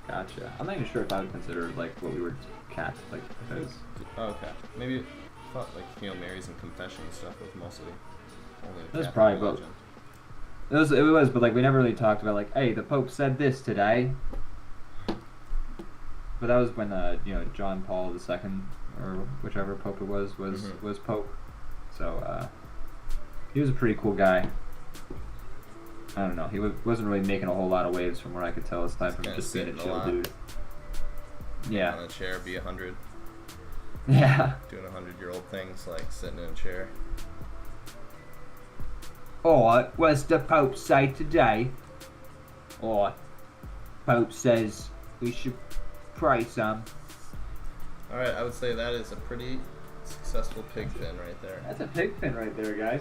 Gotcha. I'm not even sure if I would consider like what we were Catholic because Oh, okay. Maybe I thought like Hail Marys and confession and stuff was mostly only the That's Catholic probably both. religion. it was, but like we never really talked about like, hey, the Pope said this today. But that was when John Paul II or whichever Pope it was Pope. So he was a pretty cool guy. I don't know. He wasn't really making a whole lot of waves from what I could tell aside from Kinda just being a sitting a chill lot. dude. Yeah. On a chair, be 100. Yeah. Doing 100-year-old things like sitting in a chair. Alright, what's the Pope say today? Alright. Pope says we should pray some. Alright, I would say that is a pretty successful pig fin right there. That's a pig fin right there, guys.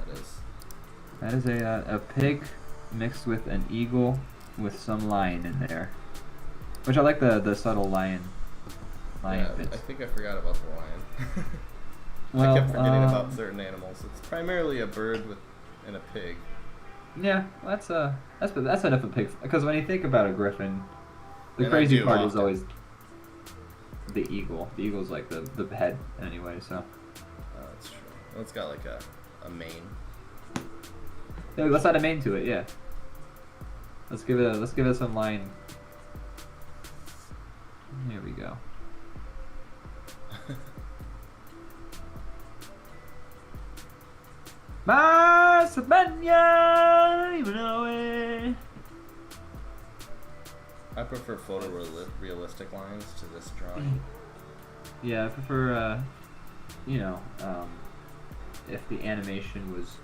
That is. That is a pig mixed with an eagle with some lion in there. Which I like the subtle lion Yeah, bits. I think I forgot about the lion. Well, I kept forgetting about certain animals. It's primarily a bird and a pig. Yeah, that's enough of pig. Because when you think about a griffin, The And I crazy do part is often. always the eagle. The eagle's like the head anyway. So That's true. Well, it's got like a mane. yeah, let's add a main to it. Yeah. Let's give it some line. Here we go. I prefer photorealistic lines to this drawing. Yeah, I prefer, if the animation was...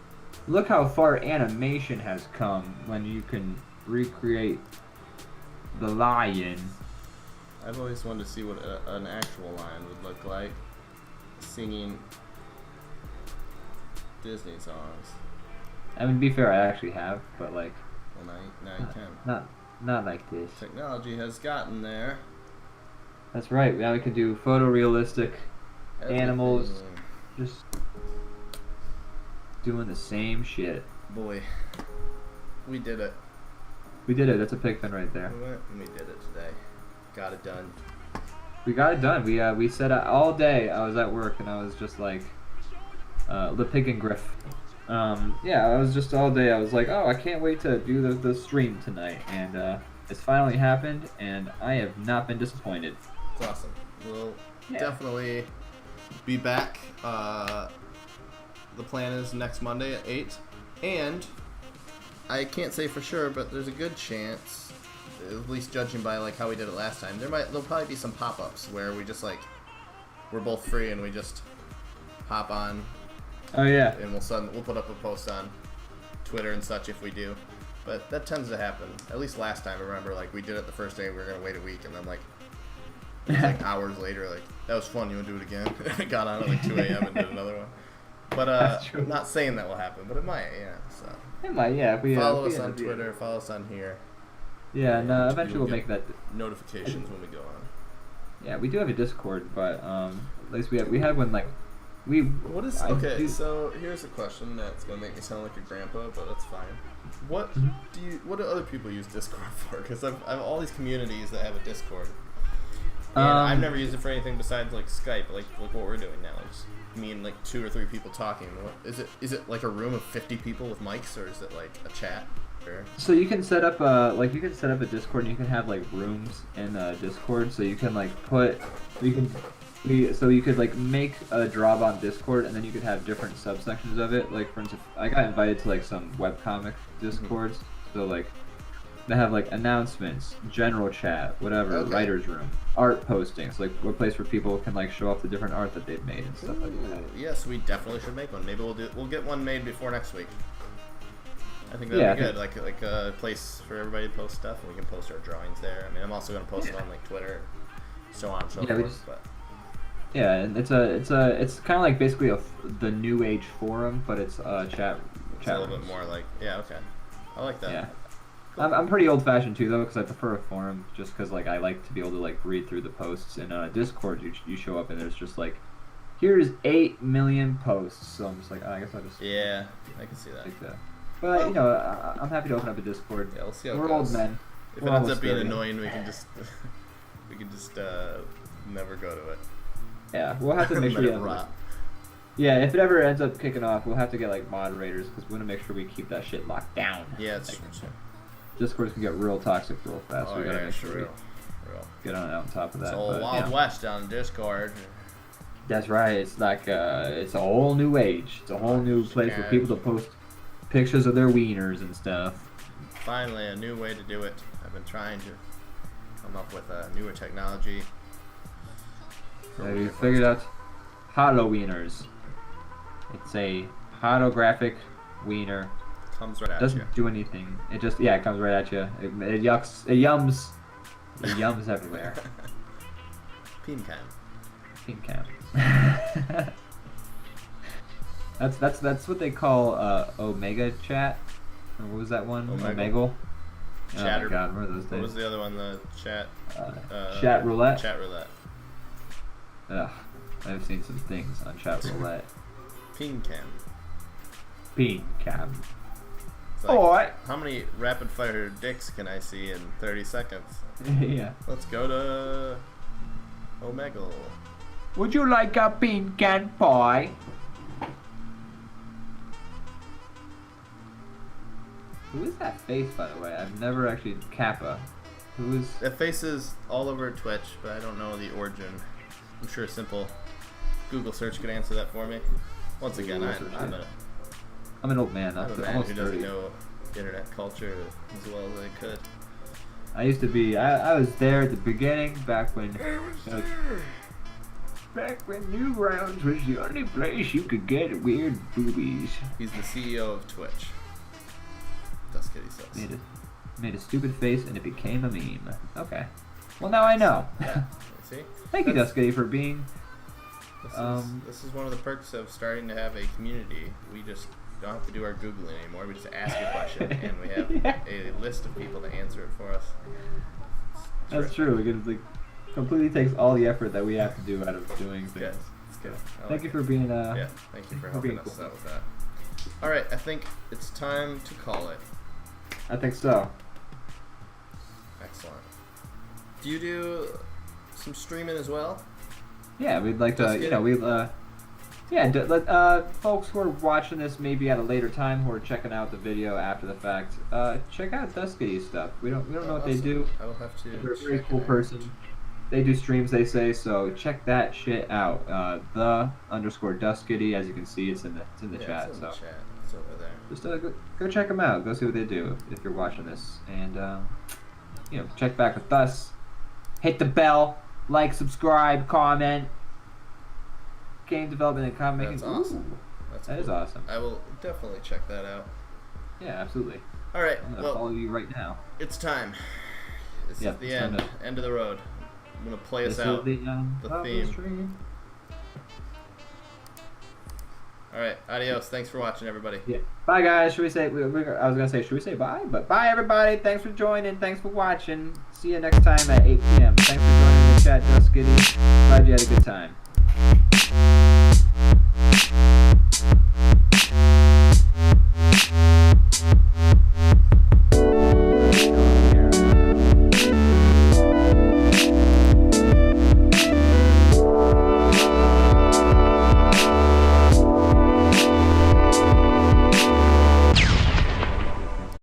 Look how far animation has come when you can recreate the lion. I've always wanted to see what an actual lion would look like singing Disney songs. I mean, to be fair, I actually have, but like... Well, now you can. Not like this. Technology has gotten there. That's right, now we can do photorealistic animals, Everything. just doing the same shit. Boy, we did it. We did it, that's a pig pen right there. We went and we did it today. Got it done. We got it done. We said all day. I was at work and I was just like, the pig and griff. Yeah, I was just all day. I was like, oh, I can't wait to do the stream tonight, and it's finally happened, and I have not been disappointed. It's awesome. We'll Yeah. definitely be back. The plan is next Monday at 8, and I can't say for sure, but there's a good chance, at least judging by like how we did it last time, there'll probably be some pop-ups where we just like we're both free and we just hop on Oh yeah. and we'll put up a post on Twitter and such if we do. But that tends to happen. At least last time, I remember like we did it the first day, we were gonna wait a week, and then like it was like hours later, like that was fun. You wanna do it again? I got on at like 2 a.m. and did another one. But That's true. I'm not saying that will happen, but it might. Yeah. So It might, yeah. If we follow if us we on end up- Twitter. Follow us on here. Yeah, and and eventually you'll we'll make get that. Notifications when we go on. Yeah, we do have a Discord, but at least we have one like we. What is I okay? do- So here's a question that's gonna make me sound like a grandpa, but that's fine. What Mhm. what do other people use Discord for? Because I've all these communities that have a Discord, and Um, I've never used it for anything besides like Skype, like what we're doing now. It's me and like 2 or 3 people talking. What is it? Is it like a room of 50 people with mics, or is it like a chat? Or... So you can set up a Discord, and you can have like rooms in Discord. So you can like so you could like make a DrawBomb Discord, and then you could have different subsections of it. Like for instance, I got invited to like some webcomic Discords. So like they have like announcements, general chat, whatever, Okay. writer's room, art postings, like a place where people can like show off the different art that they've made and stuff like that. Yes, we definitely should make one. Maybe we'll get one made before next week. I think that'd Yeah, be I good. Like a place for everybody to post stuff, and we can post our drawings there. I mean, I'm also gonna post it on like Twitter, so on and so Yeah, we forth. just- But Yeah, and it's kind of like basically the new age forum, but it's chat. it's a little bit more like okay, I like that. Yeah. I'm pretty old fashioned too though, because I prefer a forum just because like I like to be able to like read through the posts. In Discord, you show up and there's just like, here's 8 million posts. So I'm just like, I guess I'll just Yeah, I can see that. take that. But you know, I'm happy to open up a Discord. Yeah, we'll see how We're it goes. old men. If We're it ends almost up being 30. annoying, we can just never go to it. Yeah, we'll have to make sure. Let it you have, like- rot. Yeah, if it ever ends up kicking off, we'll have to get like moderators because we want to make sure we keep that shit locked down. Yeah, it's Like, true. Discords can get real toxic real fast. Oh We gotta yeah, make sure. sure we Real. get on top of that. It's all but, Wild yeah. West on Discord. That's right. It's like it's a whole new age. It's a whole new place for people to post pictures of their wieners and stuff. Finally, a new way to do it. I've been trying to come up with a newer technology. So we figured out holowieners. It's a holographic wiener. Comes right at Doesn't you. do anything. It just it comes right at you. It yucks. It yums. It yums everywhere. Peen cam. Pink cam. That's what they call Omega chat. Or what was that one? Omegle. Omegle. Oh Chatter- my god, where are those What days? was the other one? The chat. Chat roulette. Chat roulette. Ugh, I've seen some things on chat roulette. Peen cam. Bean cam. boy. How many rapid fire dicks can I see in 30 seconds? Yeah. Let's go to Omegle. Would you like a bean can pie? Who is that face, by the way? I've never actually Kappa. Who is? That face is all over Twitch, but I don't know the origin. I'm sure a simple Google search could answer that for me. Once again, I'm an old man. I'm I'm a man almost who doesn't 30. know internet culture as well as I could. I used to be. I was there at the beginning, back when. Back when Newgrounds was the only place you could get weird boobies. He's the CEO of Twitch. That's what he says. Made a stupid face and it became a meme. Okay. Well, now I know. Yeah. See? Thank you, Duskity, for being. This is one of the perks of starting to have a community. We just don't have to do our Googling anymore. We just ask a question and we have a list of people to answer it for us. That's true. It completely takes all the effort that we have to do out of doing things. It's good. Thank you for being. Yeah, thank you for helping us out with that. All right, I think it's time to call it. I think so. Excellent. Do you do some streaming as well? Yeah, we'd like to. Folks who are watching this maybe at a later time who are checking out the video after the fact, check out Duskity's stuff. We don't know what they do. I will have to. They're a very cool person. They do streams, they say, so check that shit out. _Duskity, as you can see, it's in the chat. It's in the chat. It's over there. Just go check them out. Go see what they do if you're watching this, and check back with us. Hit the bell, like, subscribe, comment. Game development and comment making. That's awesome. That is awesome. I will definitely check that out. Yeah, absolutely. All right. I'm gonna follow you right now. It's time. This is the end. End of the road. I'm gonna play us out. The theme. All right. Adios. Thanks for watching, everybody. Yeah. Bye, guys. Should we say? I was gonna say, should we say bye? But bye, everybody. Thanks for joining. Thanks for watching. See you next time at 8 p.m. Thanks for joining the chat, Duskity. Glad you had a good time.